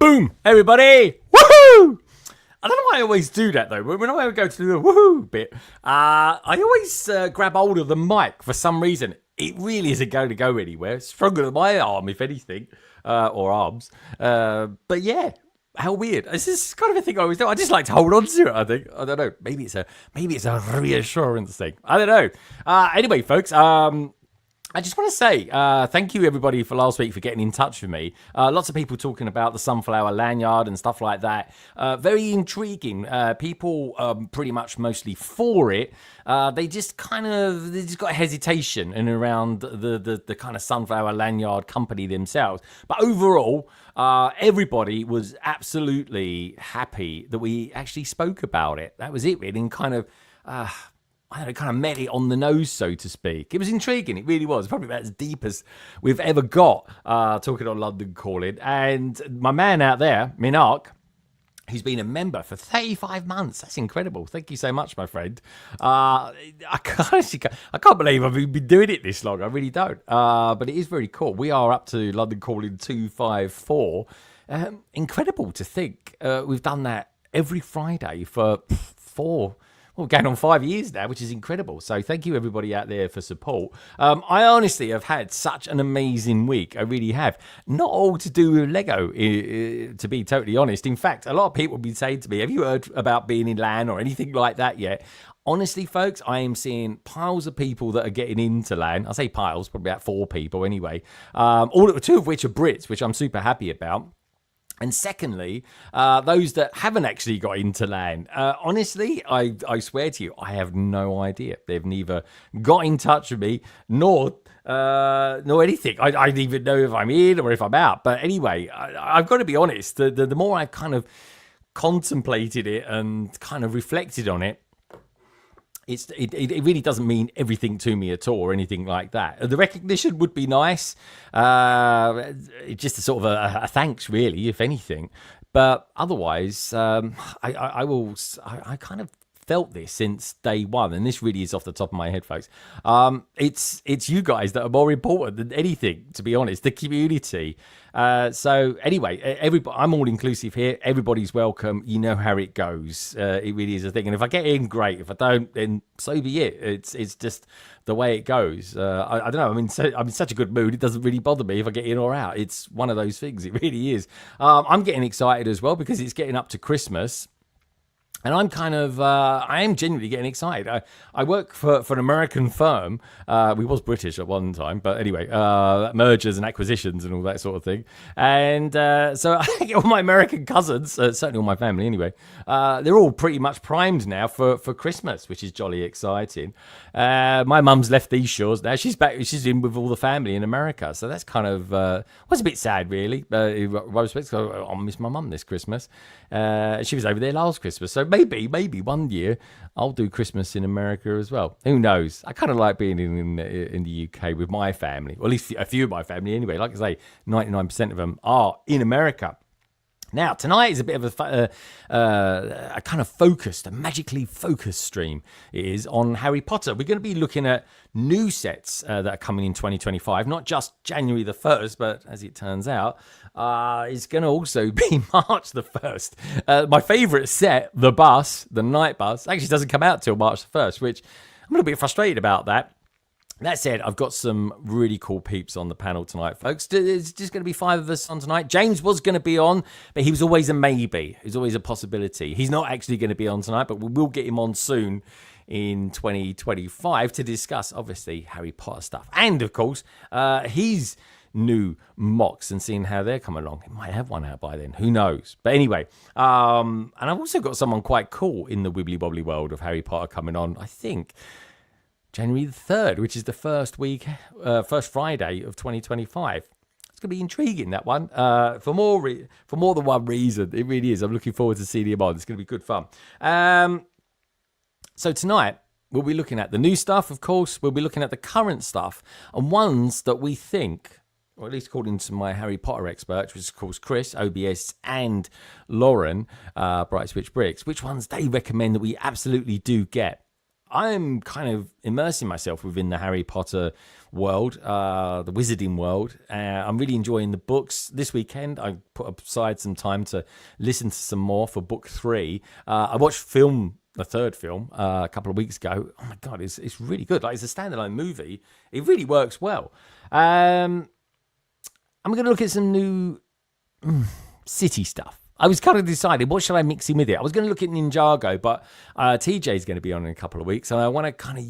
Boom, everybody! Woohoo! I don't know why I always do that though. When I go to the woohoo bit, I always grab hold of the mic for some reason. It really isn't going to go anywhere. It's stronger than my arm, if anything, or arms. But yeah, how weird. This is kind of a thing I always do. I just like to hold on to it, I think. I don't know. Maybe it's a reassurance thing. I don't know. Anyway, folks, I just want to say thank you, everybody, for last week for getting in touch with me. Lots of people talking about the Sunflower Lanyard and stuff like that. Very intriguing. People pretty much mostly for it. They just got hesitation in around the kind of Sunflower Lanyard company themselves. But overall, everybody was absolutely happy that we actually spoke about it. That was it, really, and kind of... I don't know, kind of met it on the nose, so to speak. It was intriguing. It really was. Probably about as deep as we've ever got talking on London Calling. And my man out there, Minark, who's been a member for 35 months. That's incredible. Thank you so much, my friend. I can't believe I've been doing it this long. I really don't. But it is very cool. We are up to London Calling 254. Incredible to think we've done that every Friday for going on 5 years now, which is incredible. So thank you, everybody out there, for support. I honestly have had such an amazing week. I really have. Not all to do with Lego, to be totally honest. In fact, a lot of people have been saying to me, have you heard about being in LAN or anything like that yet? Honestly, folks, I am seeing piles of people that are getting into LAN. I say piles, probably about 4 people anyway. Two of which are Brits, which I'm super happy about. And secondly, those that haven't actually got into LAN. Honestly, I swear to you, I have no idea. They've neither got in touch with me nor anything. I don't even know if I'm in or if I'm out. But anyway, I've got to be honest. The more I've kind of contemplated it and kind of reflected on it, it really doesn't mean everything to me at all or anything like that. The recognition would be nice, just a sort of a thanks, really, if anything. But otherwise, I kind of felt this since day one, and this really is off the top of my head, folks. It's you guys that are more important than anything, to be honest. The community. So anyway, I'm all inclusive here. Everybody's welcome. You know how it goes. It really is a thing. And if I get in, great. If I don't, then so be it. It's just the way it goes. I don't know. I'm in such a good mood. It doesn't really bother me if I get in or out. It's one of those things. It really is. I'm getting excited as well because it's getting up to Christmas. And I'm kind of, I am genuinely getting excited. I work for an American firm. We was British at one time, but anyway, mergers and acquisitions and all that sort of thing. And so I get all my American cousins, certainly all my family anyway, they're all pretty much primed now for Christmas, which is jolly exciting. My mum's left these shores now. She's back, she's in with all the family in America. So that's kind of, was a bit sad really. I miss my mum this Christmas. She was over there last Christmas. So maybe one year I'll do Christmas in America as well. Who knows? I kind of like being in the UK with my family, or at least a few of my family anyway. Like I say, 99% of them are in America. Now, tonight is a bit of a kind of focused, a magically focused stream. It is on Harry Potter. We're going to be looking at new sets that are coming in 2025, not just January the 1st, but as it turns out, it's going to also be March the 1st. My favourite set, the night bus, actually doesn't come out till March the 1st, which I'm a little bit frustrated about that. That said, I've got some really cool peeps on the panel tonight, folks. It's just going to be 5 of us on tonight. James was going to be on, but he was always a maybe. He was always a possibility. He's not actually going to be on tonight, but we will get him on soon in 2025 to discuss, obviously, Harry Potter stuff. And, of course, his new mocks and seeing how they're coming along. He might have one out by then. Who knows? But anyway, and I've also got someone quite cool in the wibbly-wobbly world of Harry Potter coming on, I think, January the 3rd, which is the first Friday of 2025. It's going to be intriguing, that one, for more than one reason. It really is. I'm looking forward to seeing him on. It's going to be good fun. So tonight, we'll be looking at the new stuff, of course. We'll be looking at the current stuff and ones that we think, or at least according to my Harry Potter expert, which is, of course, Chris, OBS, and Lauren, Bright Switch Bricks, which ones they recommend that we absolutely do get. I'm kind of immersing myself within the Harry Potter world, the wizarding world. I'm really enjoying the books. This weekend, I put aside some time to listen to some more for book 3. I watched the third film, a couple of weeks ago. Oh my God, it's really good. Like, it's a standalone movie. It really works well. I'm going to look at some new city stuff. I was kind of deciding, what should I mix in with it? I was going to look at Ninjago, but TJ's going to be on in a couple of weeks, and I want to kind of,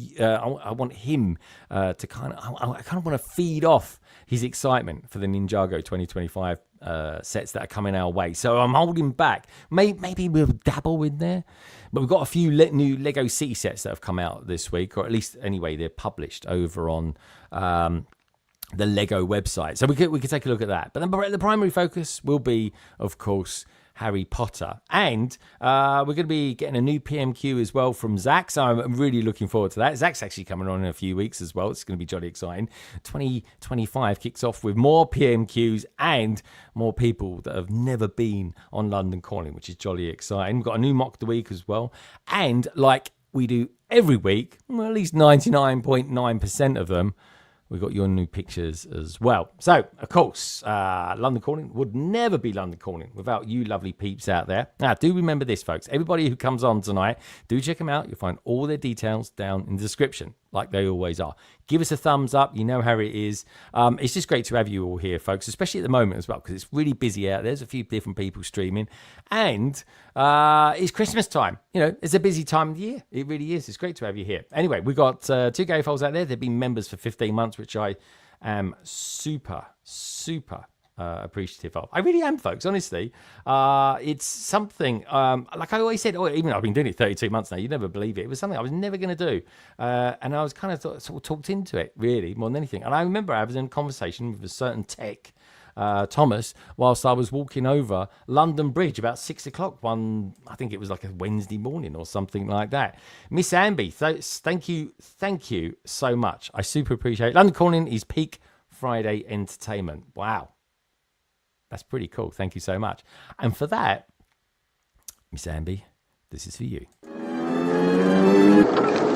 I want him to kind of, I kind of want to feed off his excitement for the Ninjago 2025 sets that are coming our way. So I'm holding back. Maybe we'll dabble in there, but we've got a few new Lego City sets that have come out this week, or at least anyway, they're published over on the Lego website. So we could take a look at that. But then the primary focus will be, of course, Harry Potter. And we're going to be getting a new PMQ as well from Zach. So I'm really looking forward to that. Zach's actually coming on in a few weeks as well. It's going to be jolly exciting. 2025 kicks off with more PMQs and more people that have never been on London Calling, which is jolly exciting. We've got a new mock of the week as well. And like we do every week, well, at least 99.9% of them, we've got your new pictures as well. So, of course, London Calling would never be London Calling without you lovely peeps out there. Now, do remember this, folks. Everybody who comes on tonight, do check them out. You'll find all their details down in the description, like they always are. Give us a thumbs up. You know how it is. It's just great to have you all here, folks, especially at the moment as well, because it's really busy out there. There's a few different people streaming. And it's Christmas time. You know, it's a busy time of the year. It really is. It's great to have you here. Anyway, we've got 2 gatefolds out there. They've been members for 15 months, which I am super appreciative of. I really am, folks, honestly. It's something, like I always said, even though I've been doing it 32 months now, you'd never believe it. It was something I was never going to do. And I was kind of sort of talked into it, really, more than anything. And I remember I was in a conversation with a certain tech, Thomas, whilst I was walking over London Bridge about 6 o'clock I think it was like a Wednesday morning or something like that. Miss Amby, thank you so much. I super appreciate it. London Calling is peak Friday entertainment. Wow. That's pretty cool. Thank you so much. And for that, Miss Amby, this is for you.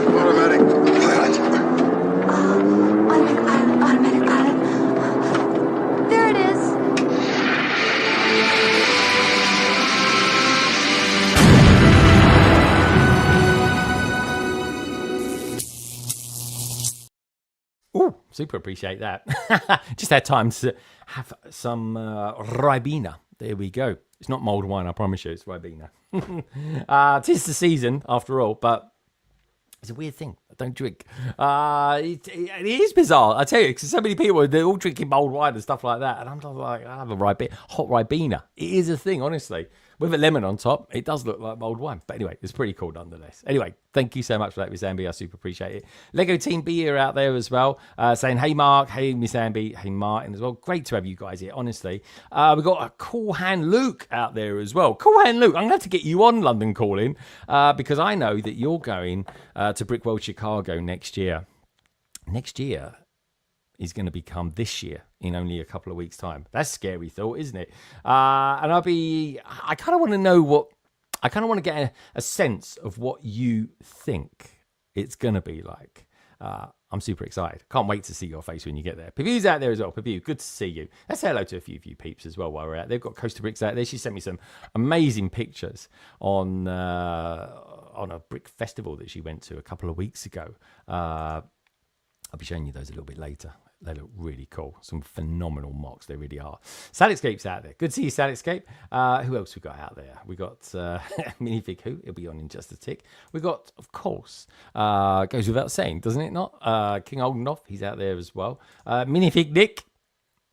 Automatic pilot. Automatic pilot. There it is. Ooh, super appreciate that. Just had time to have some Ribena. There we go. It's not mulled wine, I promise you. It's Ribena. 'Tis the season, after all, but it's a weird thing. I don't drink. It is bizarre, I tell you, because so many people, they're all drinking mulled wine and stuff like that, and I'm just like, I have a hot Ribena. It is a thing, honestly. with a lemon on top. It does look like mulled wine. But anyway, it's pretty cool nonetheless. Anyway, thank you so much for that, Miss Amby. I super appreciate it. Lego Team B are out there as well, saying, hey, Mark, hey, Miss Amby, hey, Martin as well. Great to have you guys here, honestly. We've got a Cool Hand Luke out there as well. Cool Hand Luke, I'm going to have to get you on London Calling because I know that you're going to Brickworld Chicago next year. Next year is going to become this year in only a couple of weeks' time. That's a scary thought, isn't it? And I kind of want to know I kind of want to get a sense of what you think it's going to be like. I'm super excited. Can't wait to see your face when you get there. Paview's out there as well. Paviw, good to see you. Let's say hello to a few of you peeps as well while we're out. They've got Coaster Bricks out there. She sent me some amazing pictures on a brick festival that she went to a couple of weeks ago. I'll be showing you those a little bit later. They look really cool. Some phenomenal mocks. They really are. Saletscape's out there. Good to see you, Saletscape. Who else we got out there? We got Minifig Who. He'll be on in just a tick. We got, of course, goes without saying, doesn't it not? King Oldenoff. He's out there as well. Minifig Nick.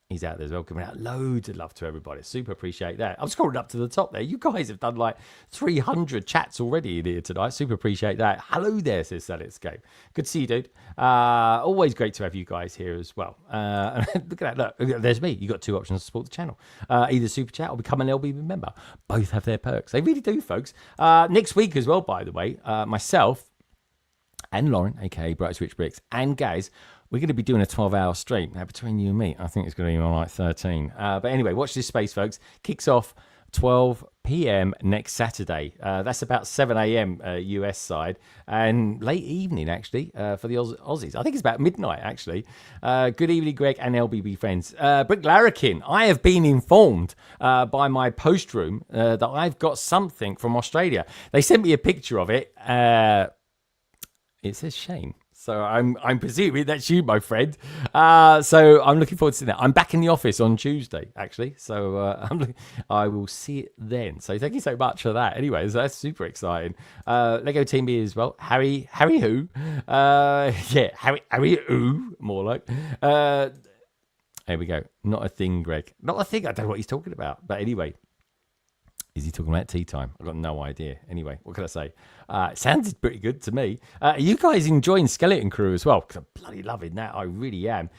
He's out there as well, giving out loads of love to everybody. Super appreciate that. I'm scrolling up to the top there. You guys have done like 300 chats already in here tonight. Super appreciate that. Hello there, says Saletscape. Good to see you, dude. Always great to have you guys here as well. Look at that. Look, there's me. You got two options to support the channel. Either super chat or become an LB member. Both have their perks. They really do, folks. Next week as well, by the way, myself and Lauren, aka Bright Switch Bricks, and Gaz, we're going to be doing a 12-hour stream. Now, between you and me, I think it's going to be on like 13. But anyway, watch this space, folks. Kicks off 12 p.m. next Saturday. That's about 7 a.m. US side. And late evening, actually, for the Aussies. I think it's about midnight, actually. Good evening, Greg and LBB friends. Brick Larrikin, I have been informed by my post room that I've got something from Australia. They sent me a picture of it. It says Shane. So I'm presuming that's you, my friend. So I'm looking forward to seeing that. I'm back in the office on Tuesday, actually. So I will see it then. So thank you so much for that. Anyways, that's super exciting. Lego Team B as well. Harry who? Harry who? More like. There we go. Not a thing, Greg. Not a thing. I don't know what he's talking about. But anyway. Is he talking about tea time? I've got no idea. Anyway, what can I say? It sounded pretty good to me. Are you guys enjoying Skeleton Crew as well? Because I'm bloody loving that. I really am.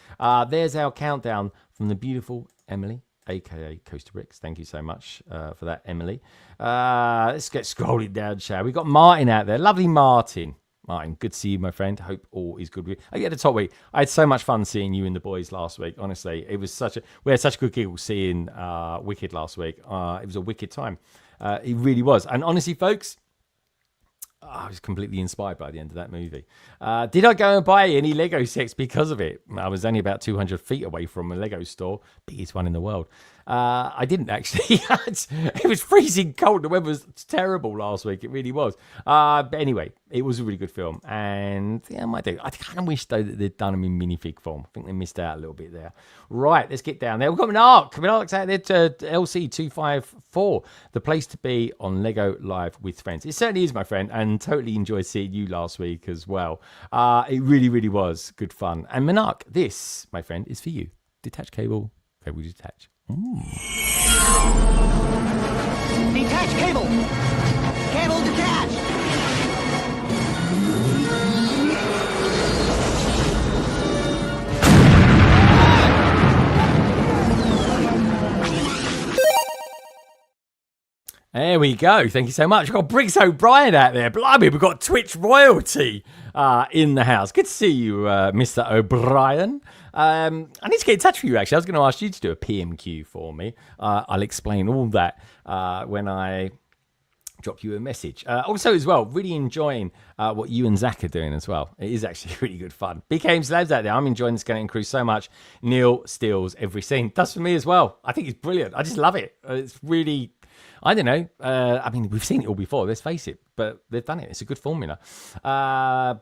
There's our countdown from the beautiful Emily, a.k.a. Coaster Bricks. Thank you so much for that, Emily. Let's get scrolling down, shall we? We've got Martin out there. Lovely Martin. Martin, good to see you, my friend. Hope all is good with you. Oh, yeah, the top week. I had so much fun seeing you and the boys last week. Honestly, it was we had such a good giggle seeing Wicked last week. It was a wicked time. It really was. And honestly, folks, I was completely inspired by the end of that movie. Did I go and buy any Lego sets because of it? I was only about 200 feet away from a Lego store, biggest one in the world. I didn't actually. It was freezing cold. The weather was terrible last week. It really was. But anyway, it was a really good film. And yeah, I might do. I kind of wish, though, that they'd done them in minifig form. I think they missed out a little bit there. Right, let's get down there. We've got Minark. Minark's out there to LC254. The place to be on Lego Live with friends. It certainly is, my friend. And totally enjoyed seeing you last week as well. It really, really was good fun. And Minark, this, my friend, is for you. Detach cable. Cable detach. Detach cable! Cable detached! There we go. Thank you so much. We've got Briggs O'Brien out there. Blimey, we've got Twitch royalty in the house. Good to see you, Mr. O'Brien. I need to get in touch with you, actually. I was going to ask you to do a PMQ for me. I'll explain all that when I drop you a message. Also, as well, really enjoying what you and Zach are doing as well. It is actually really good fun. BKM Slabs out there. I'm enjoying the Skeleton Crew so much. Neil steals every scene. Does for me as well. I think it's brilliant. I just love it. It's really... I don't know. I mean, we've seen it all before, let's face it, but they've done it. It's a good formula.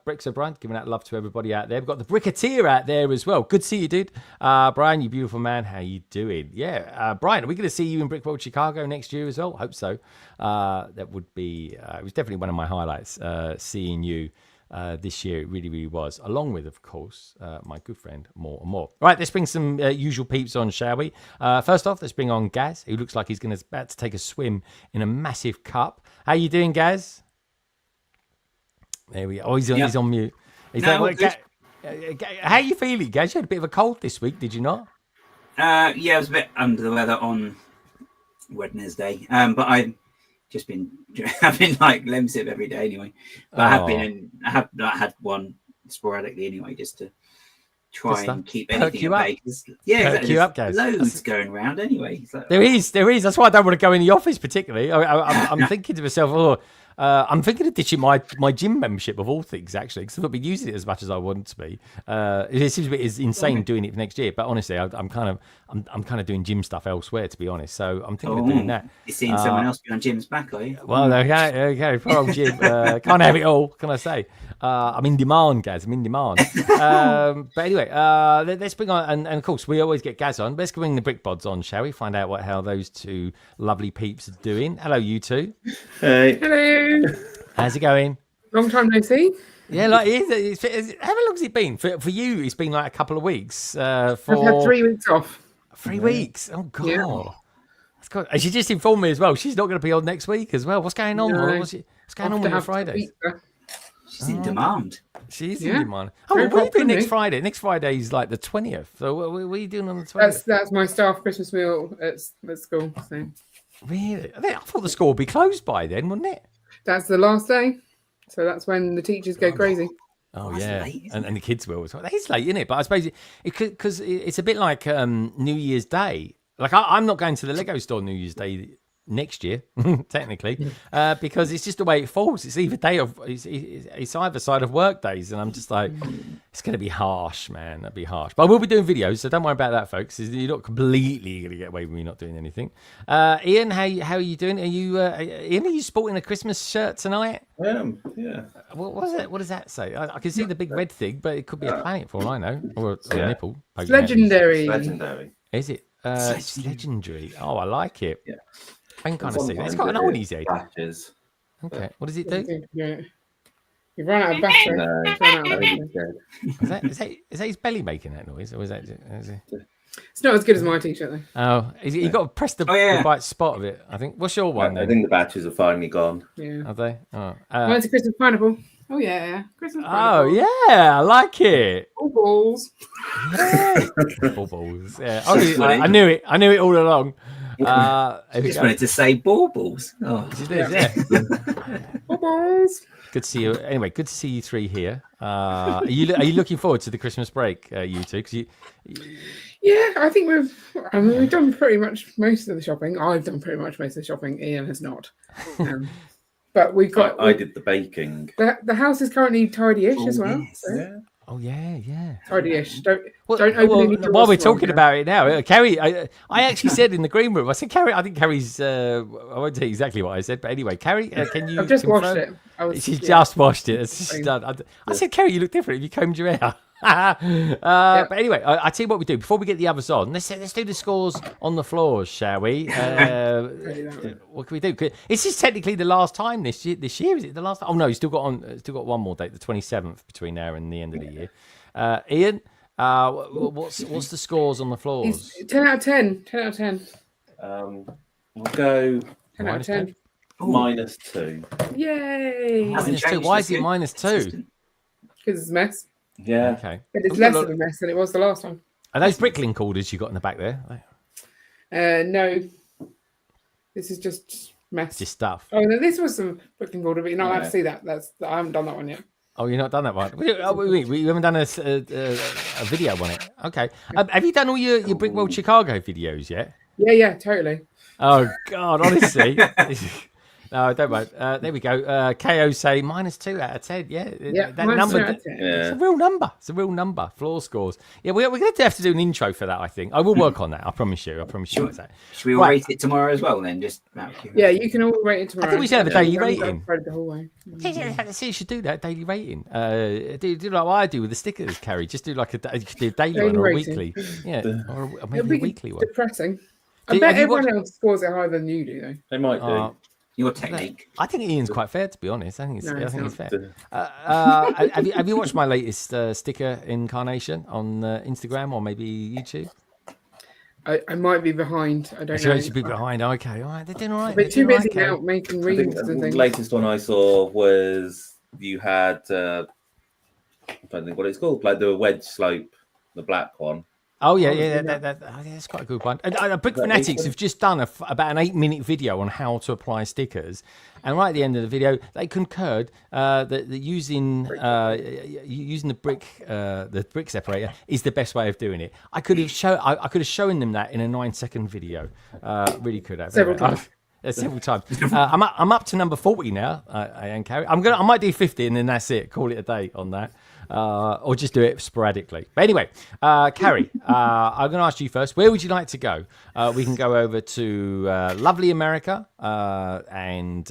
Bricks O'Brien, giving out love to everybody out there. We've got the Bricketeer out there as well. Good to see you, dude. Brian, you beautiful man. How you doing? Yeah. Brian, are we going to see you in Brickworld Chicago next year as well? Hope so. That would be, it was definitely one of my highlights, seeing you this year. It really, really was. Along with, of course, my good friend, More and More. Right, let's bring some usual peeps on, shall we? First off, let's bring on Gaz, who looks like he's about to take a swim in a massive cup. How you doing, Gaz? There we go. Oh, he's on mute. How are you feeling, Gaz? You had a bit of a cold this week, did you not? Yeah, I was a bit under the weather on Wednesday, but I've just been having like Lemsip every day anyway. But I have had one sporadically anyway, just to try and keep anything at bay. Yeah, you up, Gaz. Loads going around anyway. Like, there is. That's why I don't want to go in the office particularly. I'm thinking to myself, I'm thinking of ditching my gym membership of all things, actually, because I've not been using it as much as I want to be. It seems a bit insane doing it for next year, but honestly, I'm kind of doing gym stuff elsewhere, to be honest. So I'm thinking of doing that. You're seeing someone else be on Jim's back, are you? Well, okay, poor old Jim. Can't have it all, can I say? I'm in demand, Gaz. I'm in demand. But anyway, let's bring on, and of course, we always get Gaz on. Let's bring the Brickbods on, shall we? Find out how those two lovely peeps are doing. Hello, you two. Hey. Hello. How's it going? Long time no see. Yeah, like how long has it been for you? It's been like a couple of weeks. I've had 3 weeks off. 3 weeks. Oh God. Yeah. That's good. And she just informed me as well. She's not going to be on next week as well. What's going on? No. What's going on with your Fridays? She's in demand. She's in demand. Oh, what are you doing next Friday? Next Friday is like the 20th. So what are you doing on the 20th? That's my staff Christmas meal at school. So. Really? I thought the school would be closed by then, wouldn't it? That's the last day. So that's when the teachers go crazy. Oh, yeah. Late, and the kids will as well. It's late, isn't it? But I suppose because it's a bit like New Year's Day. Like I'm not going to the Lego store New Year's Day next year, technically, because it's just the way it falls. It's it's either side of work days, and I'm just like, it's going to be harsh, man. That'd be harsh. But I will be doing videos, so don't worry about that, folks. You're not completely going to get away with me not doing anything. Ian, how are you doing? Ian, are you sporting a Christmas shirt tonight? I am, yeah. What was it? What does that say? I can see the big red thing, but it could be a planet for all I know, or a nipple. It's legendary. Legendary. Is it? It's legendary. Oh, I like it. Yeah. I can kind of see that. It's got an oldie's head. Batches. Okay. What does it do? Yeah. You've run out of battery. Is that his belly making that noise? Or is that... It's not as good as my t-shirt, though. Oh, you got to press the right spot of it, I think. What's your one, then? I think the batches are finally gone. Yeah. Are they? Oh. Mine's a Christmas pineapple. Oh, yeah. Christmas pineapple. Oh, yeah. I like it. Balls. Yeah. Balls. Yeah. I knew it. I knew it all along. Just wanted to say baubles. Oh, yeah. Balls. Good to see you. Anyway, good to see you three here. Are you looking forward to the Christmas break, you two? Yeah, I think we've done pretty much most of the shopping. I've done pretty much most of the shopping. Ian has not. But we've got. I did the baking. The house is currently tidy-ish as well. Yes. So. Yeah. Oh yeah. Tidy-ish. Don't open any doors. While we're talking about it now, Carrie, I actually said in the green room, I said, Carrie, I think Carrie's. I won't tell you exactly what I said, but anyway, Carrie, can you? I've just confirm? Washed it. She's just washed it. It's just done. I said, Carrie, you look different. Have you combed your hair? But anyway, I tell you what we do before we get the others on. Let's do the scores on the floors, shall we? What can we do? Is this technically the last time this year? Is it the last time? Oh no, you still got one more date, the 27th, between now and the end of the year. Ian, what's the scores on the floors? 10 out of 10. 10 out of 10. We'll go 10 out of 10. -2. Yay! -2. Why is it -2? Because it's a mess. Yeah. Okay. But it's less of a mess than it was the last time. Are those Bricklink orders you got in the back there? No. This is just mess. Just stuff. Oh, no, this was some Bricklink order, but you're not allowed to see that. I haven't done that one yet. Oh, you've not done that one? We haven't done a video on it. Okay. Have you done all your Brickworld Chicago videos yet? Yeah, totally. Oh, God, honestly. No, don't worry. There we go. KO say -2 out of 10. Yeah, that number. It's a real number. It's a real number. Floor scores. Yeah, we're going to have to do an intro for that. I think I will work on that. I promise you. That. Should we all rate it tomorrow as well? Then just yeah, you can all rate it tomorrow. I think we should have a daily rating. The whole way. See, you should do that daily rating. Do like what I do with the stickers, Carrie. Just do like a daily one or a weekly. Yeah, or maybe a weekly one. Depressing. I bet everyone else scores it higher than you do, though. They might do. Your technique. I think Ian's quite fair, to be honest. I think it's, No, I it's think it's not. fair. Have you watched my latest sticker incarnation on Instagram or maybe YouTube? I might be behind. I don't So know. you should be behind. Okay, all right. They're doing all right. I've been They're too doing busy okay. now making I think reels and the things. latest one I saw was you had, I don't think what it's called, like the wedge slope, the black one. Oh yeah, Oh, yeah, yeah. that's quite a good one. Brick That Fanatics is- have just done about an 8-minute video on how to apply stickers, and right at the end of the video, they concurred that using the brick separator is the best way of doing it. I could have shown them that in a 9-second video. Really could have. Several times. Several times. I'm up to number 40 now. And Carrie, I might do 50 and then that's it. Call it a day on that. Or just do it sporadically. But anyway, Carrie, I'm going to ask you first. Where would you like to go? We can go over to lovely America and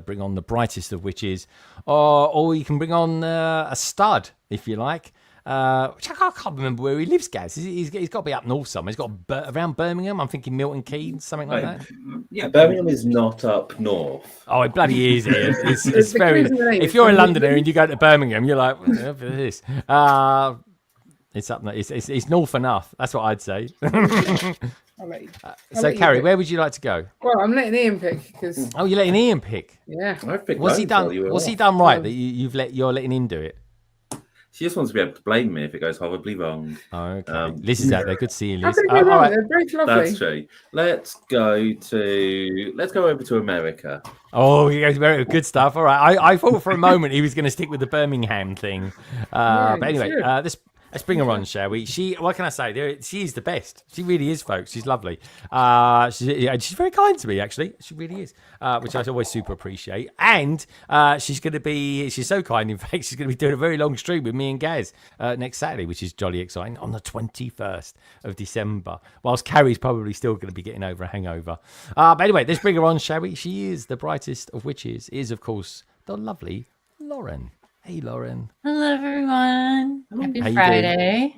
bring on the brightest of witches, or you can bring on a stud if you like. Which I can't remember where he lives, Gaz. He's got to be up north somewhere. He's got around Birmingham. I'm thinking Milton Keynes, something like that. Yeah, Birmingham is not up north. Oh, it bloody is, Ian. It's The very. cruise name If is you're a from Londoner Midland. and you go to Birmingham, you're like, what the hell is this? It's up. It's north enough. That's what I'd say. I'll let you. So, let you Carrie, pick. where would you like to go? Well, I'm letting Ian pick because Oh, you're letting Ian pick. yeah. I've picked What's he loads done? while you were What's off. he done right that you're letting him do it? She just wants to be able to blame me if it goes horribly wrong. Oh, okay. Liz is out there. Good to see you, How Liz. could it go All wrong? right. They're both lovely. That's true. Let's go over to America. Oh, he goes very good stuff. All right. I thought for a moment he was going to stick with the Birmingham thing. But anyway, sure. let's bring her on, shall we? What can I say? She is the best. She really is, folks. She's lovely. She's very kind to me, actually. She really is, which I always super appreciate. And she's so kind, in fact, she's going to be doing a very long stream with me and Gaz next Saturday, which is jolly exciting, on the 21st of December, whilst Carrie's probably still going to be getting over a hangover. But anyway, let's bring her on, shall we? She is the brightest of witches, is, of course, the lovely Lauren. Hey, Lauren. Hello, everyone. Happy How you Friday.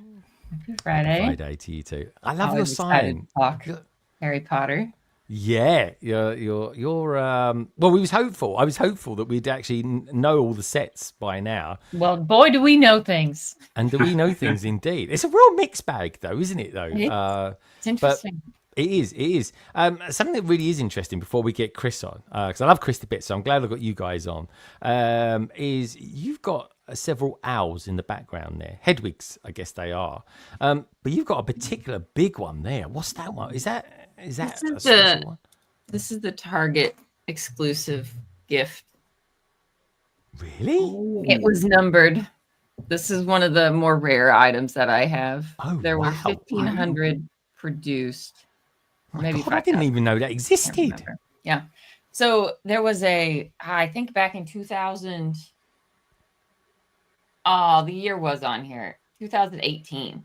Happy Friday. Friday to you too. I love your Always excited sign. to talk Harry Potter. Yeah, you're well, we was hopeful. I was hopeful that we'd actually know all the sets by now. Well, boy, do we know things. And do we know things indeed? It's a real mixed bag though, isn't it though? It's interesting. It is. Something that really is interesting before we get Chris on, because I love Chris a bit, so I'm glad I've got you guys on, is you've got several owls in the background there. Hedwigs, I guess they are. But you've got a particular big one there. What's that one? Is that This a is special one? This is the Target exclusive gift. Really? It was numbered. This is one of the more rare items that I have. Oh, there were wow. 1,500 produced. Maybe God, I didn't 5,000. even know that Can't existed. remember. Yeah. So there was I think back in 2000. Oh, the year was on here. 2018.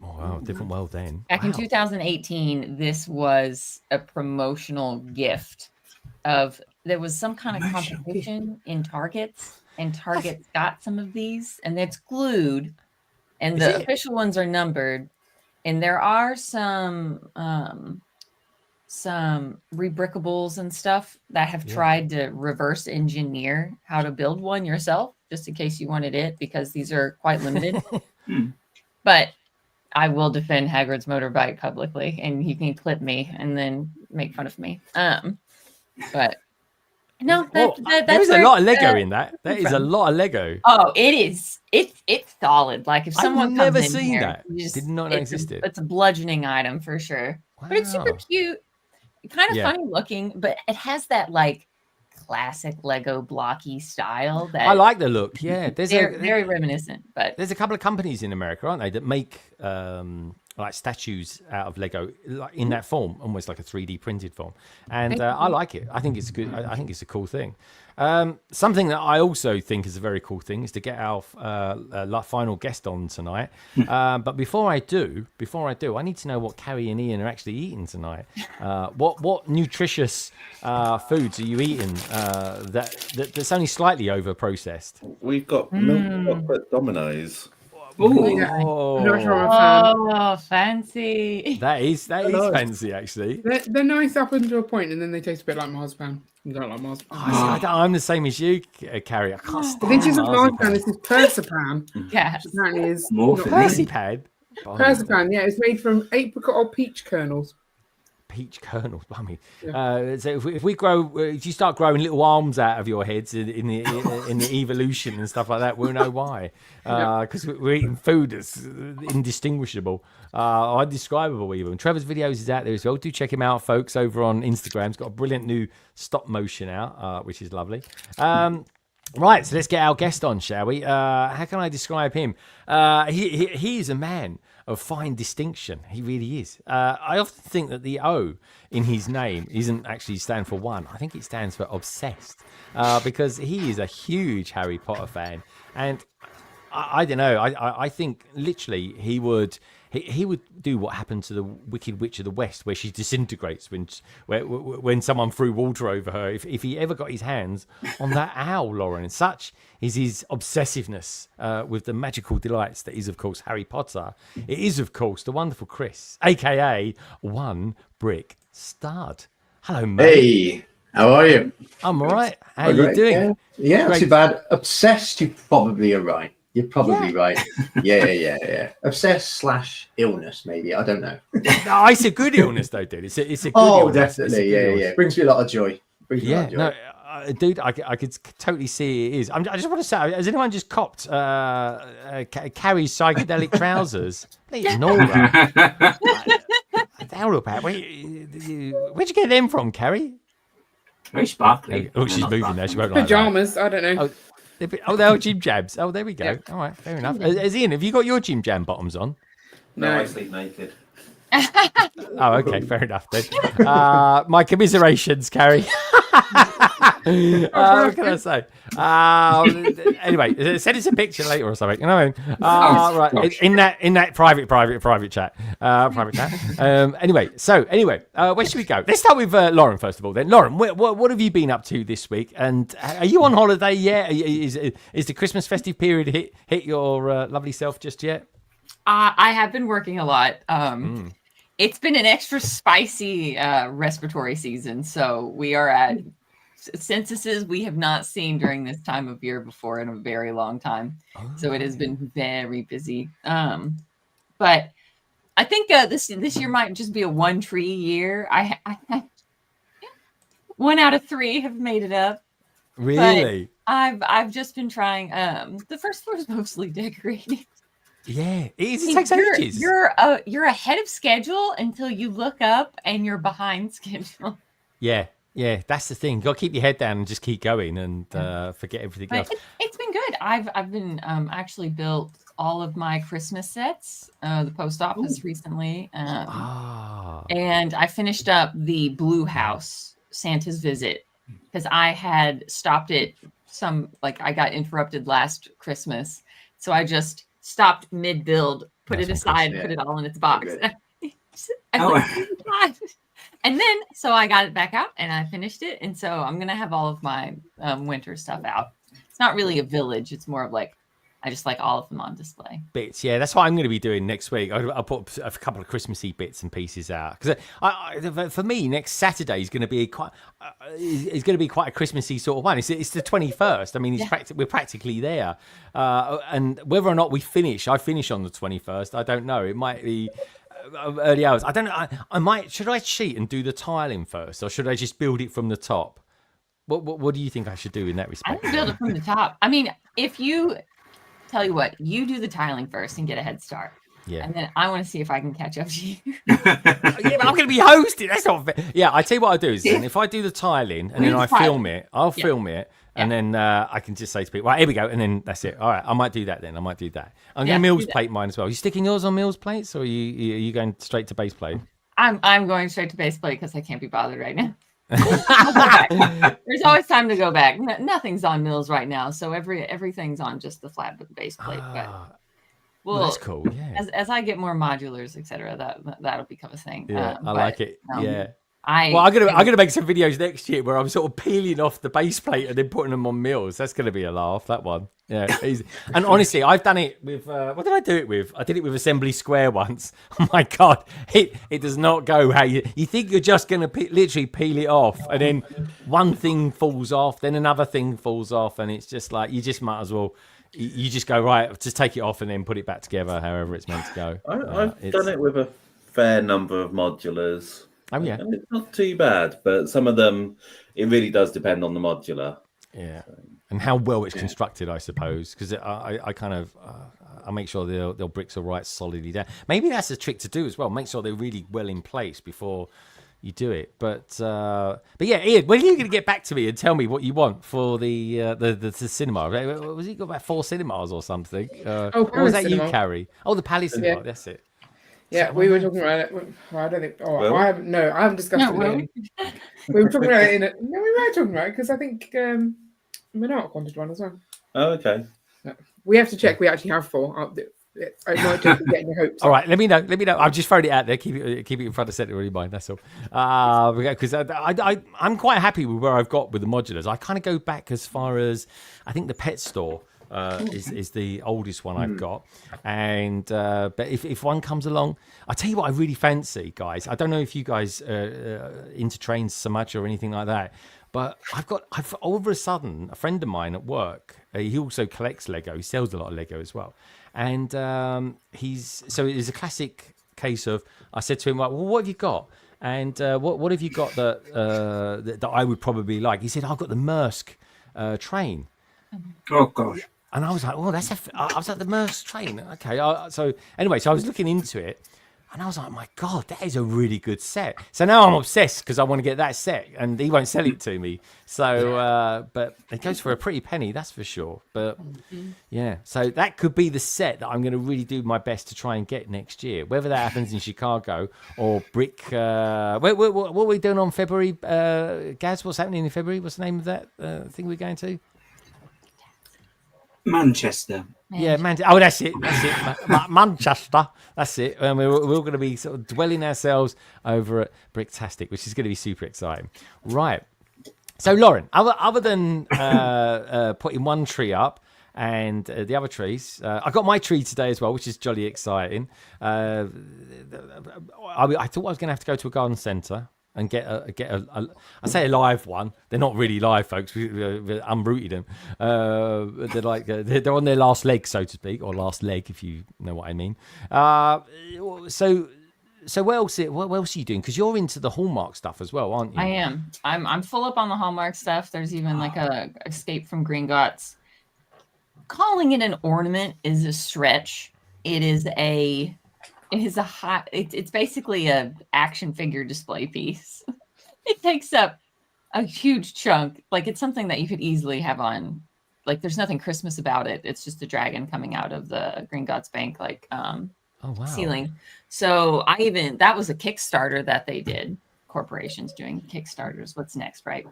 Oh, wow, different world then. Back in Wow. 2018, this was a promotional gift there was some kind of competition in Targets, and Targets got some of these, and it's glued, and Is the it? official ones are numbered, and there are some rebrickables and stuff that have tried to reverse engineer how to build one yourself, just in case you wanted it, because these are quite limited. But I will defend Hagrid's motorbike publicly, and he can clip me and then make fun of me. But no, Well, that's there is a where lot of it's, Lego in that. There is a lot of Lego. Oh, it is. It's solid. Like if I've someone never comes in seen here, that. you Did not know it's existed. It's a bludgeoning item for sure. But it's super Wow. cute, kind of Yeah. funny looking, but it has that like classic Lego blocky style that I like the look. Yeah, very reminiscent. But there's a couple of companies in America, aren't they, that make like statues out of Lego, like in that form, almost like a 3D printed form. And I like it. I think it's good. I think it's a cool thing. Something that I also think is a very cool thing is to get our final guest on tonight. But before I do, I need to know what Carrie and Ian are actually eating tonight. What nutritious foods are you eating that's only slightly over processed? We've got milk chocolate Dominoes. Ooh. Yeah. I'm not sure I'm a fan. Oh, fancy. That is nice. fancy, actually. They're nice up until a point, and then they taste a bit like marzipan. You don't like marzipan. Oh, see, I'm the same as you, Carrie. I can't stand This isn't marzipan. marzipan. This is persipan. Yes. Which apparently is More not for very- Persipan. Persipan. Yeah, it's made from apricot or peach kernels. Peach kernels, blimey. Yeah. So if we grow, if you start growing little arms out of your heads in the evolution and stuff like that, we'll know why. Because we're eating food that's indistinguishable, indescribable even. Trevor's videos is out there as well. Do check him out, folks, over on Instagram. He's got a brilliant new stop motion out, which is lovely. Right, so let's get our guest on, shall we? How can I describe him? He is a man of fine distinction. He really is. I often think that the O in his name isn't actually stand for one. I think it stands for obsessed, because he is a huge Harry Potter fan, and I don't know. I think literally he would do what happened to the Wicked Witch of the West, where she disintegrates when someone threw water over her. If he ever got his hands on that owl, Lauren, such is his obsessiveness with the magical delights that is, of course, Harry Potter. It is, of course, the wonderful Chris, aka One Brick Stud. Hello, mate. Hey, how are you? I'm all right. How Oh, you great. doing? Yeah, not Great. too bad. Obsessed, you probably are right. You're probably right. Yeah. Obsessed / illness, maybe. I don't know. No, it's a good illness, though, dude. It's a good Oh, illness. It's a definitely. good Yeah. illness. Brings me a lot of joy. Yeah, no, dude, I could totally see it is. I just want to say, has anyone just copped Carrie's psychedelic trousers? Please, Nora. Hold up, Pat. Where'd you get them from, Carrie? Very sparkly. Oh, she's Not moving sparkly. there. She won't like that. Pajamas. I don't know. They're Jim Jabs. Oh, there we go. Yeah. All right, fair enough. As Ian, have you got your Jim Jam bottoms on? No, I sleep naked. Oh, okay, fair enough then. My commiserations, Carrie. What can I say? Anyway, send us a picture later or something. You know what I mean? Right, gosh. in that private chat. Anyway, where should we go? Let's start with Lauren first of all. Then, Lauren, what have you been up to this week? And are you on holiday yet? Is the Christmas festive period hit your lovely self just yet? I have been working a lot. It's been an extra spicy respiratory season, so we are at censuses we have not seen during this time of year before in a very long time. So it has been very busy. But I think this year might just be a one tree year. I 1 out of 3 have made it up. Really? But I've just been trying. The first floor is mostly decorated. Yeah, it takes ages. You're ahead of schedule until you look up and you're behind schedule. Yeah, that's the thing. You got to keep your head down and just keep going and forget everything else. But it's been good. I've been actually built all of my Christmas sets. The post office recently, and I finished up the Blue House Santa's Visit because I had stopped it. I got interrupted last Christmas, so I just stopped mid build, put it aside, put it all in its box. And then, so I got it back out and I finished it. And so I'm going to have all of my winter stuff out. It's not really a village. It's more of like, I just like all of them on display. Bits, yeah. That's what I'm going to be doing next week. I'll put a couple of Christmassy bits and pieces out because for me, next Saturday is going to be quite a Christmassy sort of one. It's the 21st. I mean, we're practically there, and whether or not I finish on the 21st, I don't know. It might be early hours. I don't know. I might. Should I cheat and do the tiling first, or should I just build it from the top? What do you think I should do in that respect? I can build it from the top. I mean, if you tell you what, you do the tiling first and get a head start. Yeah. And then I want to see if I can catch up to you. Yeah, but I'm going to be hosting. That's not fair. Yeah, I tell you what I do is then if I do the tiling and then I film it, I'll film it. And then I can just say to people, right, here we go. And then that's it. All right, I might do that then. I'm going to Mills plate mine as well. Are you sticking yours on Mills plates or are you going straight to base plate? I'm going straight to base plate because I can't be bothered right now. There's always time to go back. Nothing's on Mills right now. So everything's on just the flat base plate. But well, that's cool. Yeah. As I get more modulars, etc., that'll become a thing. Yeah, I like it. Yeah. Well, I'm gonna make some videos next year where I'm sort of peeling off the base plate and then putting them on mills. That's gonna be a laugh. That one, yeah. Easy. And honestly, I've done it with what did I do it with? I did it with Assembly Square once. Oh my god, it does not go how you think. You're just gonna literally peel it off, and then one thing falls off, then another thing falls off, and it's just like you just might as well. You just go right, just take it off and then put it back together, however it's meant to go. I've done it with a fair number of modulars. Oh yeah, and it's not too bad, but some of them, it really does depend on the modular. Yeah, and how well it's constructed, I suppose, because I kind of I make sure their bricks are right solidly down. Maybe that's a trick to do as well. Make sure they're really well in place before you do it. But yeah, Ian, when are you going to get back to me and tell me what you want for the cinema? Was it got about 4 cinemas or something? Or was that Cinema. you, Carrie? Oh, the Palace Cinema. Yeah. That's it. Yeah, we were talking about it. Well, I don't think. Oh, I haven't discussed it. Will? We were talking about it No, we were talking about it because I think Minark wanted one as well. Oh, okay. We have to check. We actually have 4. I might just be getting your hopes. All right, let me know. I'm just throwing it out there. Keep it in front of centre in mind. That's all. Because I'm quite happy with where I've got with the modulars. I kind of go back as far as I think the pet store is the oldest one I've got. And but if one comes along, I'll tell you what I really fancy, guys. I don't know if you guys into trains so much or anything like that. But I've all of a sudden, a friend of mine at work, he also collects Lego. He sells a lot of Lego as well. And so it is a classic case of, I said to him, like, well, what have you got? And what have you got that I would probably like? He said, I've got the Maersk train. Oh, gosh. And I was like, oh, I was like, the Maersk train. Okay. So I was looking into it. And I was like, my God, that is a really good set. So now I'm obsessed because I want to get that set, and he won't sell it to me. So, but it goes for a pretty penny, that's for sure. But yeah, so that could be the set that I'm going to really do my best to try and get next year. Whether that happens in Chicago or Brick. What are we doing on February? Gaz, what's happening in February? What's the name of that thing we're going to? Manchester. Yeah, oh, that's it. Manchester. That's it. And we're all going to be sort of dwelling ourselves over at Bricktastic, which is going to be super exciting. Right. So, Lauren, other than putting one tree up and the other trees, I got my tree today as well, which is jolly exciting. I thought I was going to have to go to a garden centre and get a I say a live one. They're not really live, folks. We unrooted them. They're like they're on their last leg, so to speak, or last leg, if you know what I mean. So what else are you doing? Because you're into the Hallmark stuff as well, aren't you? I am. I'm full up on the Hallmark stuff. There's even like a Escape from Gringotts. Calling it an ornament is a stretch. It's basically a action figure display piece. It takes up a huge chunk. Like, it's something that you could easily have on. Like, there's nothing Christmas about it. It's just a dragon coming out of the Gringotts Bank ceiling. So that was a Kickstarter that they did. Corporations doing Kickstarters. What's next, right?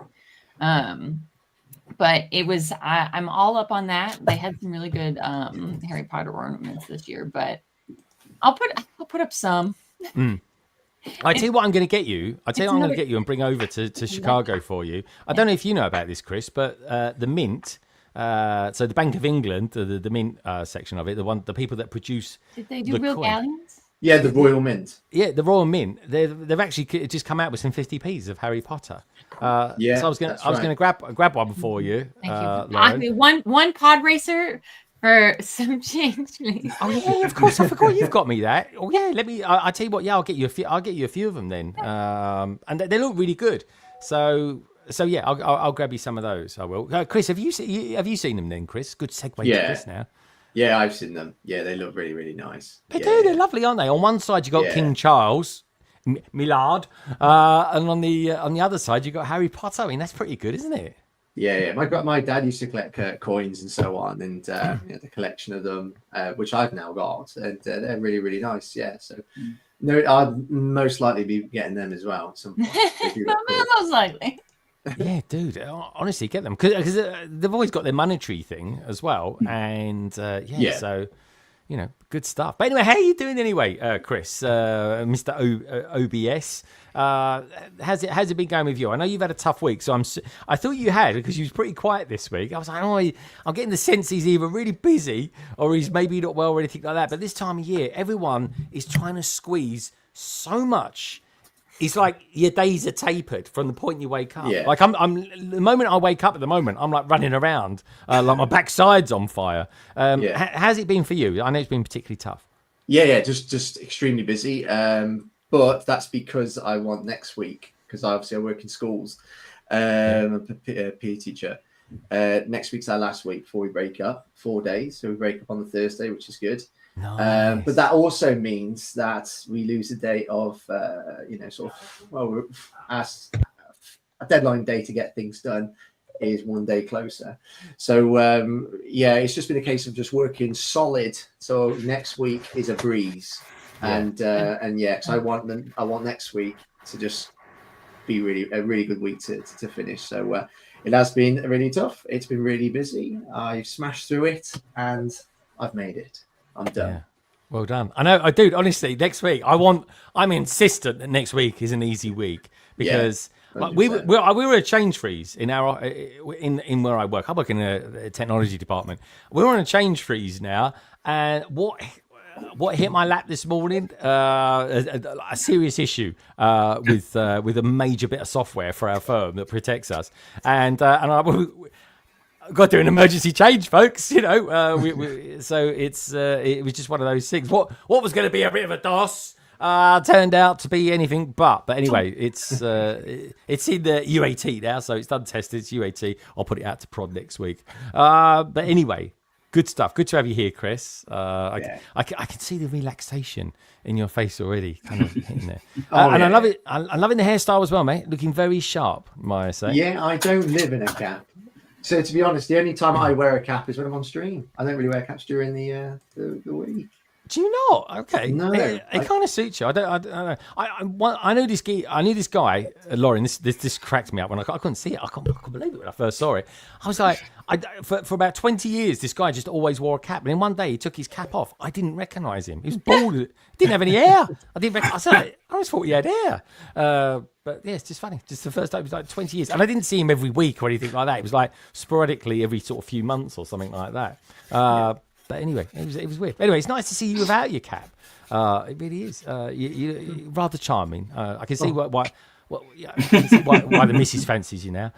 But it was I'm all up on that. They had some really good Harry Potter ornaments this year, but I'll put up some. I tell you what I'm going to get you. I'm going to get you and bring over to Chicago for you. I don't know if you know about this, Chris, but the Mint. So the Bank of England, the Mint section of it, the people that produce. Did they do real galleons? Yeah, the Royal Mint. Yeah, the Royal Mint. They've actually just come out with some 50p's of Harry Potter. Yeah, so I was going to grab one for you. Thank you. One pod racer. For some change, please. Oh yeah, of course. I forgot you've got me that. Oh yeah, let me. I tell you what. Yeah, I'll get you a few of them then. And they look really good. So yeah, I'll grab you some of those. I will. Chris, have you seen them then, Chris? Good segue to this now. Yeah, I've seen them. Yeah, they look really, really nice. They do. They're lovely, aren't they? On one side you got King Charles, Millard, and on the other side you got Harry Potter. I mean, that's pretty good, isn't it? Yeah. My dad used to collect coins and so on, and the collection of them, which I've now got, and they're really, really nice. Yeah, so no, I'd most likely be getting them as at some point. Most likely. Yeah, dude. Honestly, get them because they've always got their monetary thing as well, and so. good stuff. But anyway, how are you doing anyway, Chris, Mr. OBS? How's it been going with you? I know you've had a tough week, so I thought you had, because you was pretty quiet this week. I was like, I'm getting the sense he's either really busy or he's maybe not well or anything like that. But this time of year, everyone is trying to squeeze so much. It's like your days are tapered from the point you wake up. Yeah. Like I'm the moment I wake up, I'm like running around, like my backside's on fire. How's it been for you? I know it's been particularly tough. Yeah, just extremely busy. But that's because I want next week, because obviously I work in schools. I'm a PE teacher. Next week's our last week before we break up, 4 days. So we break up on the Thursday, which is good. Nice. But that also means that we lose a day of, we're asked a deadline day to get things done is 1 day closer. So it's just been a case of just working solid. So next week is a breeze, because I want next week to just be a really good week to finish. So it has been really tough. It's been really busy. I've smashed through it and I've made it. I'm done. Yeah. Well done. I know, I do. Honestly, next week, I'm insistent that next week is an easy week, because we were a change freeze in our in where I work. I work in a technology department. We're on a change freeze now, and what hit my lap this morning? A serious issue with a major bit of software for our firm that protects us, and I've got to do an emergency change, folks. So it was just one of those things. What was going to be a bit of a DOS turned out to be anything but. But anyway, it's in the UAT now, so it's done tested. It's UAT. I'll put it out to prod next week. But anyway, good stuff. Good to have you here, Chris. I can see the relaxation in your face already, kind of hitting there. I love it. I'm loving the hairstyle as well, mate. Looking very sharp, might I say. Yeah, I don't live in a cap. So to be honest, the only time I wear a cap is when I'm on stream. I don't really wear caps during the week. Do you not? Okay. No, it kind of suits you. I don't know. I knew this guy. I knew this guy, Lauren. This cracked me up when I couldn't see it. I couldn't believe it when I first saw it. I was like, for about 20 years, this guy just always wore a cap. And then one day he took his cap off. I didn't recognise him. He was bald. He didn't have any hair. I always thought he had hair. But yeah, it's just funny. Just the first time, it was like 20 years. And I didn't see him every week or anything like that. It was like sporadically every sort of few months or something like that. But anyway, it was weird. Anyway, it's nice to see you without your cap. It really is. You're rather charming. I can see why the missus fancies you now.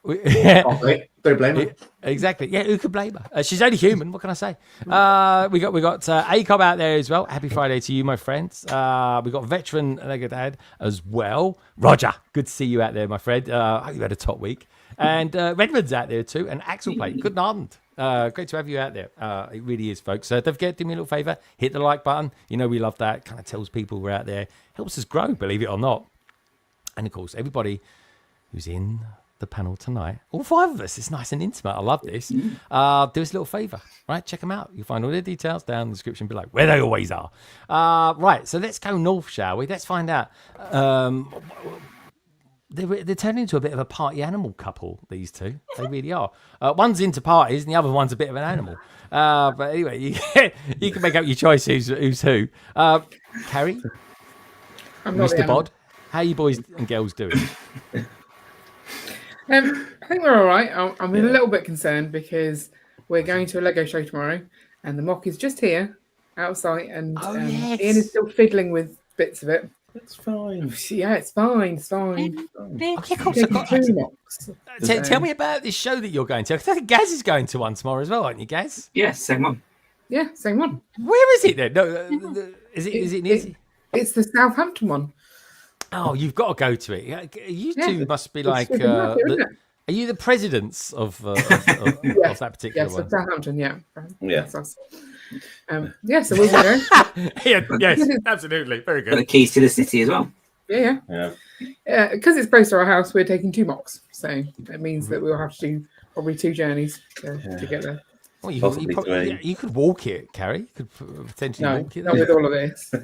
Anyway, don't blame her. Exactly. Yeah, who could blame her? She's only human. What can I say? We got ACOB out there as well. Happy Friday to you, my friends. We got Veteran Legadad as well. Roger, good to see you out there, my friend. I hope you had a top week. And Redmond's out there too. And Axel Plate. Good night. Great to have you out there. It really is, folks. Don't forget, do me a little favour, hit the like button. You know we love that. Kind of tells people we're out there. Helps us grow, believe it or not. And of course, everybody who's in the panel tonight, all 5 of us, it's nice and intimate. I love this. Do us a little favour, right? Check them out. You'll find all the details down in the description below, where they always are. Right, so let's go north, shall we? Let's find out. They're turning into a bit of a party animal couple, these two. They really are. One's into parties and the other one's a bit of an animal. But anyway, you can make up your choice who's who. Carrie, Mr. Bod, how you boys and girls doing? I think we're all right. I'm a little bit concerned because we're going to a Lego show tomorrow and the mock is just here, out of sight, and yes. Ian is still fiddling with bits of it. That's fine. Yeah, it's fine. It's fine. Tell me about this show that you're going to. I think Gaz is going to one tomorrow as well, aren't you, Gaz? Yes, same one. Yeah, same one. Where is it then? No, is it near? It's the Southampton one. Oh, you've got to go to it. You two must be like. Are you the presidents of that particular one? Yes, Southampton. Yeah. Yeah. So we'll go. Yes, absolutely. Very Got the good. keys to the city as well. Yeah. Because it's close to our house, we're taking 2 mocks. So that means that we'll have to do probably 2 journeys to get there. Well, you could walk it, Carrie. You could potentially walk it. Not with all of this.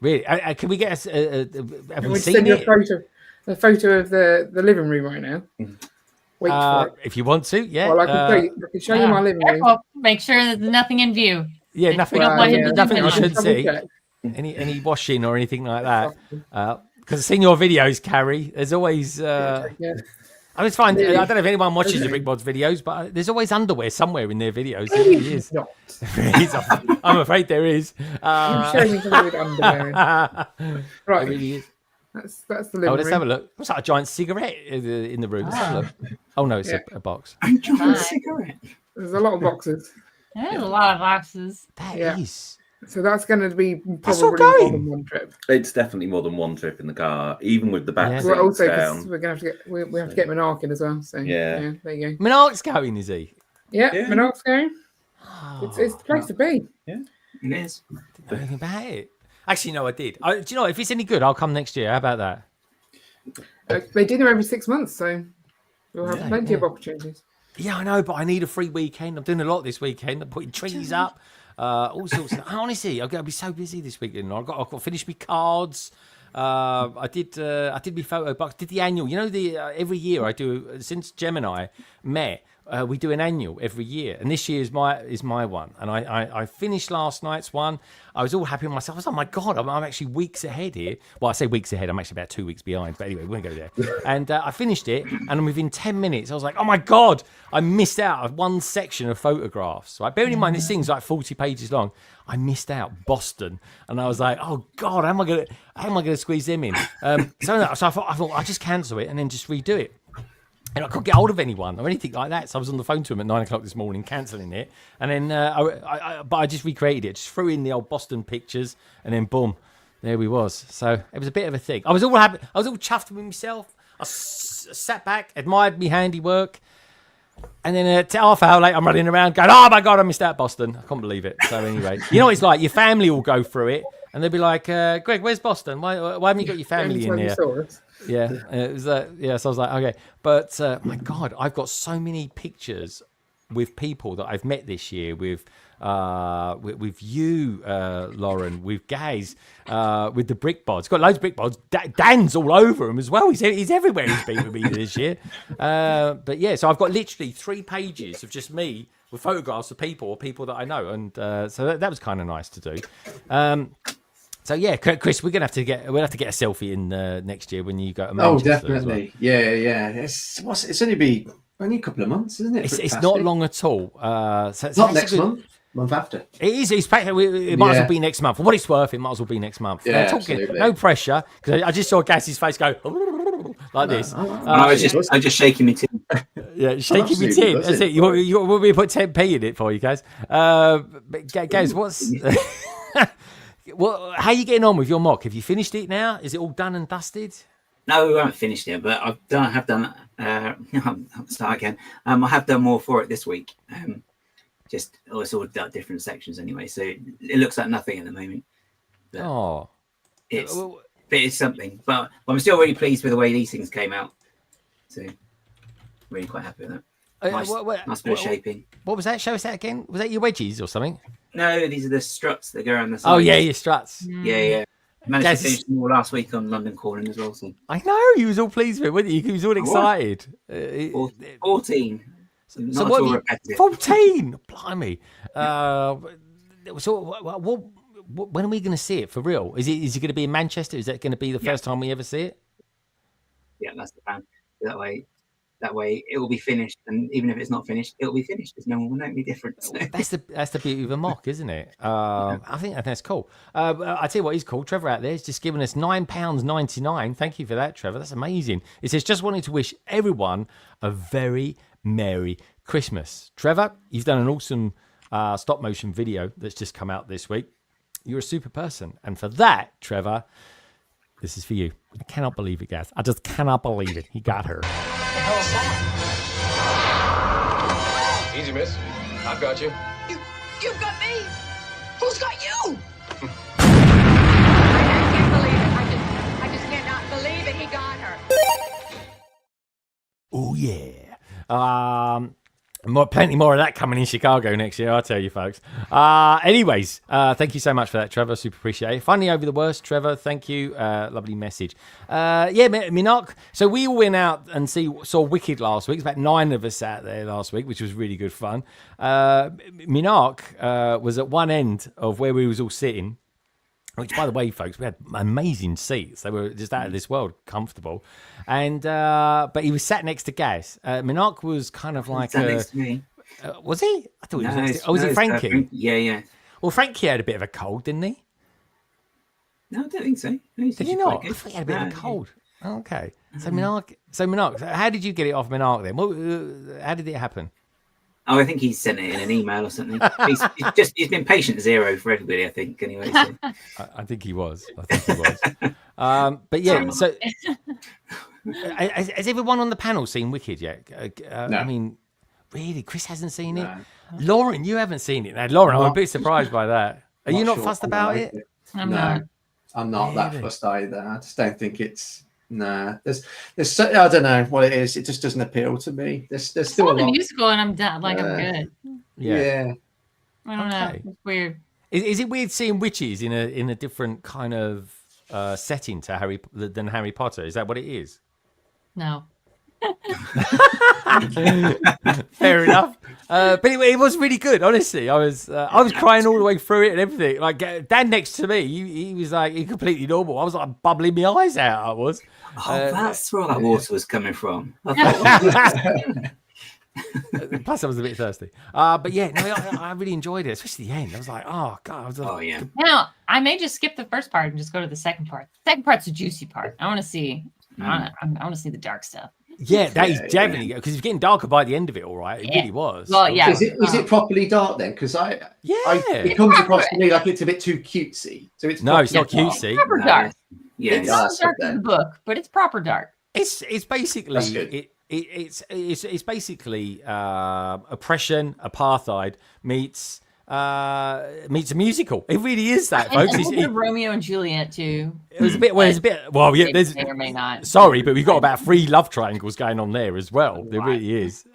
Really? Can we get have we We'll seen send you it? a photo of the living room right now. Wait for it. If you want to, yeah. Well, I can show you my living room. Careful. Make sure there's nothing in view. Yeah, We nothing. don't want him to do Nothing you anything. shouldn't see. Double check. Any washing or anything like that. Because I've seen your videos, Carrie. There's always. Yeah. I mean, it's fine. I don't know if anyone watches the Brick Mods videos, but there's always underwear somewhere in their videos. There really is. Not. I'm afraid there is. I'm showing you something with underwear. It Right. really is. That's the living Oh, let's room. have a look. What's that? A giant cigarette in the room. Let's have a look. Oh no, it's a box. Enjoy a Nice. cigarette. There's a lot of boxes. There's a lot of boxes. That Yeah. is. So that's going to be That's all probably more going. than one trip. It's definitely more than one trip in the car, even with the back Yeah. seats Well, also, 'cause down. we're going to have to get we have to get Monarch in as well. So Yeah. there you go. Minark's going, is he? Yeah, Yeah. Monarch's going. Oh, It's the place to be. It is. didn't know anything about it. Actually, no, I did. Do you know what? If it's any good, I'll come next year. How about that? They do them every 6 months, so we'll have Yeah, plenty of opportunities. Yeah, I know, but I need a free weekend. I'm doing a lot this weekend. I'm putting trees up, all sorts of. Honestly, I'm going to be so busy this weekend. I've got to finish my cards. I did my photo box. Did the annual. You know, the every year I do since Gemini met. We do an annual every year, and this year is my one. And I finished last night's one. I was all happy with myself. I was like, oh my God, I'm actually weeks ahead here. Well, I say weeks ahead. I'm actually about 2 weeks behind. But anyway, we won't go there. And I finished it, and within 10 minutes, I was like, oh my God, I missed out on one section of photographs. Right? Bearing in mind, this thing's like 40 pages long. I missed out Boston, and I was like, oh God, how am I gonna squeeze them in? So I thought I'll just cancel it and then just redo it. And I couldn't get hold of anyone or anything like that. So I was on the phone to him at 9 o'clock this morning, cancelling it. And then, but I just recreated it, just threw in the old Boston pictures, and then boom, there we was. So it was a bit of a thing. I was all happy. I was all chuffed with myself. I sat back, admired my handiwork. And then half hour later, I'm running around going, oh my God, I missed out Boston. I can't believe it. So anyway, you know what it's like? Your family will go through it. And they'll be like, Greg, where's Boston? Why haven't you got your family in here? Yeah, it was, so I was like, okay. But my God, I've got so many pictures with people that I've met this year, with you, Lauren, with Gaz, with the brick bods. Got loads of brick bods. Dan's all over them as well. He's everywhere. He's been with me this year. But yeah, so I've got literally 3 pages of just me with photographs of people or people that I know, and so that was kind of nice to do. So yeah, Chris, we'll have to get a selfie in next year when you go to Manchester. Oh, definitely. Well. Yeah. It's only a couple of months, isn't it? It's not long at all. So it's not next month. Month after. It is. It might as well be next month. For what it's worth, it might as well be next month. Yeah, talking, no pressure, because I just saw Gass's face go like this. I was just shaking my tin. Yeah, shaking my tin. That's it. You want me to put 10p in it for you guys? But Gaz, what's how are you getting on with your mock? Have you finished it now? Is it all done and dusted? No, we haven't finished it, but I have done. I'll start again. I have done more for it this week. Just it's all different sections anyway, so it looks like nothing at the moment. But it's something. But I'm still really pleased with the way these things came out. So really quite happy with that. Nice bit of shaping. What was that? Show us that again. Was that your wedges or something? No, these are the struts that go around the side. Oh yeah, your struts. Yeah. Managed to finish them all last week on London Calling as well. So. I know he was all pleased with it, wasn't he? He was all excited. 14. So what? 14. Blimey. So when are we going to see it for real? Is it going to be in Manchester? Is that going to be the first time we ever see it? Yeah, that's the plan. That way it will be finished, and even if it's not finished, it'll be finished because no one will know any difference. So. That's the beauty of a mock, isn't it? I think that's cool. I tell you what, he's cool. Trevor out there is just giving us £9.99. Thank you for that, Trevor. That's amazing. It says just wanting to wish everyone a very Merry Christmas. Trevor, you've done an awesome stop motion video that's just come out this week. You're a super person, and for that, Trevor, this is for you. I cannot believe it, guys. I just cannot believe it. He got her. Easy, miss. I've got you. You've got me? Who's got you? I can't believe it. I just cannot believe it. He got her. Oh, yeah. Plenty more of that coming in Chicago next year, I'll tell you, folks. Anyways, thank you so much for that, Trevor. Super appreciate it. Funny over the worst, Trevor. Thank you. Lovely message. Minok. So we all went out and saw Wicked last week. It's about 9 of us out there last week, which was really good fun. Minok was at one end of where we was all sitting. Which, by the way, folks, we had amazing seats. They were just out of this world, comfortable. And but he was sat next to Gaz. Minok was kind of like next to me. Was he? I thought he was next to... was it Frankie? Yeah. Well, Frankie had a bit of a cold, didn't he? No, I don't think so. No, Did he not? I thought he had a bit of a cold. Oh, okay. So Minok, how did you get it off Minok then? How did it happen? Oh, I think he sent it in an email or something. He's been patient zero for everybody, I think. Anyway, so. I think he was. But yeah, so has everyone on the panel seen Wicked yet? No. I mean, really, Chris hasn't seen it. Lauren, you haven't seen it. Now, Lauren, I'm a bit surprised by that. Are you not fussed about it? I'm not. I'm not that fussed either. I just don't think it's. Nah, there's I don't know what it is. It just doesn't appeal to me. There's still a the lot. musical, and I'm done. Like I'm good. Yeah. I don't know. It's weird. Is it weird seeing witches in a different kind of setting to than Harry Potter? Is that what it is? No. Fair enough. But anyway, it was really good. Honestly, I was crying all the way through it and everything. Like Dan next to me, he was like completely normal. I was like bubbling my eyes out. I was. That's where all that water was coming from. Plus, I was a bit thirsty. But yeah, no, I really enjoyed it, especially the end. I was like, oh god. Yeah. Now I may just skip the first part and just go to the second part. The second part's the juicy part. I want to see. I want to see the dark stuff. Yeah, that is definitely because it's getting darker by the end of it. All right, it really was. Well, yeah. Is it properly dark then? Because it comes across to me like it's a bit too cutesy. So it's it's not cutesy. Proper dark. Yeah, it's not dark in the book, but it's proper dark. It's basically it's basically oppression, apartheid meets a musical. It really is that, folks. It's Romeo and Juliet too. It was a bit. Well, it's a bit. Well, yeah. There's may or may not. Sorry, but we've got about 3 love triangles going on there as well. There really is.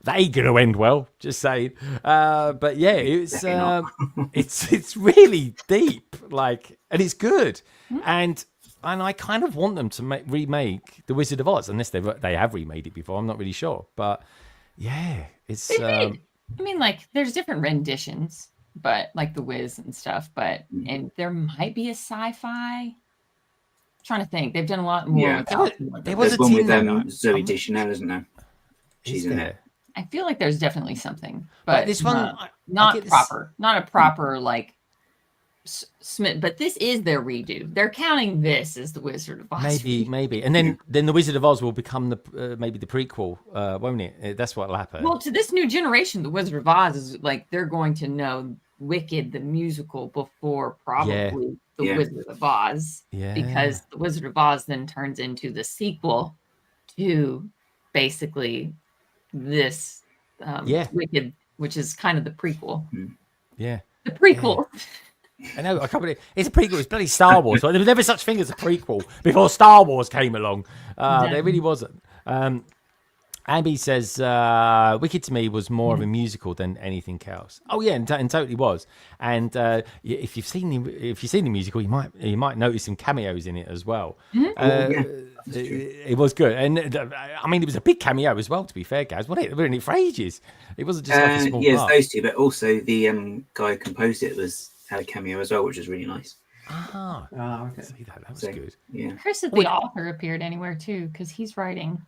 That ain't gonna end well. Just saying. But yeah, it's really deep. Like, and it's good. And I kind of want them to remake The Wizard of Oz, unless they have remade it before. I'm not really sure, but yeah, it's. I mean, like, there's different renditions, but like The Wiz and stuff. But and there might be a sci-fi. I'm trying to think, they've done a lot more. Yeah, there was one with Zoe Deschanel, isn't there? She's in it. I feel like there's definitely something, but this one not a proper like. But this is their redo. They're counting this as the Wizard of Oz. Maybe, and then the Wizard of Oz will become the maybe the prequel, won't it? That's what'll happen. Well, to this new generation, the Wizard of Oz is like they're going to know Wicked the musical before probably the Wizard of Oz, because the Wizard of Oz then turns into the sequel to basically this Wicked, which is kind of the prequel. Yeah, the prequel. Yeah. I know, I can't believe it's a prequel. It's bloody Star Wars. Right? There was never such thing as a prequel before Star Wars came along. There really wasn't. Abby says, Wicked to me was more of a musical than anything else. Oh yeah, and totally was. And if you've seen the musical, you might notice some cameos in it as well. It was good, and I mean, it was a big cameo as well. To be fair, guys, wasn't it? We were in it for ages. It wasn't just like a small part. Those two, but also the guy who composed it had a cameo as well, which was really nice. Okay. See that was good. Yeah. Chris, if the author appeared anywhere too, because he's writing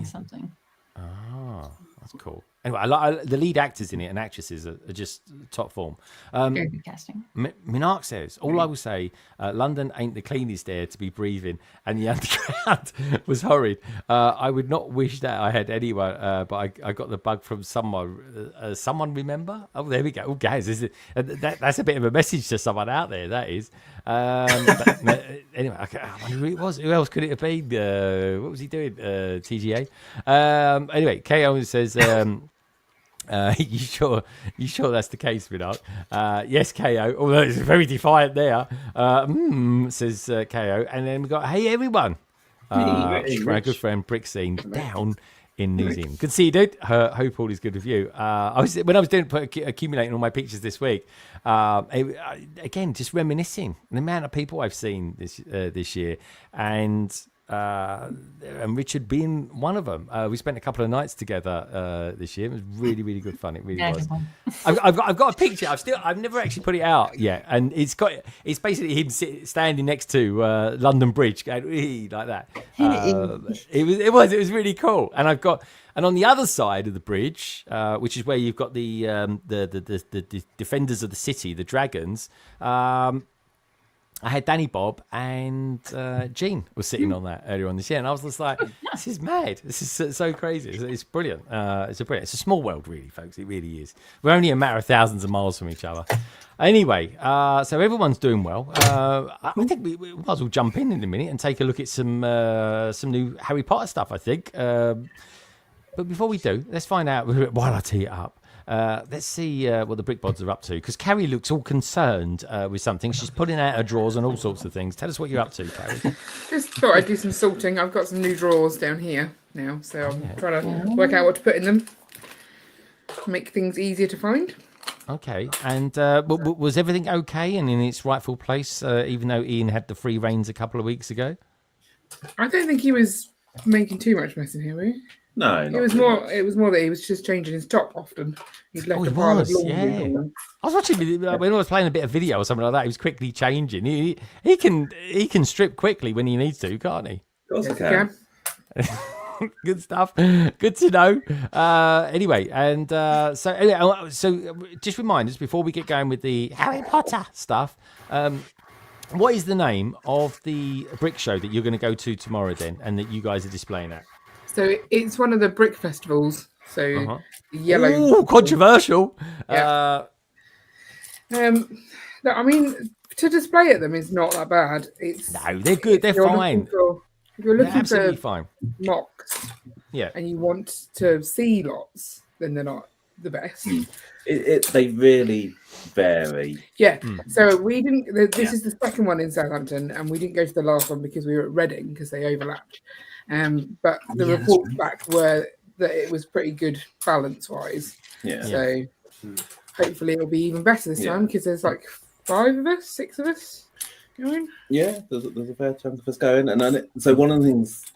something. Oh, that's cool. Anyway, the lead actors in it and actresses are just top form. Very good casting. Minark says, all I will say, London ain't the cleanest air to be breathing, and the underground was horrid. I would not wish that I had anyone, but I got the bug from someone. Someone remember? Oh, there we go. Oh, guys, that's a bit of a message to someone out there, that is. But, anyway, I wonder who it was. Who else could it have been? What was he doing? TGA? Anyway, KO says... you sure that's the case, Minark? Yes, KO. Although it's very defiant there. Says KO. And then we got, hey everyone. Our good friend Brick Scene down in New Zealand. Good to see you, dude. Hope all is good with you. When I was accumulating all my pictures this week, again, just reminiscing the amount of people I've seen this year, and Richard being one of them. We spent a couple of nights together this year. It was really, really good fun. It really was. I've got a picture. I've never actually put it out yet, and it's basically him standing next to London Bridge, going like that. It was really cool. And on the other side of the bridge, which is where you've got the defenders of the city, the dragons. I had Danny Bob and Gene was sitting on that earlier on this year, and I was just like, "This is mad! This is so crazy! It's brilliant! It's a small world, really, folks. It really is. We're only a matter of thousands of miles from each other." Anyway, so everyone's doing well. I think we might as well jump in a minute and take a look at some new Harry Potter stuff. I think, but before we do, let's find out while I tee it up. Let's see what the Brickbods are up to, because Carrie looks all concerned with something. She's pulling out her drawers and all sorts of things. Tell us what you're up to, Carrie. Just thought I'd do some sorting. I've got some new drawers down here now, so I'm trying to work out what to put in them to make things easier to find. Okay, and was everything okay and in its rightful place, even though Ian had the free reins a couple of weeks ago? I don't think he was making too much mess in here, were you? No, it was more that he was just changing his top often. He'd left a pile of laundry. I was watching when I was playing a bit of video or something like that. He was quickly changing. He can strip quickly when he needs to, can't he? Of course he can. Good stuff. Good to know. Anyway, and so just remind us before we get going with the Harry Potter stuff. What is the name of the brick show that you're going to go to tomorrow, then, and that you guys are displaying at? So it's one of the brick festivals. So yellow. Ooh, controversial. Yeah. I mean, to display at them is not that bad. No, they're good. They're fine. If you're looking for fine mocks, yeah, and you want to see lots, then they're not the best. They really vary. Yeah. So we didn't. This is the second one in Southampton, and we didn't go to the last one because we were at Reading because they overlapped. But the reports back were that it was pretty good balance-wise. Yeah. So hopefully it'll be even better this time because there's like 6 of us going. Yeah, there's a fair chunk of us going, and then so one of the things,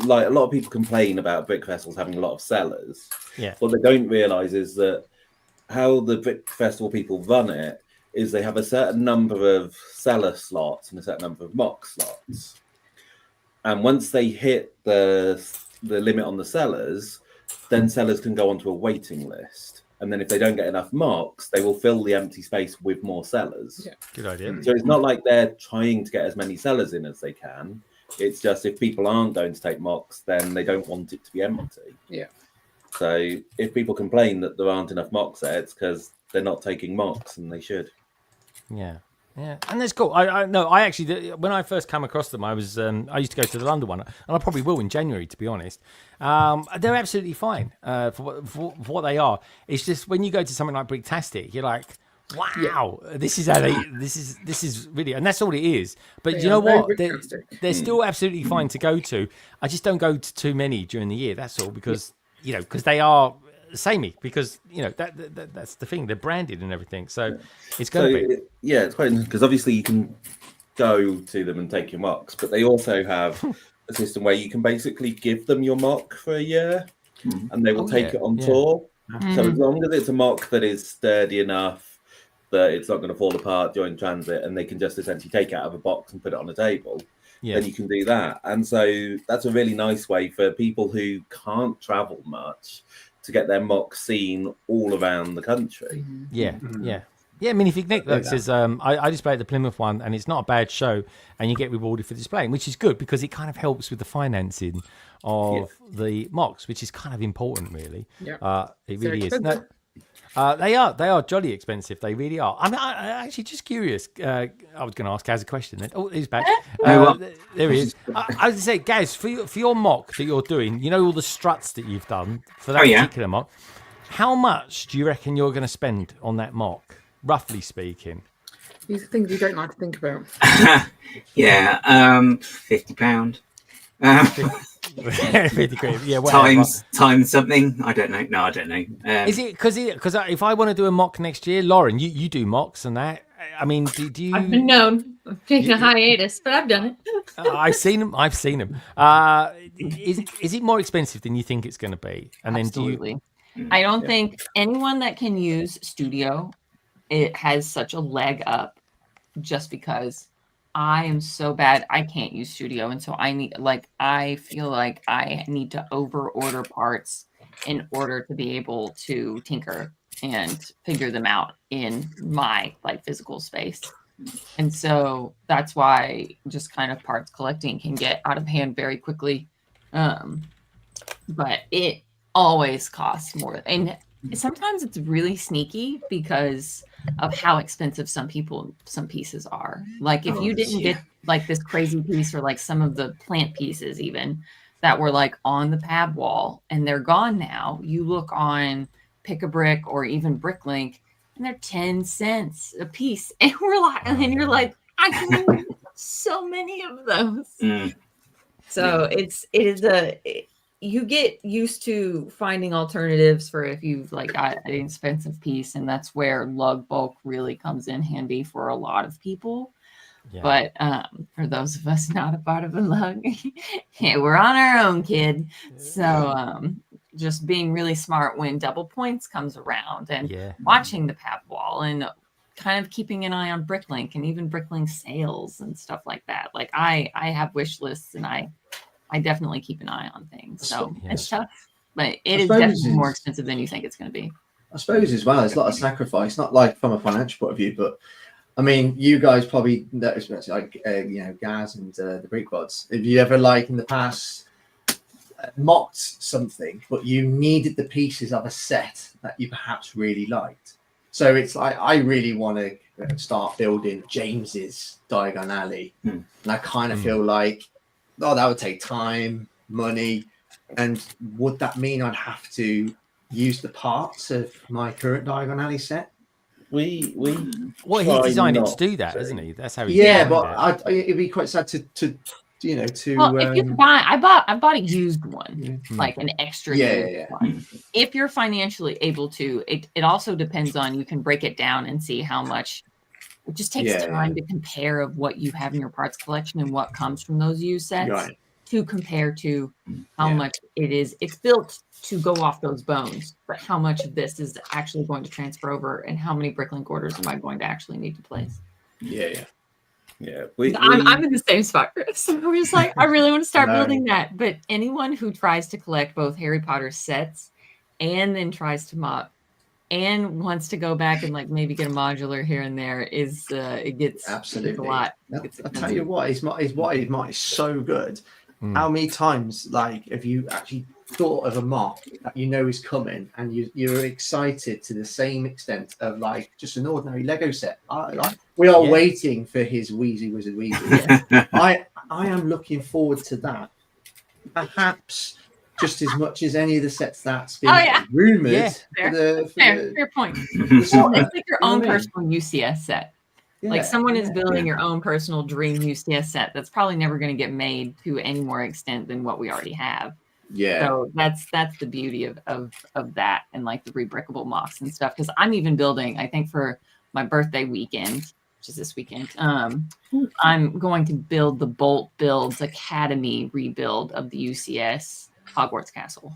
like a lot of people complain about brick festivals having a lot of sellers. Yeah. What they don't realise is that how the brick festival people run it is they have a certain number of seller slots and a certain number of mock slots. And once they hit the limit on the sellers, then sellers can go onto a waiting list. And then if they don't get enough mocks, they will fill the empty space with more sellers. Yeah. Good idea. So it's not like they're trying to get as many sellers in as they can. It's just if people aren't going to take mocks, then they don't want it to be empty. Yeah. So if people complain that there aren't enough mocks there, it's because they're not taking mocks, and they should. Yeah. Yeah, and that's cool. I actually, when I first came across them, I used to go to the London one, and I probably will in January, to be honest. They're absolutely fine for what they are. It's just when you go to something like Bricktastic, you're like, wow, this is how this is really, and that's all it is. But you know what? They're still absolutely fine to go to. I just don't go to too many during the year. That's all, because because they are samey, because that's the thing, they're branded and everything, so it's going to be it's quite, because obviously you can go to them and take your mocks, but they also have a system where you can basically give them your mock for a year and they will take it on tour. So as long as it's a mock that is sturdy enough that it's not going to fall apart during transit, and they can just essentially take it out of a box and put it on a table, then you can do that. And so that's a really nice way for people who can't travel much to get their mock seen all around the country. Yeah. Minifig Nick says, I display at the Plymouth one, and it's not a bad show, and you get rewarded for displaying, which is good because it kind of helps with the financing of the mocks, which is kind of important, really. It really is. They are jolly expensive. They really are. I'm actually just curious. I was going to ask Gaz a question then. Oh, he's back. There he is. I was going to say, Gaz, for your mock that you're doing, all the struts that you've done for that particular mock, how much do you reckon you're going to spend on that mock, roughly speaking? These are things you don't like to think about. £50. 50 quid. Yeah, whatever. times something. I don't know. No, I don't know. Is it because if I want to do a mock next year, Lauren, you do mocks and that. I mean, do you? I've been known. I'm taking a hiatus, but I've done it. I've seen them. Is it more expensive than you think it's going to be? And Absolutely. then I don't think anyone that can use Studio, it has such a leg up, just because I am so bad. I can't use Studio, and so I feel like I need to over order parts in order to be able to tinker and figure them out in my physical space. And so that's why just kind of parts collecting can get out of hand very quickly. But it always costs more. And sometimes it's really sneaky because of how expensive some pieces are. Like if you didn't get this crazy piece, or some of the plant pieces even that were on the pad wall and they're gone now, you look on Pick a Brick or even Bricklink and they're 10 cents a piece. And you're like, I can use so many of those. So you get used to finding alternatives for if you've got an expensive piece, and that's where lug bulk really comes in handy for a lot of people. Yeah. But for those of us not a part of a lug, we're on our own, kid. So just being really smart when double points comes around, and watching the pad wall, and kind of keeping an eye on Bricklink and even Bricklink sales and stuff like that. I have wish lists, and I definitely keep an eye on things. So it's tough, but it is definitely more expensive than you think it's going to be. I suppose as well, it's a lot of sacrifice, not from a financial point of view, but I mean, you guys probably noticed Gaz and the Brick Bods. Have you ever in the past mocked something, but you needed the pieces of a set that you perhaps really liked? So it's I really want to start building James's Diagon Alley, and I kind of feel like, that would take time, money, and would that mean I'd have to use the parts of my current Diagon Alley set? He designed it to do that, isn't he? That's how he. Yeah, but it'd be quite sad to if you buy, I bought a used one, an extra used one. If you're financially able to, it also depends on, you can break it down and see how much. It just takes time to compare of what you have in your parts collection and what comes from those used sets to compare to how much it is. It's built to go off those bones, but how much of this is actually going to transfer over, and how many Bricklink orders am I going to actually need to place? Yeah. I'm in the same spot, Chris. So we're just I really want to start building that. But anyone who tries to collect both Harry Potter sets and then tries to mock and wants to go back and maybe get a modular here and there it gets absolutely a lot. I'll tell you what, his mod is so good. How many times have you actually thought of a mock that is coming, and you're excited to the same extent of just an ordinary Lego set? We are waiting for his Wheezy Wizard Weezy. I am looking forward to that, perhaps just as much as any of the sets that's been rumored. Fair point. It's your own personal UCS set. Someone is building your own personal dream UCS set that's probably never going to get made to any more extent than what we already have. So that's the beauty of that, and the rebrickable mocks and stuff. Because I'm even building, I think for my birthday weekend, which is this weekend, I'm going to build the Bolt Builds Academy rebuild of the UCS Hogwarts Castle.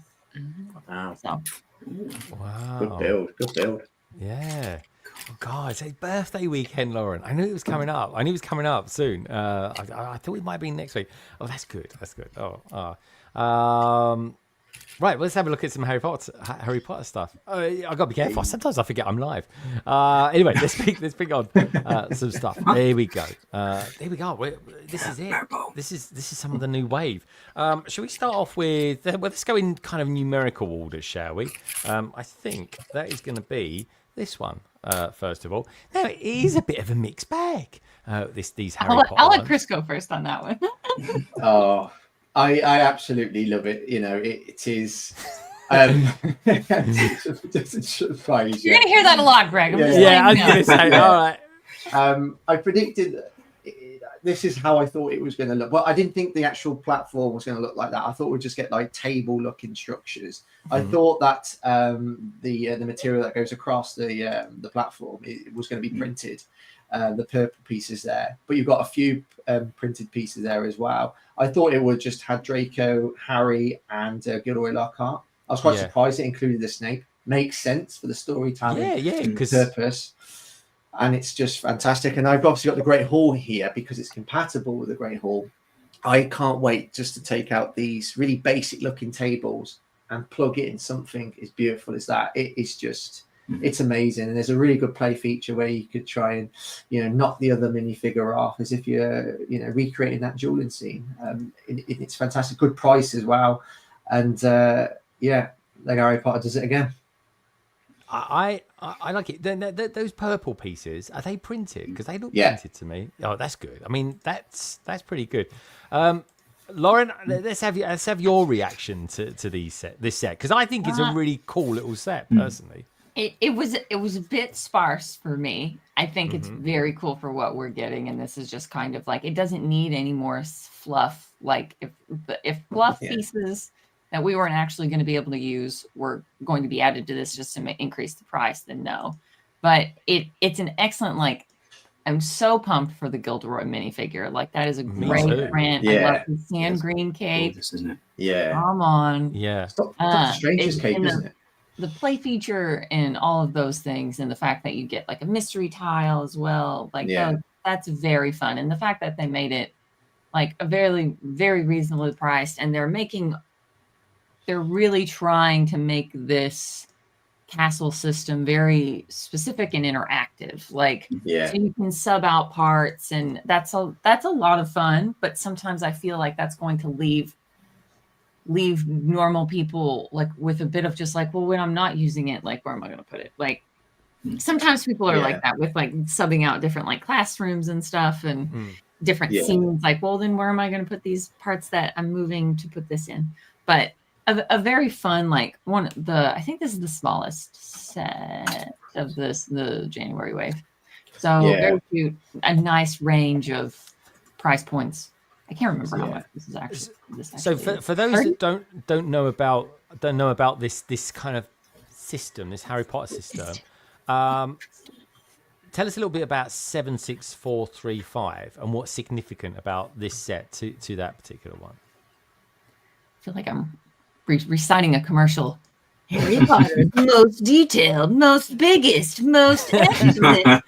Wow. So. Wow. Good build. Yeah. Oh God, it's a birthday weekend, Lauren. I knew it was coming up. I knew it was coming up soon. I thought it might be next week. Oh, that's good. That's good. Right, let's have a look at some Harry Potter stuff. I got to be careful. Sometimes I forget I'm live. Anyway, let's pick on some stuff. There we go. This is it. This is some of the new wave. Shall we start off with? Let's go in kind of numerical order, shall we? I think that is going to be this one. First of all, now it is a bit of a mixed bag. These Harry Potter. I'll let Chris go first on that one. I absolutely love it. It is. Just surprise. You're gonna hear that a lot, Greg. I was gonna say. All right. I predicted this is how I thought it was going to look. Well, I didn't think the actual platform was going to look like that. I thought we'd just get like table-looking structures. I thought that the material that goes across the platform it was going to be printed, the purple pieces there. But you've got a few printed pieces there as well. I thought it would just had Draco, Harry, and Gilderoy Lockhart. I was quite surprised it included the Snape. Makes sense for the storytelling purpose. And it's just fantastic. And I've obviously got the Great Hall here because it's compatible with the Great Hall. I can't wait just to take out these really basic looking tables and plug it in something as beautiful as that. It is just, it's amazing. And there's a really good play feature where you could try and, knock the other minifigure off as if you're, recreating that dueling scene. It's fantastic. Good price as well. And Lego Harry Potter does it again. I like it. Those purple pieces, are they printed? Because they look printed to me. Oh, that's good. I mean, that's pretty good. Lauren, let's have your reaction to this set because I think it's a really cool little set personally. It was a bit sparse for me. I think it's very cool for what we're getting, and this is just kind of like it doesn't need any more fluff. Like if fluff pieces that we weren't actually going to be able to use were going to be added to this just to increase the price, then no. But it's an excellent, like, I'm so pumped for the Gilderoy minifigure. Like, that is a great print. I love the sand green cape. Gorgeous, isn't it? Yeah. Come on. Yeah. Stranger's cape, isn't it? The play feature and all of those things, and the fact that you get like a mystery tile as well, like that's very fun. And the fact that they made it like a very, very reasonably priced, and they're really trying to make this castle system very specific and interactive. Like, so you can sub out parts, and that's a lot of fun. But sometimes I feel like that's going to leave normal people like with a bit of just like, well, when I'm not using it, like, where am I going to put it? Like, sometimes people are like that with like subbing out different like classrooms and stuff and different scenes. Like, well, then where am I going to put these parts that I'm moving to put this in? But a very fun, like I think this is the smallest set of the January wave. So very cute, a nice range of price points. I can't remember how much this is actually. So for those that don't know about this kind of system, this Harry Potter system, tell us a little bit about 76435 and what's significant about this set to that particular one. I feel like I'm reciting a commercial. Harry Potter's most detailed, most biggest, most excellent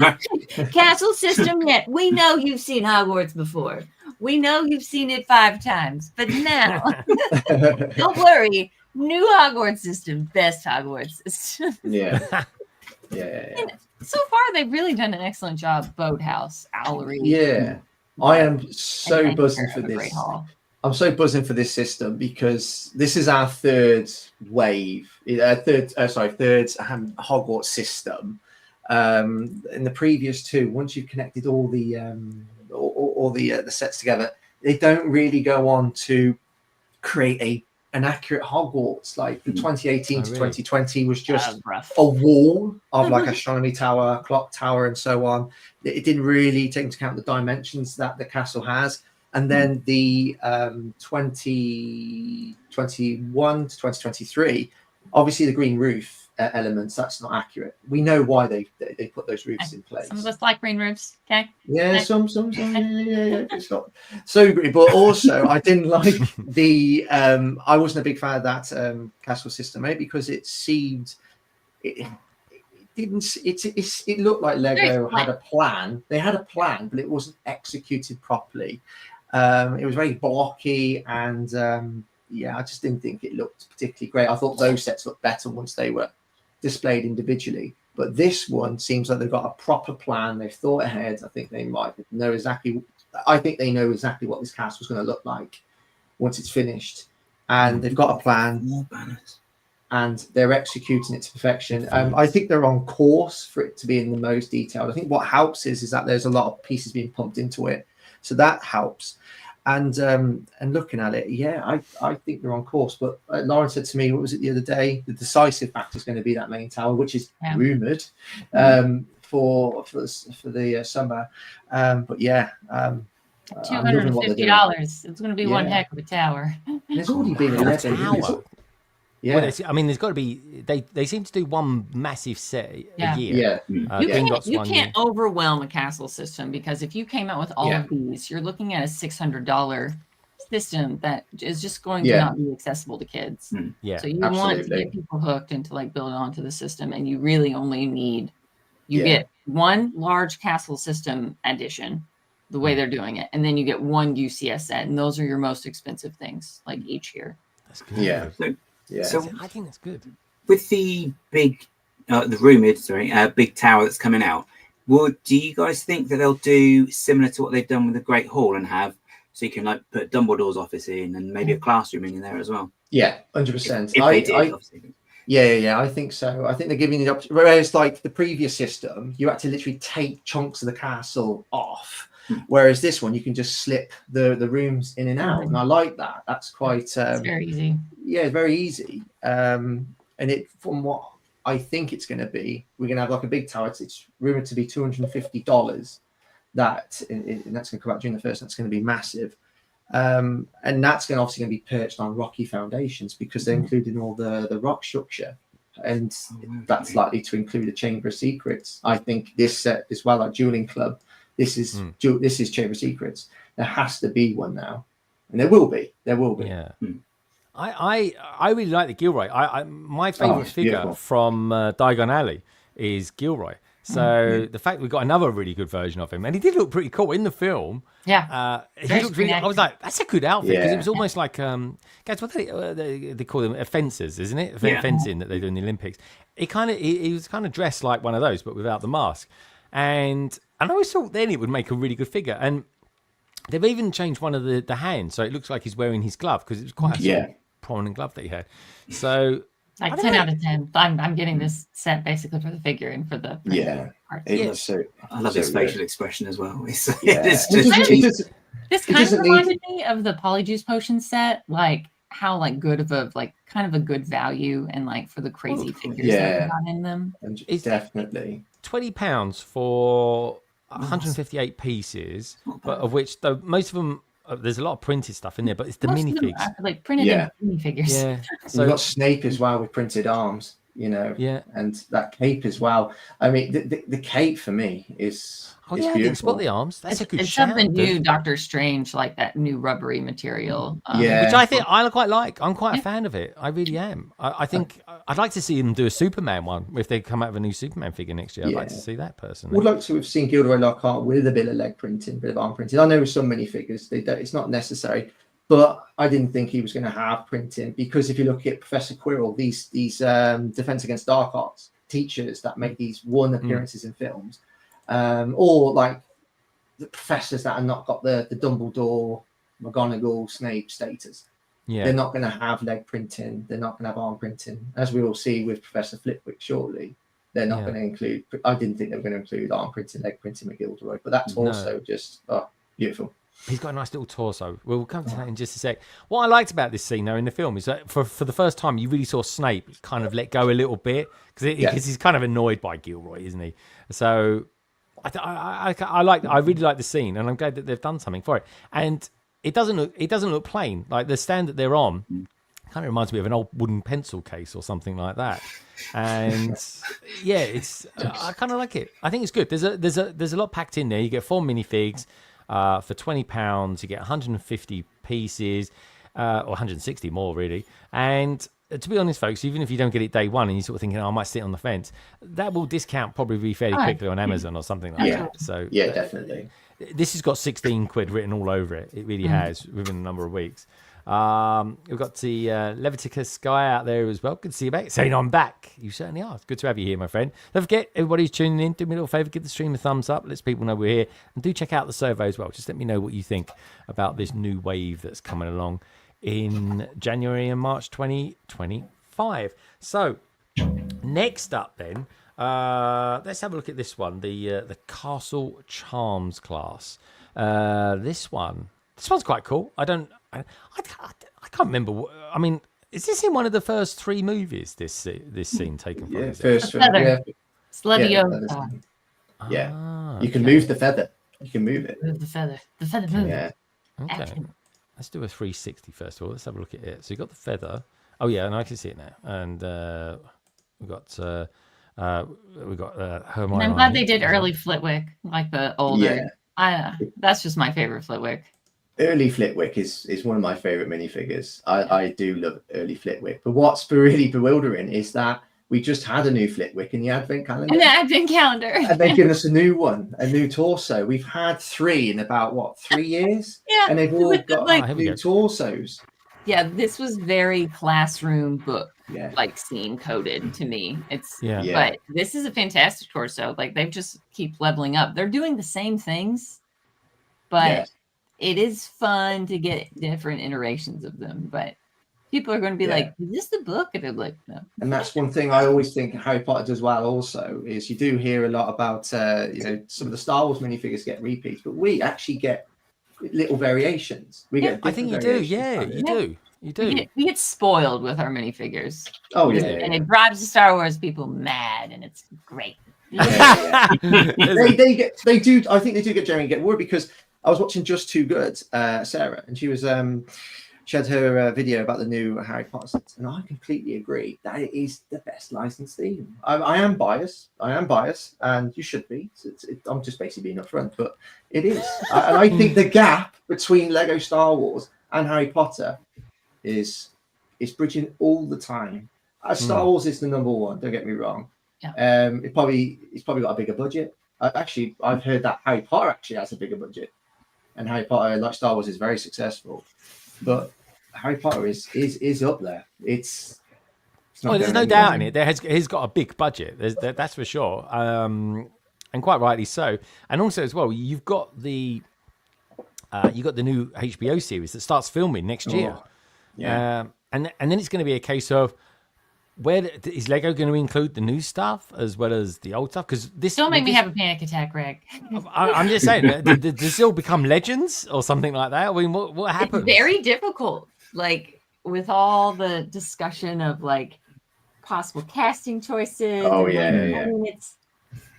castle system yet. We know you've seen Hogwarts before. We know you've seen it 5 times, but now, don't worry. New Hogwarts system, best Hogwarts system. Yeah. And so far, they've really done an excellent job. Boathouse, Owlery. Yeah. I am so buzzing for this. I'm so buzzing for this system because this is our third Hogwarts system. In the previous 2, once you've connected all the sets together, they don't really go on to create an accurate Hogwarts. Like the 2018 to 2020 was just a wall of like astronomy tower, clock tower, and so on. It didn't really take into account the dimensions that the castle has. And then the 2021 to 2023, obviously the green roof elements, that's not accurate. We know why they put those roofs in place. Some of us like green roofs, okay? Yeah, some. Yeah. It's not so great. But also, I didn't like the. I wasn't a big fan of that castle system, because it seemed. It looked like Lego had a plan. They had a plan, but it wasn't executed properly. It was very blocky, and I just didn't think it looked particularly great. I thought those sets looked better once they were displayed individually. But this one seems like they've got a proper plan. They've thought ahead. I think they might know exactly. I think they know exactly what this castle is going to look like once it's finished, and they've got a plan. More banners. And they're executing it to perfection. I think they're on course for it to be in the most detailed. I think what helps is that there's a lot of pieces being pumped into it, so that helps. And looking at it, I think they're on course. But Lauren said to me, what was it the other day? The decisive factor is going to be that main tower, which is rumored for the summer. $250. It's going to be one heck of a tower. There's already been a tower. Yeah, well, there's got to be. They seem to do one massive set a year. Yeah, you can't overwhelm a castle system, because if you came out with all of these, you're looking at a $600 system that is just going to not be accessible to kids. Yeah, so you want to get people hooked into like building onto the system, and you really only need get one large castle system edition, the way they're doing it, and then you get one UCS set, and those are your most expensive things, like each year. That's good. Yeah. So I think that's good. With the big, the rumored, big tower that's coming out, do you guys think that they'll do similar to what they've done with the Great Hall and have, so you can like put Dumbledore's office in and maybe a classroom in there as well? Yeah, 100%. I think so. I think they're giving it up. Whereas like the previous system, you had to literally take chunks of the castle off. Whereas this one, you can just slip the rooms in and out, and I like that. That's quite it's very easy. Yeah, very easy. And it, from what I think it's going to be, we're going to have like a big tower. It's rumored to be $250. And that's going to come out June the 1st. That's going to be massive, and that's obviously going to be perched on rocky foundations, because they're including all the rock structure, and that's likely to include a Chamber of Secrets. I think this set as well, like Dueling Club. This is Chamber of Secrets. There has to be one now, and there will be. Yeah. I really like the Gilroy. My favorite figure from Diagon Alley is Gilroy. So the fact we got another really good version of him, and he did look pretty cool in the film. Yeah. He looked really, I was like, that's a good outfit, because it was almost like guys, what they call them, fencers, isn't it? Fencing that they do in the Olympics. He was kind of dressed like one of those, but without the mask. And I always thought then it would make a really good figure. And they've even changed one of the hands, so it looks like he's wearing his glove, because it was quite a prominent glove that he had. So like 10 out of 10. I'm getting this set basically for the figure and for the parts. I love his facial expression as well. This kind of reminded me of the Polyjuice Potion set, like how like good of a kind of a good value, and like for the crazy figures that we got in them. It's definitely £20 for 158 pieces, but of which though most of them there's a lot of printed stuff in there, but it's the minifigs, like printed minifigures. Yeah, so you've got Snape as well with printed arms, and that cape as well. I mean, the cape for me is beautiful. I didn't spot the arms. That's a good it's shout. Something new, Doctor Strange, like that new rubbery material. Which I think I quite like. I'm quite a fan of it. I really am. I think I'd like to see them do a Superman one if they come out with a new Superman figure next year. I'd like to see that personally. Would like to have seen Gilderoy Lockhart with a bit of leg printing, bit of arm printing. I know with some minifigures it's not necessary, but I didn't think he was going to have printing, because if you look at Professor Quirrell, these Defense Against Dark Arts teachers that make these one appearances in films, or like the professors that have not got the Dumbledore, McGonagall, Snape status. They're not going to have leg printing. They're not going to have arm printing, as we will see with Professor Flitwick shortly. They're not going to include. I didn't think they were going to include arm printing, leg printing with Gilderoy, but that's also just beautiful. He's got a nice little torso. We'll come to that in just a sec. What I liked about this scene, though, in the film is that for the first time, you really saw Snape kind of let go a little bit, because he's kind of annoyed by Gilroy, isn't he? So I really like the scene, and I'm glad that they've done something for it. And it doesn't look plain. Like the stand that they're on kind of reminds me of an old wooden pencil case or something like that. And it's I kind of like it. I think it's good. There's a lot packed in there. You get 4 minifigs. For £20, you get 150 pieces, or 160 more, really. And to be honest, folks, even if you don't get it day one and you're sort of thinking, I might sit on the fence, that will discount probably fairly quickly on Amazon or something like that. So definitely. This has got 16 quid written all over it. It really has, within a number of weeks. We've got the Leviticus guy out there as well. Good to see you back. Saying I'm back. You certainly are. It's good to have you here, my friend. Don't forget, everybody who's tuning in, do me a little favour, give the stream a thumbs up. Let people know we're here. And do check out the survey as well. Just let me know what you think about this new wave that's coming along in January and March 2025. So, next up then, let's have a look at this one. The Castle Charms class. This one's quite cool. I can't remember. I mean, is this in one of the first 3 movies? This scene taken from? First. It's Leviosa. You can move the feather. You can move it. Move the feather. The feather move. Yeah. Okay. Action. Let's do a 360 first of all. Let's have a look at it. So you got the feather. Oh yeah, and I can see it now. And we've got Hermione. I'm glad they did early Flitwick, like the older. Yeah. That's just my favorite Flitwick. Early Flitwick is one of my favorite minifigures. I do love early Flitwick. But what's really bewildering is that we just had a new Flitwick in the advent calendar. And the advent calendar. And they've given us a new one, a new torso. We've had 3 in about 3 years? Yeah. And they've all got like, new torsos. Yeah, this was very classroom book Yeah. like scene coded to me. It's Yeah. but this is a fantastic torso. Like they've just keep leveling up. They're doing the same things, but it is fun to get different iterations of them. But people are going to be like, "Is this the book?" And they're like, "No." And that's one thing I always think Harry Potter does well. Also, is you do hear a lot about some of the Star Wars minifigures get repeats, but we actually get little variations. We get. I think you do. Yeah, you do. You do. We get spoiled with our minifigures. Oh yeah, and it drives the Star Wars people mad, and it's great. They do. I think they do get generally get worried because I was watching Just Too Good, Sarah, and she was she had her video about the new Harry Potter sets, and I completely agree that it is the best licensed theme. I am biased, and you should be. I'm just basically being upfront, but it is. And I think the gap between Lego Star Wars and Harry Potter is bridging all the time. Star Wars is the number one. Don't get me wrong. Yeah. It's probably got a bigger budget. I've heard that Harry Potter actually has a bigger budget, and Harry Potter, like Star Wars, is very successful. But Harry Potter is up there. It's well, there's no doubt in it. He's got a big budget. That's for sure, and quite rightly so. And also as well, you've got the new HBO series that starts filming next year. Yeah. And then it's going to be a case of where is Lego going to include the new stuff as well as the old stuff? Because this don't make me have a panic attack, Greg. I'm just saying, does this all become legends or something like that? I mean, what happens? It's very difficult, like with all the discussion of like possible casting choices. Oh and, yeah, I mean,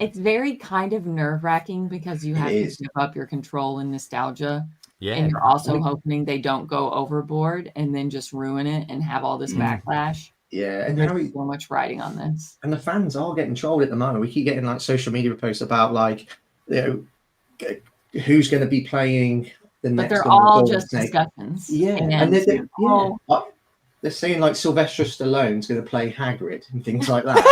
it's very kind of nerve-wracking because you have to give up your control and nostalgia. Yeah. And you're also hoping they don't go overboard and then just ruin it and have all this backlash. Yeah, and there's so much riding on this. And the fans are getting trolled at the moment. We keep getting like social media posts about like, who's going to be playing the next. But they're all just discussions. Yeah, and they're saying like Sylvester Stallone's going to play Hagrid and things like that.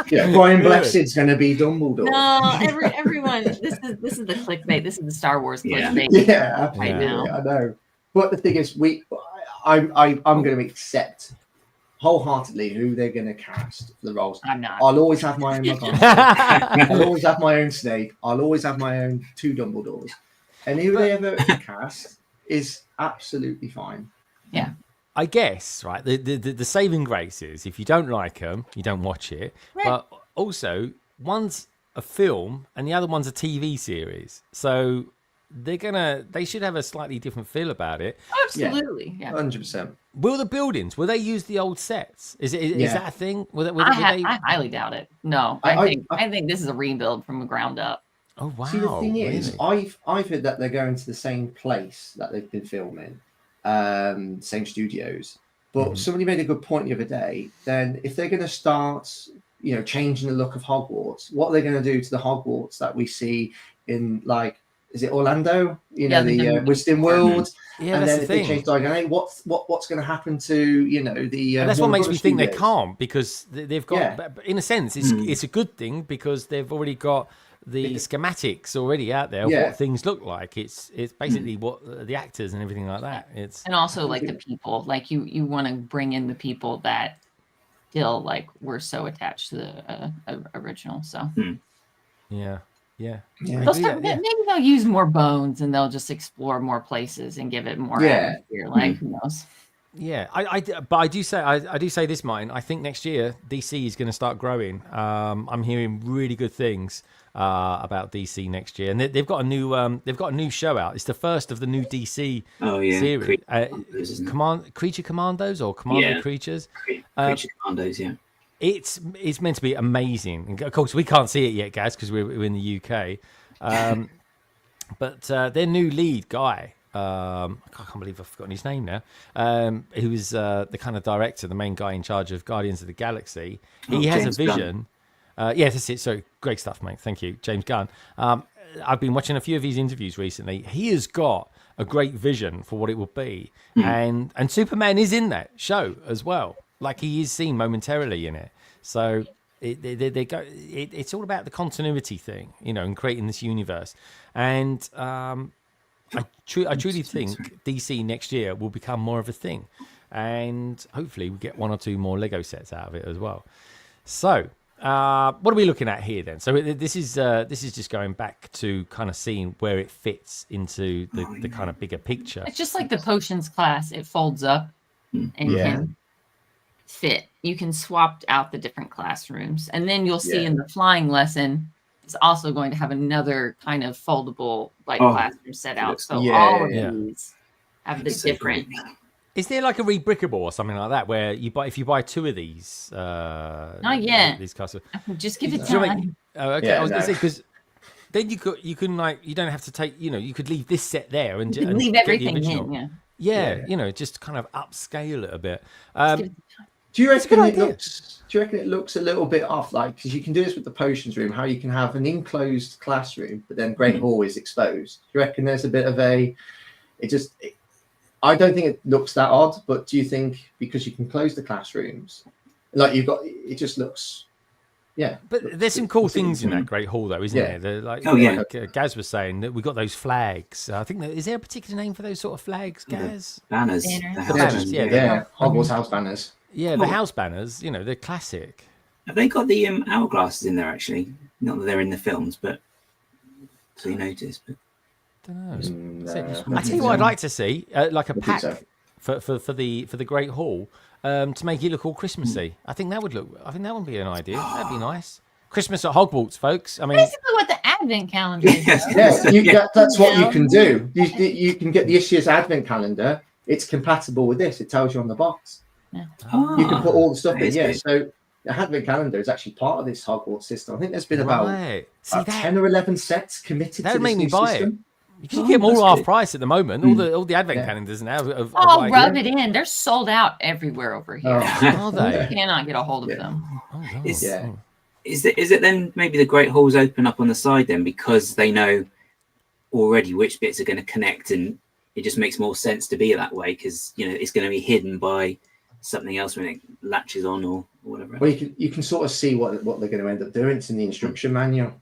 Brian Blessed's going to be Dumbledore. No, everyone. This is the clickbait. This is the Star Wars clickbait. Yeah, absolutely. Now. I know. But the thing is, I'm going to accept wholeheartedly who they're going to cast for the roles. I'm not. I'll always have my own McGonagall. I'll always have my own Snape. I'll always have my own 2 Dumbledores. And who they ever cast is absolutely fine. Yeah. I guess, right, the saving grace is if you don't like them, you don't watch it. Right. But also, one's a film and the other one's a TV series. So they should have a slightly different feel about it. Absolutely. Yeah. 100%. Will will they use the old sets? Is that a thing? I highly doubt it. No, I think this is a rebuild from the ground up. Oh wow! See, the thing is, I've heard that they're going to the same place that they've been filming, same studios. But somebody made a good point the other day. Then, if they're going to start, changing the look of Hogwarts, what are they going to do to the Hogwarts that we see in like? Is it Orlando? The Wizarding World. Yeah, and that's then the if thing. they change Diagon Alley, what's going to happen to the? And that's what makes me think they Studios? Can't because they've got. In a sense, it's a good thing because they've already got the schematics already out there. What things look like. It's basically what the actors and everything like that. And also like the people. Like you want to bring in the people that still like were so attached to the original. So. Yeah. Maybe they'll use more bones and they'll just explore more places and give it more atmosphere. Like who knows? Yeah, but I do say this, Martin. I think next year DC is going to start growing. I'm hearing really good things about DC next year, and they've got a new show out. It's the first of the new DC series. Creature Commandos or Commando Creatures. Creature Commandos, yeah. It's meant to be amazing. Of course, we can't see it yet, guys, because we're in the UK. But their new lead guy, I can't believe I've forgotten his name now, who was the kind of director, the main guy in charge of Guardians of the Galaxy. He has James a vision. Yeah, that's it. So great stuff, mate. Thank you, James Gunn. I've been watching a few of his interviews recently. He has got a great vision for what it will be, and Superman is in that show as well. Like he is seen momentarily in it. So it's all about the continuity thing, you know, and creating this universe. And I truly think DC next year will become more of a thing, and hopefully we get one or two more Lego sets out of it as well. So what are we looking at here then? So this is just going back to kind of seeing where it fits into the kind of bigger picture. It's just like the potions class. It folds up and can fit. You can swap out the different classrooms, and then you'll see in the flying lesson, it's also going to have another kind of foldable classroom set out. So all of these have the different. Is there like a rebrickable or something like that where if you buy two of these? Not yet. These castles. Just give it time. Okay, I was going to say because then you can like you don't have to take you could leave this set there and leave everything in. Yeah, just kind of upscale it a bit. Do you reckon it looks? Do you reckon it looks a little bit off? Like, because you can do this with the potions room, how you can have an enclosed classroom, but then Great Hall is exposed. Do you reckon there's a bit of a? I don't think it looks that odd, but do you think because you can close the classrooms, like you've got, it just looks, But there's some cool things in that Great Hall, though, isn't there? Like Gaz was saying that we got those flags. I think is there a particular name for those sort of flags, Gaz? Banners. The banners, Hogwarts house banners. Yeah, the house banners. They're classic. Have they got the hourglasses in there actually? Not that they're in the films, but so you notice. But don't know. I tell you what, I'd like to see like a pack for the Great Hall to make it look all Christmassy. I think that would be an idea. That'd be nice. Christmas at Hogwarts, folks. I mean, basically what the Advent calendar is. That's what you can do. You can get the Ishia's Advent calendar. It's compatible with this. It tells you on the box. You can put all the stuff in. Yeah, so the Advent calendar is actually part of this Hogwarts system. I think there's been about 10 or 11 sets committed to this made me new buy system. You can get them all half price at the moment. All the Advent calendars now. Rub it in. They're sold out everywhere over here. Are they? You cannot get a hold of them. Is it then maybe the Great Halls open up on the side then because they know already which bits are going to connect, and it just makes more sense to be that way because it's going to be hidden by something else when it latches on or whatever. Well, you can sort of see what they're going to end up doing. It's in the instruction manual,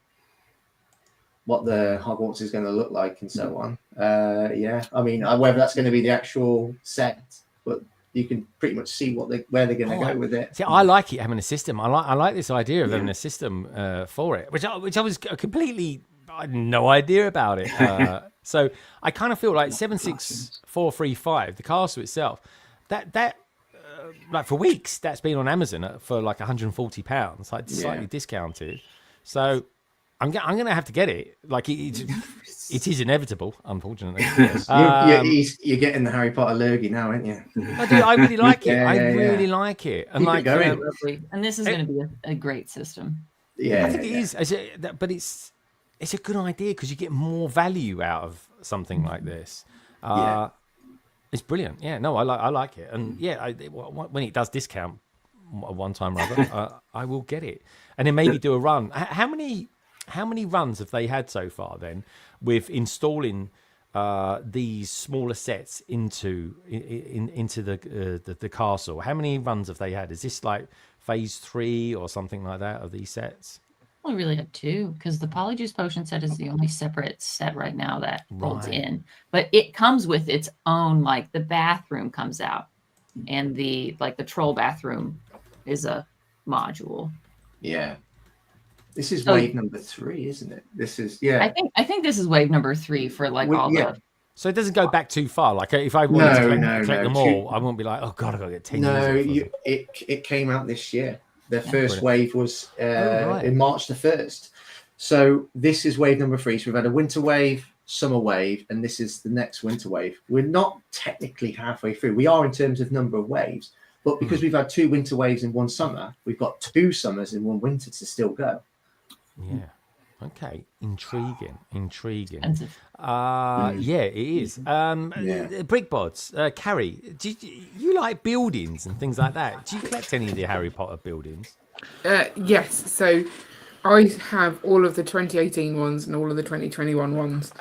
what the Hogwarts is going to look like and so on. I mean, whether that's going to be the actual set, but you can pretty much see where they're going to go with it. See, I like it having a system. I like this idea of having a system for it, which I was completely, I had no idea about it. So I kind of feel like 76435, the castle itself, that like for weeks that's been on Amazon for like £140, like slightly discounted. So I'm going to have to get it. Like it is inevitable, unfortunately. You're getting the Harry Potter lurgy now, aren't you? I do. I really like it. I really like it. And Keep it going. And this is going to be a great system. Yeah, I think it is. But it's a good idea because you get more value out of something like this. It's brilliant. Yeah, no, I like it. And when it does discount one time or other, I will get it. And then maybe do a run. How many runs have they had so far then with installing these smaller sets into the castle? How many runs have they had? Is this like phase 3 or something like that of these sets? We really have 2 because the Polyjuice Potion set is the only separate set right now that folds in, but it comes with its own, like the bathroom comes out, and the troll bathroom is a module. Yeah. This is wave number 3, isn't it? This is I think this is wave number 3 for the. So it doesn't go back too far. Like if I wanted to collect them all, I won't be like, oh god, I got to get 10 years. No, it came out this year. Their first wave was in March the 1st. So this is wave number 3. So we've had a winter wave, summer wave, and this is the next winter wave. We're not technically halfway through. We are in terms of number of waves, but because we've had 2 winter waves in one summer, we've got 2 summers in one winter to still go. Yeah. Okay, intriguing. Expensive. Yeah, it is. Brick bods, Carrie, do you like buildings and things like that? Do you collect any of the Harry Potter buildings? Yes, so I have all of the 2018 ones and all of the 2021 ones,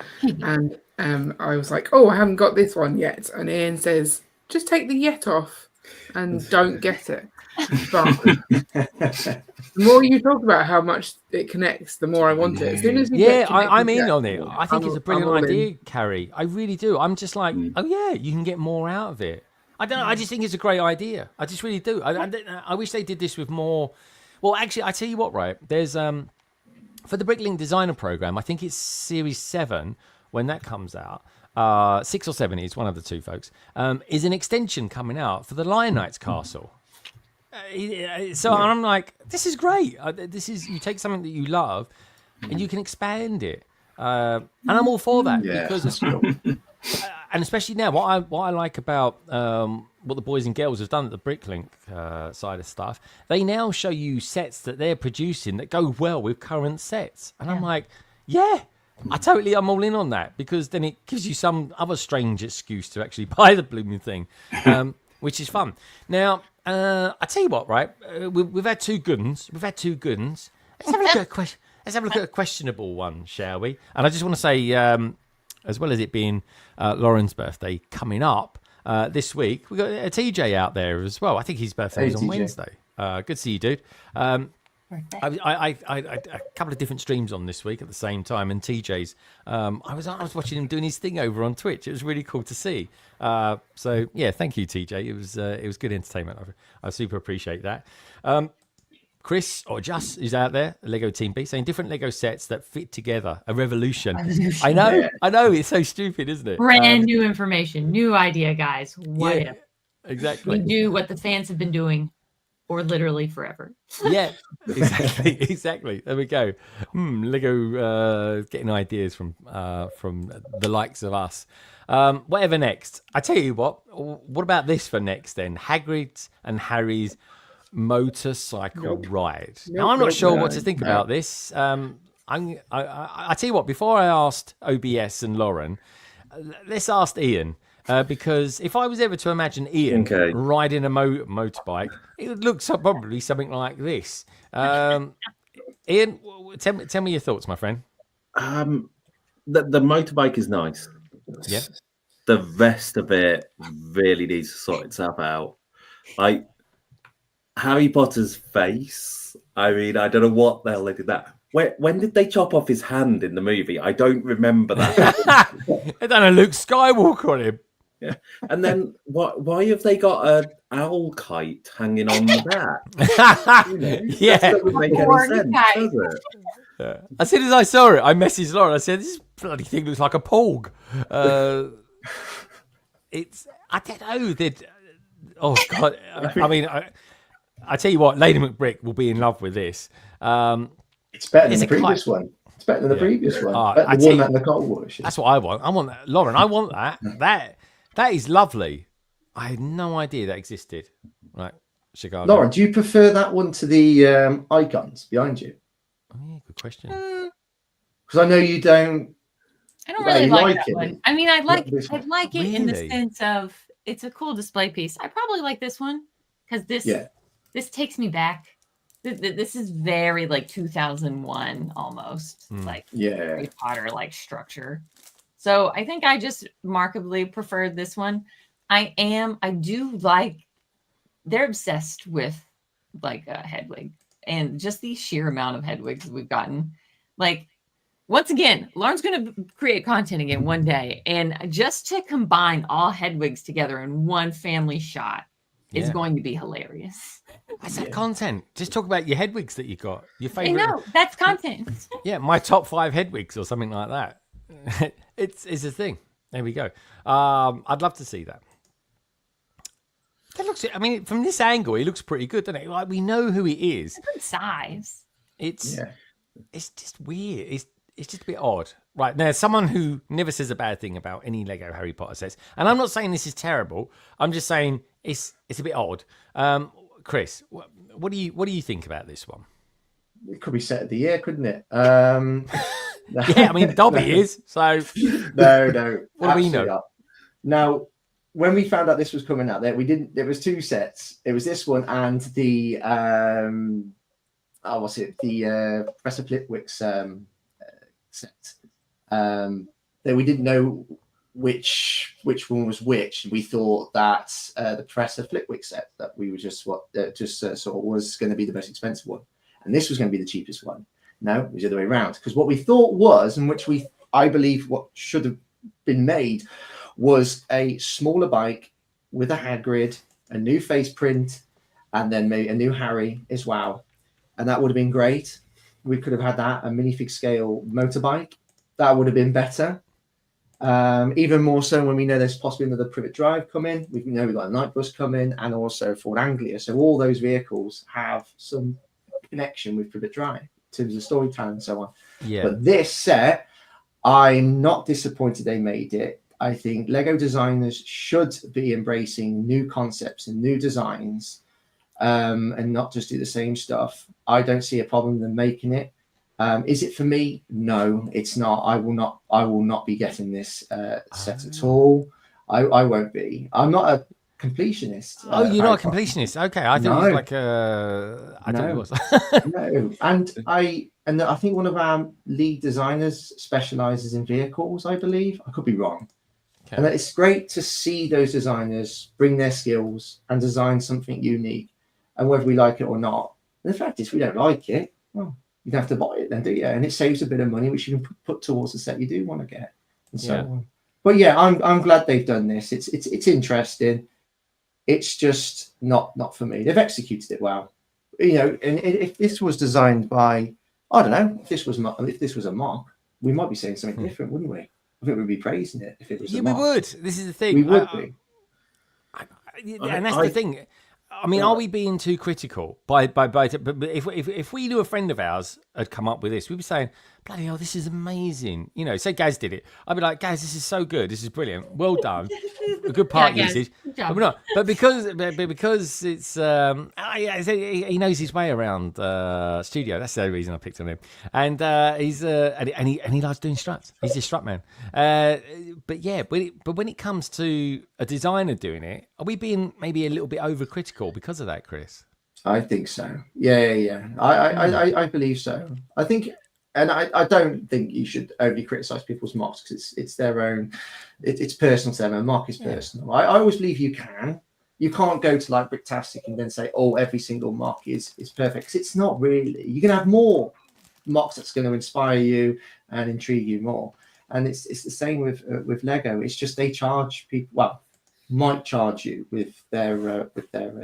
and I was like, oh, I haven't got this one yet, and Ian says, just take the yet off and don't get it. But the more you talk about how much it connects, the more I want it. As soon as you I'm in on it. I think it's a brilliant idea, Carrie. I really do. I'm just like, oh yeah, you can get more out of it. I don't know. I just think it's a great idea. I just really do. I wish they did this with more. Well, actually, I tell you what, right? There's for the Bricklink Designer Program, I think it's Series 7 when that comes out. 6 or 7 is one of the two, folks. Is an extension coming out for the Lion Knight's castle. So I'm like, this is great. This is, you take something that you love and you can expand it. And I'm all for that because, and especially now, what I like about what the boys and girls have done at the Bricklink side of stuff, they now show you sets that they're producing that go well with current sets, and I'm like, I'm all in on that, because then it gives you some other strange excuse to actually buy the blooming thing, which is fun. Now, I tell you what, right? We've had two good ones. Let's have a look at a questionable one, shall we? And I just want to say, as well as it being Lauren's birthday coming up this week, we got a TJ out there as well. I think his birthday was on Wednesday. Good to see you, dude. I a couple of different streams on this week at the same time, and TJ's. I was watching him doing his thing over on Twitch. It was really cool to see. So yeah, thank you, TJ. It was good entertainment. I super appreciate that. Chris or Just is out there, Lego Team B, saying different Lego sets that fit together. A revolution. I know. It's so stupid, isn't it? Brand new information, new idea, guys. What if? Exactly. We do what the fans have been doing for literally forever. Yeah, exactly. There we go. Lego getting ideas from the likes of us. Whatever next. I tell you what about this for next then? Hagrid's and Harry's motorcycle ride. Now I'm not sure what to think about this. I tell you what, before I asked OBS and Lauren, let's ask Ian, because if I was ever to imagine Ian riding a motorbike, it would look probably something like this. Ian, tell me your thoughts, my friend. The motorbike is nice. Yeah. The rest of it really needs to sort itself out. Like Harry Potter's face. I mean, I don't know what the hell they did that. When did they chop off his hand in the movie? I don't remember that. They done a Luke Skywalker on him. Yeah. And then why have they got an owl kite hanging on the back? That doesn't make any sense, does it? Yeah. As soon as I saw it, I messaged Lauren. I said, "This bloody thing looks like a porg." I don't know. Oh God! I mean, I tell you what, Lady McBrick will be in love with this. It's better than the previous one. It's better than the previous one. The one that Nicole watched. That's what I want. I want that, Lauren. I want that. That is lovely. I had no idea that existed. Right, Chicago. Lauren, do you prefer that one to the icons behind you? Oh, yeah, good question. Because I know you don't. I don't really like that one. I mean, I'd like it really? in the sense of it's a cool display piece. I probably like this one because this takes me back. This is very like 2001 almost, like Harry Potter like structure. So I think I just markedly preferred this one. I do like, they're obsessed with like Hedwig and just the sheer amount of Hedwigs we've gotten. Like, once again, Lauren's going to create content again one day. And just to combine all Hedwigs together in one family shot is going to be hilarious. What's that content? Just talk about your Hedwigs that you got. Your favorite. I know, that's content. Yeah, my top 5 Hedwigs or something like that. It's a thing. There we go. I'd love to see that. That looks. I mean, from this angle, he looks pretty good, doesn't it? Like, we know who he is. Good size. It's just weird. It's just a bit odd. Right, now, someone who never says a bad thing about any Lego Harry Potter sets, and I'm not saying this is terrible. I'm just saying it's a bit odd. Chris, what do you think about this one? It could be set of the year, couldn't it? Yeah, I mean, Dobby is. So no. What do we know? Not. Now, when we found out this was coming out, there There was two sets. It was this one and the what's it? The Professor Flitwick's set. That we didn't know which one was which. We thought that the Professor Flitwick set that we were sort of was going to be the most expensive one, and this was going to be the cheapest one. No, it was the other way around. Because what we thought was, and which I believe what should have been made, was a smaller bike with a Hagrid, a new face print, and then maybe a new Harry as well. And that would have been great. We could have had that, a minifig scale motorbike. That would have been better. Even more so when we know there's possibly another Privet Drive coming. We know we've got a night bus coming and also Ford Anglia. So all those vehicles have some connection with Privet Drive in terms of storytelling and so on. Yeah. But this set, I'm not disappointed they made it. I think Lego designers should be embracing new concepts and new designs, and not just do the same stuff. I don't see a problem in them making it. Is it for me? No, it's not. I will not be getting this set at all. I won't be. I'm not a completionist. Oh, you're not a completionist. Okay, I think it was like I don't know what. No, and I think one of our lead designers specializes in vehicles. I believe. I could be wrong. Okay. And it's great to see those designers bring their skills and design something unique, and whether we like it or not. And the fact is, we don't like it. Well, you don't have to buy it then, do you? And it saves a bit of money, which you can put towards the set you do want to get, and so on. But yeah, I'm glad they've done this. It's interesting. It's just not for me. They've executed it well, you know. And if this was designed by, I don't know, if this was a mock, we might be saying something different, wouldn't we? I think we'd be praising it if it was. Yeah, a mock. we would. This is the thing. We would be. And that's the thing. I mean, are we being too critical? But if we knew a friend of ours had come up with this, we'd be saying, bloody hell, this is amazing. You know, say Gaz did it. I'd be like, Gaz, this is so good. This is brilliant. Well done. A good part usage. But we're not. But because it's he knows his way around studio. That's the only reason I picked on him. And he likes doing struts. He's a strut man. But when it comes to a designer doing it, are we being maybe a little bit overcritical because of that, Chris? I think so. Yeah. I believe so. I think. And I don't think you should overly criticize people's mocks because it's their own, it's personal to them. A mock is personal. I always believe you can't go to like Bricktastic and then say, oh, every single mock is perfect. Because it's not really. You're gonna have more mocks that's going to inspire you and intrigue you more. And it's the same with Lego. It's just they charge people. Well, might charge you with their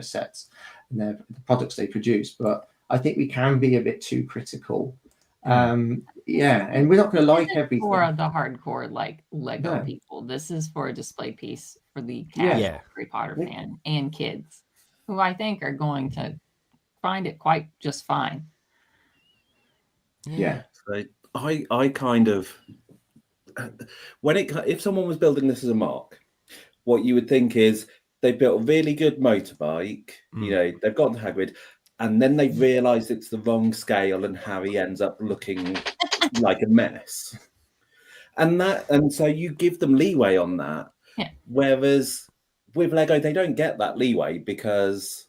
sets and the products they produce. But I think we can be a bit too critical. And we're not going to like everything for the hardcore like Lego people. This is for a display piece for the casual Harry Potter fan and kids, who I think are going to find it quite just fine. So I kind of if someone was building this as a mock, what you would think is they built a really good motorbike. You know, they've got the Hagrid. And then they realised it's the wrong scale, and Harry ends up looking like a mess. And so you give them leeway on that. Yeah. Whereas with Lego, they don't get that leeway because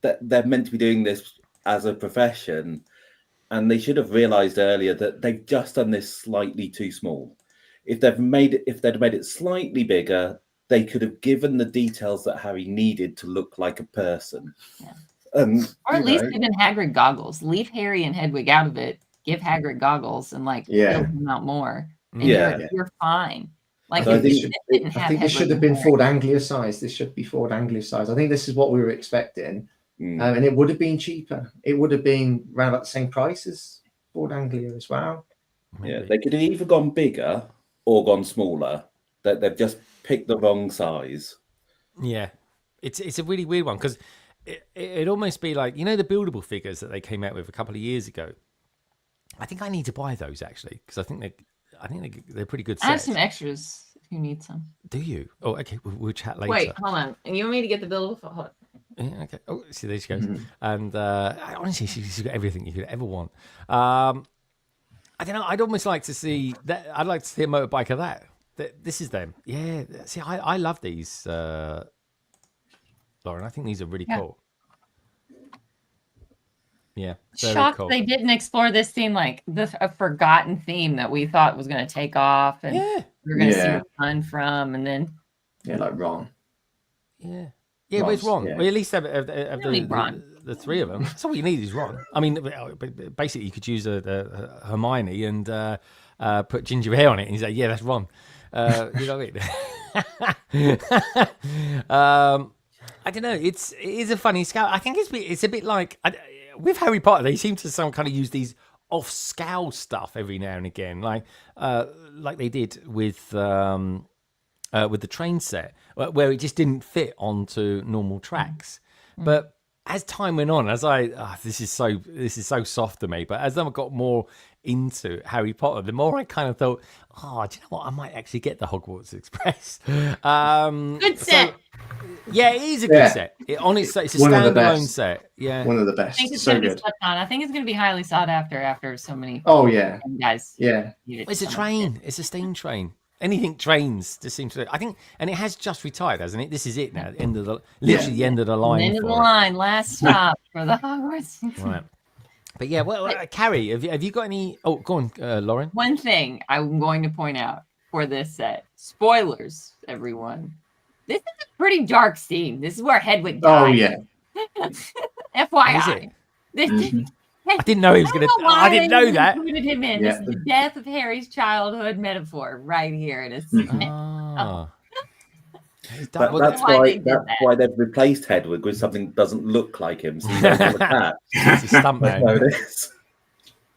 they're meant to be doing this as a profession, and they should have realised earlier that they've just done this slightly too small. If they'd made it slightly bigger, they could have given the details that Harry needed to look like a person. Yeah. Or at least given Hagrid goggles. Leave Harry and Hedwig out of it. Give Hagrid goggles and build them out more. And you're fine. Like I think this should have been Ford Anglia size. This should be Ford Anglia size. I think this is what we were expecting, and it would have been cheaper. It would have been around about the same price as Ford Anglia as well. Yeah, they could have either gone bigger or gone smaller. That they've just picked the wrong size. Yeah, it's a really weird one because. It'd almost be like, you know, the buildable figures that they came out with a couple of years ago. I think I need to buy those actually because I think they're pretty good sets. I have some extras if you need some. Do you? Oh, okay. We'll chat later. Wait, hold on. And you want me to get the buildable? Yeah, okay. Oh, see, there she goes. And honestly, she's got everything you could ever want. I don't know. I'd almost like to see that. I'd like to see a motorbike of that. This is them. Yeah. See, I love these, Lauren. I think these are really cool. Yeah. Shocked cool. they didn't explore this theme, like a forgotten theme that we thought was going to take off, and we were going to see a ton from, and then like Ron. Yeah, but it's Ron. Yeah. Well, at least have the three of them. That's all you need is Ron. I mean, basically, you could use a Hermione and put ginger hair on it, and you say, "Yeah, that's Ron." You know what I mean? I don't know. It is a funny scale. I think it's a bit like with Harry Potter. They seem to kind of use these off-scale stuff every now and again, like they did with the train set, where it just didn't fit onto normal tracks. But as time went on, this is so soft to me. But as I got more into Harry Potter, the more I kind of thought, do you know what? I might actually get the Hogwarts Express. Good set. Yeah, it is a good set. It's a standalone set. Yeah, one of the best. I think it's so going to be good. slept on. I think it's going to be highly sought after so many. Oh yeah, guys. Yeah, it's a train. It's a steam train. Anything trains just seems to. I think, and it has just retired, hasn't it? This is it now. End of the the end of the line. End of the line. Last stop for the Hogwarts. Right. But yeah, Carrie, have you got any? Oh, go on, Lauren. One thing I'm going to point out for this set: spoilers, everyone. This is a pretty dark scene. This is where Hedwig died. Oh yeah. FYI. I didn't know he was going to. I didn't know that. Included him in. This is the death of Harry's childhood metaphor right here. And it's that's why they've replaced Hedwig with something that doesn't look like him. So you don't have a cat. It's a stump man.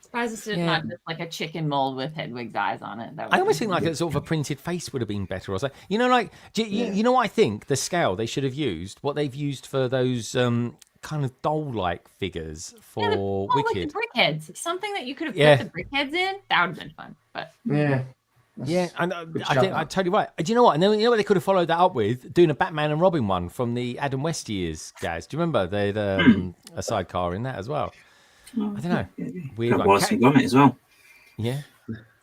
Surprised it's not just like a chicken mold with Hedwig's eyes on it. I almost think like a sort of a printed face would have been better, or something. You know, like you know what I think the scale they should have used, what they've used for those kind of doll-like figures for Wicked. Like the brickheads, something that you could have put the brickheads in. That would have been fun, but and I think I'm totally right. Do you know what? And then you know what they could have followed that up with? Doing a Batman and Robin one from the Adam West years, guys. Do you remember they had a sidecar in that as well? I don't know. Weird one. Got it as well. Yeah.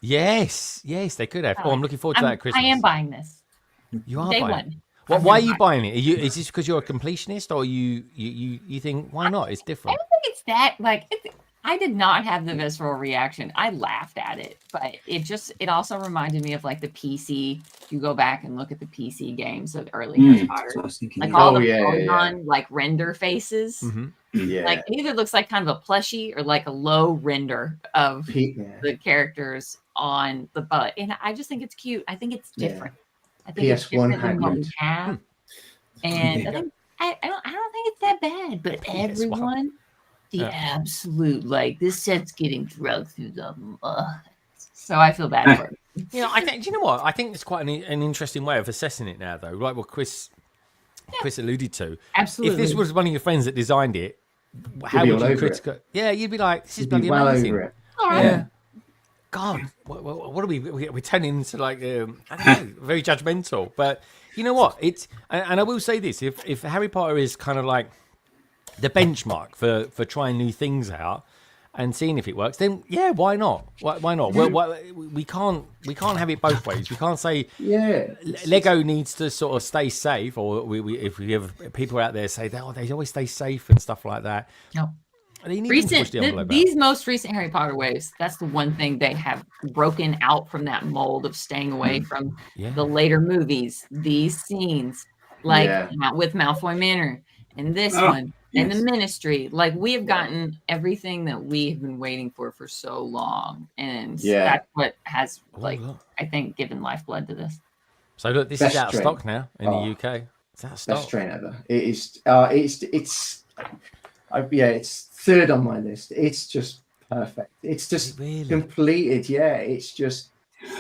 Yes, they could have. I'm looking forward to that at Christmas. I am buying this. You are Day buying one. it. Well, why are you buying it? Is this because you're a completionist, or you think why not? It's different. I don't think it's that. I did not have the visceral reaction. I laughed at it, but it also reminded me of like the PC. You go back and look at the PC games of early Harry Potter, like all the polygon like render faces. Mm-hmm. Yeah, like it either looks like kind of a plushie or like a low render of the characters on the butt, and I just think it's cute. I think it's different. I think it's different than what we have, and I don't think it's that bad. But everyone. The absolute, this set's getting drugged through the mud. So I feel bad for it. I think, do you know what? I think it's quite an interesting way of assessing it now, though. Like what Chris alluded to. Absolutely. If this was one of your friends that designed it, how would you criticise? Yeah, you'd be like, this is bloody amazing. Over it. All right. Yeah. God, what are we? We're turning into I don't know, very judgmental. But you know what? And I will say this: if Harry Potter is kind of like the benchmark for trying new things out and seeing if it works, then why not? Why not? Well, we can't have it both ways. We can't say Lego needs to sort of stay safe, or if we have people out there say that they always stay safe and stuff like that. No. They need to push the envelope these most recent Harry Potter waves, that's the one thing they have broken out from that mold of staying away from the later movies. These scenes, with Malfoy Manor and this one. And the Ministry, we have gotten everything that we have been waiting for so long, and that's what has, I think, given lifeblood to this. So look, this is out of stock now in the UK. It's out of stock. Best train ever. It is. It's third on my list. It's just perfect. It's just completed. Yeah, it's just.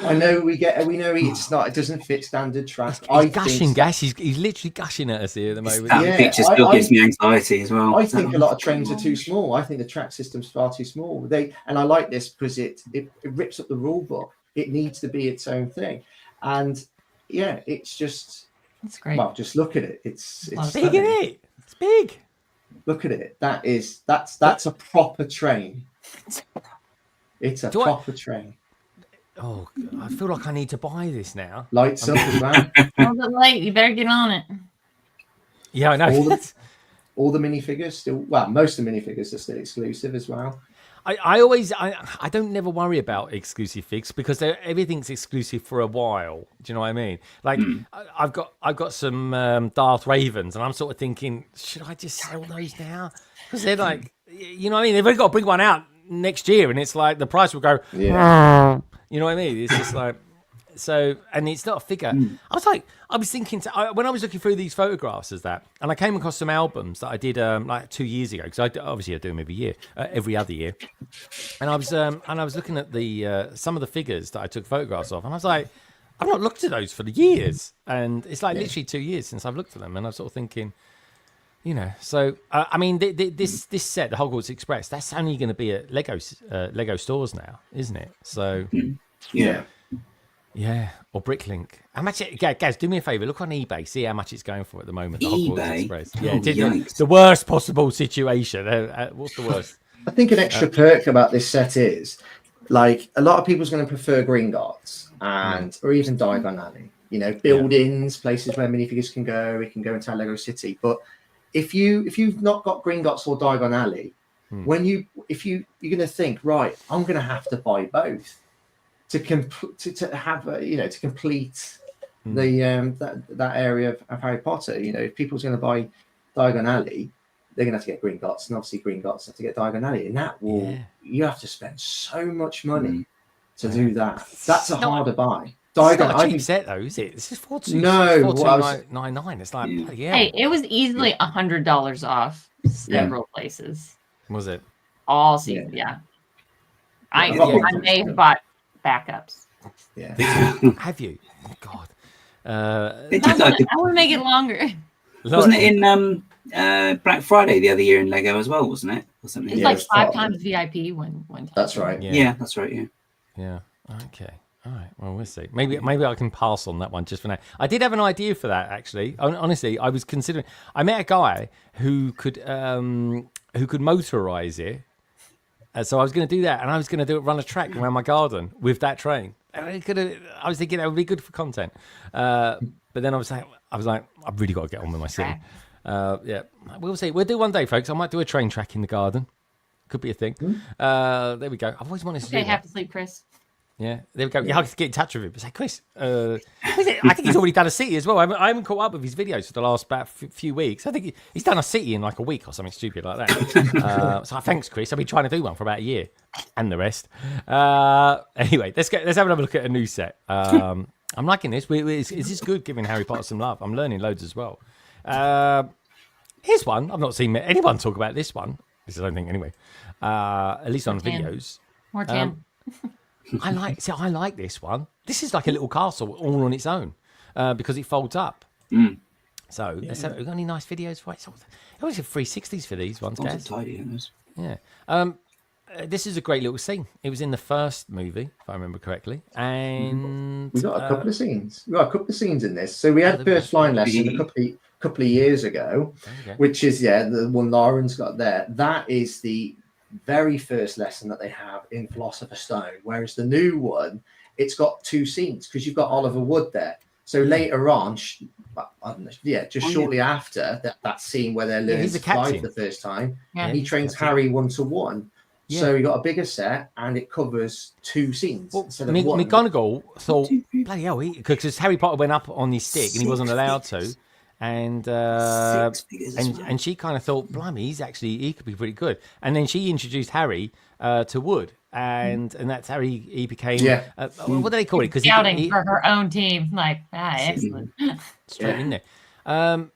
I know we know it's not. It doesn't fit standard track. He's gushing gas. He's literally gushing at us here at the moment. That picture still gives me anxiety as well. I think a lot of trains are too small. I think the track system's far too small. And I like this because it rips up the rule book. It needs to be its own thing, and it's just. It's great. Well, just look at it. It's big, isn't it? It's big. Look at it. That's a proper train. It's a proper train. Oh, I feel like I need to buy this now. Lights up as well. Well, the light, you better get on it. Yeah, I know. All the minifigures still, well, most of the minifigures are still exclusive as well. I always don't never worry about exclusive figs because everything's exclusive for a while. Do you know what I mean? Like I've got some Darth Ravens, and I'm sort of thinking, should I just sell those now? Because they're like, you know what I mean? They've only got to bring one out next year, and it's like the price will go. Yeah. You know what I mean? It's just like. So, and it's not a figure. I was thinking when I was looking through these photographs as that, and I came across some albums that I did like 2 years ago, because I do them every year, every other year. And I was looking at the some of the figures that I took photographs of, and I was like, I've not looked at those for the years, and it's like literally 2 years since I've looked at them, and I'm sort of thinking, you know. So I mean, this set, the Hogwarts Express, that's only going to be at Lego stores now, isn't it? So yeah. Yeah, or Bricklink. How much? Guys, do me a favour. Look on eBay. See how much it's going for at the moment. The Hogwarts Express. Yeah, the worst possible situation. What's the worst? I think an extra perk about this set is, like, a lot of people's going to prefer Gringotts or even Diagon Alley. You know, buildings, places where minifigures can go. It can go into Lego City. But if you've not got Gringotts or Diagon Alley, you're going to think, right, I'm going to have to buy both. To complete the that area of Harry Potter. You know, if people's going to buy Diagon Alley, they're going to have to get Gringotts, and obviously Gringotts have to get Diagon Alley, and that will you have to spend so much money to do that. That's a harder buy. It's not a cheap set though, is it? This is $4,299. It's like Hey, it was easily $100 off several places. Was it? All season, yeah. I may have bought backups. Yeah. Have you? Oh, God. I want to make it longer. Wasn't it in Black Friday the other year in Lego as well, wasn't it? Or something? It's like 5 times VIP one time. That's right. Yeah, that's right, Yeah. Okay. All right. Well, we'll see. Maybe I can pass on that one just for now. I did have an idea for that, actually. Honestly, I was considering. I met a guy who could motorize it. So I was going to do that, and I was going to run a track around my garden with that train. I was thinking that would be good for content. But then I was like, I've really got to get on with my city. Yeah, we'll see. We'll do one day, folks. I might do a train track in the garden. Could be a thing. There we go. I've always wanted to do that. Have to sleep, Chris. Yeah, there we go. Yeah, I have to get in touch with him. Say, Chris, I think he's already done a city as well. I haven't caught up with his videos for the last about few weeks. I think he's done a city in like a week or something stupid like that. So thanks, Chris. I've been trying to do one for about a year, and the rest. Anyway, let's have another look at a new set. I'm liking this. This is good, giving Harry Potter some love. I'm learning loads as well. Here's one. I've not seen anyone talk about this one. This I don't think anyway. At least on videos. More tan. I like this one. This is like a little castle all on its own because it folds up. So we've got any nice videos for it? It always have 360s for these ones, guys. Yeah. This is a great little scene. It was in the first movie, if I remember correctly. And we got a couple of scenes. We got a couple of scenes in this. So we had first flying lesson a couple of years ago, which is the one Lauren's got there. That is the very first lesson that they have in Philosopher's Stone, whereas the new one, it's got 2 scenes because you've got Oliver Wood there. So later on, shortly after that scene where they're learning to fly for the first time, he trains Harry 1-to-1. Yeah. So you got a bigger set, and it covers 2 scenes instead of 1. McGonagall thought, bloody hell, because Harry Potter went up on his stick and he wasn't allowed to. And she kind of thought, blimey, he could be pretty good. And then she introduced Harry to Wood, and that's how he became. What do they call it? Because scouting for her own team, excellent, straight in there. But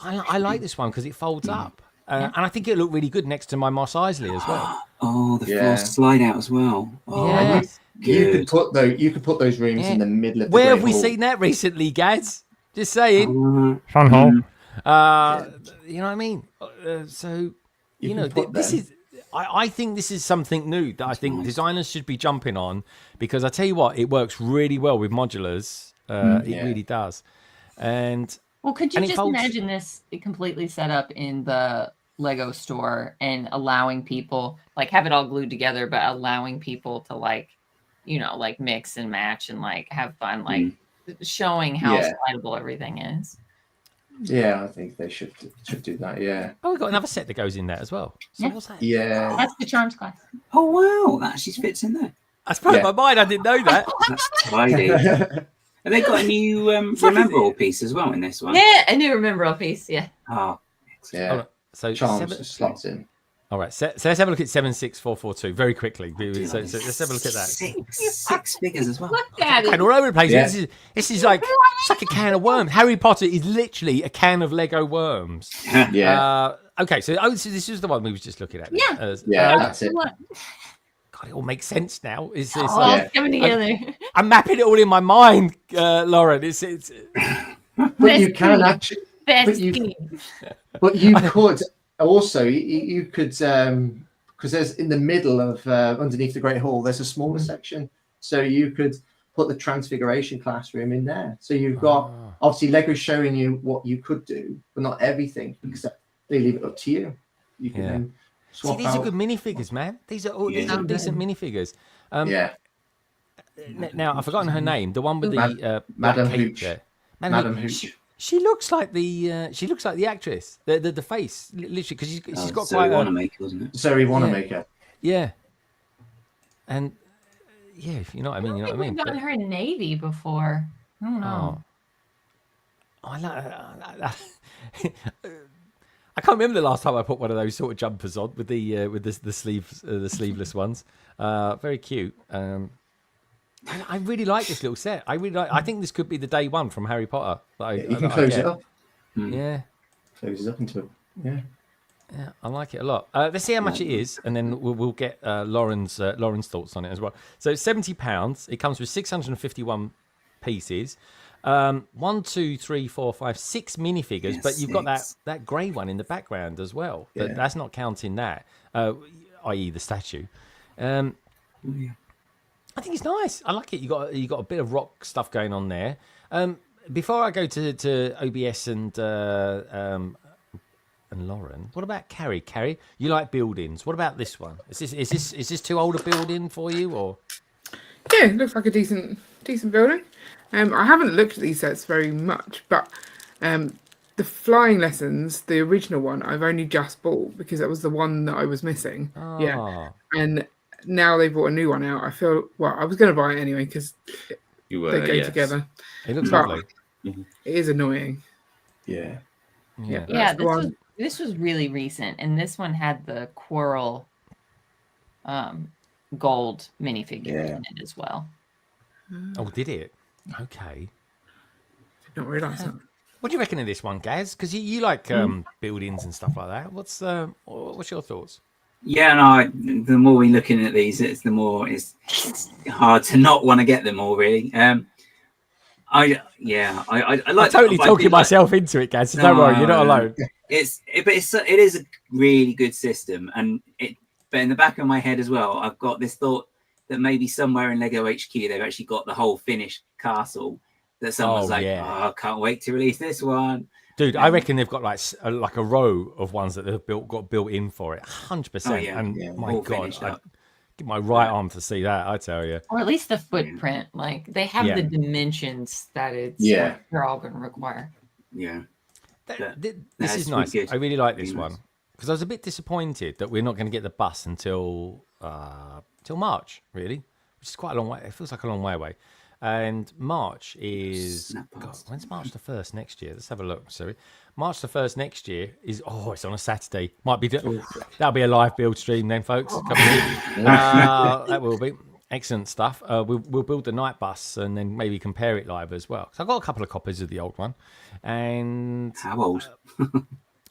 I like this one because it folds up, and I think it looked really good next to my Mos Eisley as well. Oh, the floor slide out as well. Oh, yeah. You could put those rooms in the middle of. Where have we seen that recently, Gads? Just saying. Fun hole. You know what I mean? So, this is. I think this is something new that I think designers should be jumping on, because I tell you what, it works really well with modulars. It really does. And Well, could you And it just folds. imagine this completely set up in the Lego store and allowing people, like, have it all glued together, but allowing people to, like, you know, like, mix and match and, like, have fun, like, showing how slidable everything is. Yeah, I think they should do that. Yeah. Oh, we've got another set that goes in there as well. So what's that? Yeah. That's the Charms class. Oh wow, that actually fits in there. That's blown my mind. I didn't know that. That's tidy. Have they got a new Remember All piece as well in this one? Yeah, a new Remember All piece. Yeah. Oh, Yeah. Hold on. So Charms slots in. All right, so let's have a look at 76442 very quickly. So let's have a look at that. Six figures as well. Look at And it. all over the place. Yeah. This is like it's like a can of worms. Harry Potter is literally a can of Lego worms. Yeah. Okay, so this is the one we was just looking at. Yeah. Yeah, that's it. God, it all makes sense now. It's All coming together. I'm mapping it all in my mind, Lauren. It's But you can actually. But you could also you could because there's in the middle of underneath the Great Hall there's a smaller section, so you could put the Transfiguration classroom in there. So you've got obviously Lego showing you what you could do, but not everything, except they leave it up to you. You can then swap these out. are good minifigures, man. These are all decent minifigures. Now I've forgotten her name. The one with the Madam black cape Hooch. there. Madam Hooch. She looks like the actress. The face literally because she's got Zoe quite a Wanamaker, wasn't it? Zoe Wanamaker. yeah. And yeah, if you know what I mean, you know what I mean. We've gotten her in Navy before. I don't know. I can't remember the last time I put one of those sort of jumpers on with the sleeves, the sleeveless ones. Very cute. I really like this little set. I think this could be the day one from Harry Potter. You can close it up. Yeah, Close it up into it. Yeah. yeah, I like it a lot. Let's see how much it is, and then we'll get Lauren's thoughts on it as well. So it's £70. It comes with 651 pieces. 1, 2, 3, 4, 5, 6 minifigures, but you've got that grey one in the background as well. But that's not counting that, i.e. the statue. I think it's nice. I like it. You got a bit of rock stuff going on there. Before I go to OBS and Lauren, what about Carrie? Carrie, you like buildings. What about this one? Is this too old a building for you, or? Yeah, it looks like a decent building. I haven't looked at these sets very much, but the flying lessons, the original one, I've only just bought because that was the one that I was missing. Yeah, and now they brought a new one out. I feel I was going to buy it anyway because they go together. It looks lovely. It is annoying. Yeah. Yeah, this was really recent, and this one had the Quirrell gold minifigure in it as well. Oh, did it? Okay. Did not realise that. What do you reckon of this one, Gaz? Because you like buildings and stuff like that. What's your thoughts? Yeah, no. The more we're looking at these, the more it's hard to not want to get them all. Really. I like. I'm totally talking myself into it, Gaz. So don't worry, you're not alone. It is a really good system, but in the back of my head as well, I've got this thought that maybe somewhere in Lego HQ they've actually got the whole finished castle. That someone's I can't wait to release this one. Dude, I reckon they've got like a row of ones that they've got built in for it, 100%. And my God, I'd give my right arm to see that. I tell you, or at least the footprint. Like they have the dimensions that they're all going to require. Yeah, this is nice. I really like this one because I was a bit disappointed that we're not going to get the bus until March, really, which is quite a long way. It feels like a long way away. And March is when's March the 1st next year? Let's have a look. Sorry, March the 1st next year is it's on a Saturday. Might be that'll be a live build stream then, folks. That will be excellent stuff. We'll build the night bus and then maybe compare it live as well. So I've got a couple of copies of the old one. And how old?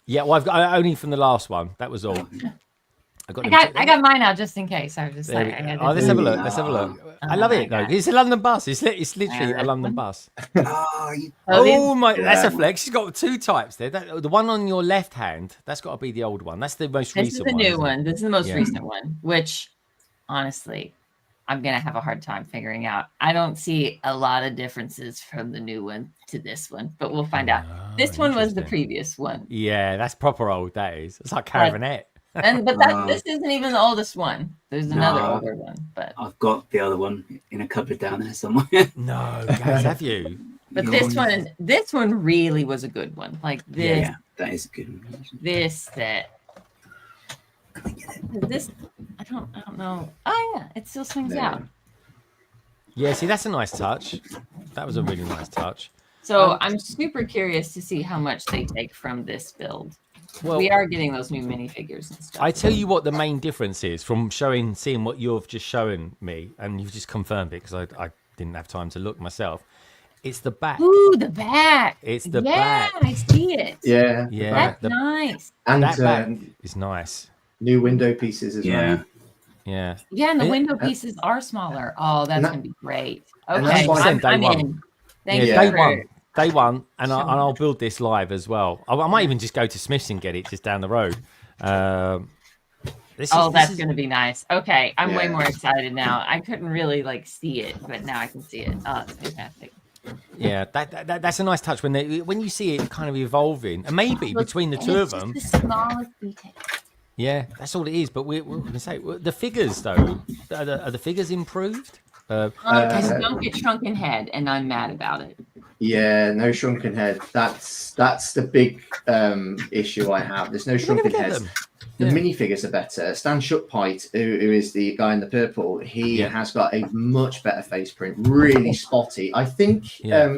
Yeah, well, I've got only from the last one. That was all. I got mine out just in case. I was just saying. Let's have a look. Let's have a look. I love it though. It's a London bus. It's literally a London bus. Oh my! That's a flex. She's got two types there. The one on your left hand, that's got to be the old one. That's the most recent one. This is the new one. This is the most recent one. Which, honestly, I'm gonna have a hard time figuring out. I don't see a lot of differences from the new one to this one, but we'll find out. This one was the interesting. previous one. Yeah, that's proper old. That is. It's like Caravanette. But this isn't even the oldest one. There's another older one, but I've got the other one in a cupboard down there somewhere. No, guys, have you? But this one really was a good one. Like this. Yeah, that is a good one. This. I don't know. Oh yeah, it still swings out. Yeah, see, that's a nice touch. That was a really nice touch. So I'm super curious to see how much they take from this build. Well, we are getting those new minifigures and stuff. I tell you what the main difference is from seeing what you've just shown me, and you've just confirmed it because I didn't have time to look myself. It's the back. Ooh, the back. It's the back. Yeah, I see it. Yeah. Yeah. That's nice. And that back is nice. New window pieces as well. Yeah. Yeah, and the window pieces are smaller. Oh, that's going to be great. and Okay, that's I'm in. Thank you. Day one, and I'll build this live as well. I might even just go to Smith's and get it just down the road. That's going to be nice. Okay, I'm way more excited now. I couldn't really see it, but now I can see it. Oh, it's fantastic. Yeah, that's a nice touch when you see it kind of evolving, and maybe between the two of them. The smallest detail. Yeah, that's all it is. But we're going to say the figures though. Are the figures improved? Don't get shrunken head, and I'm mad about it. Yeah, no shrunken head. That's the big issue I have. There's no shrunken heads. The minifigures are better. Stan Shutpite, who is the guy in the purple, he has got a much better face print, really spotty. I think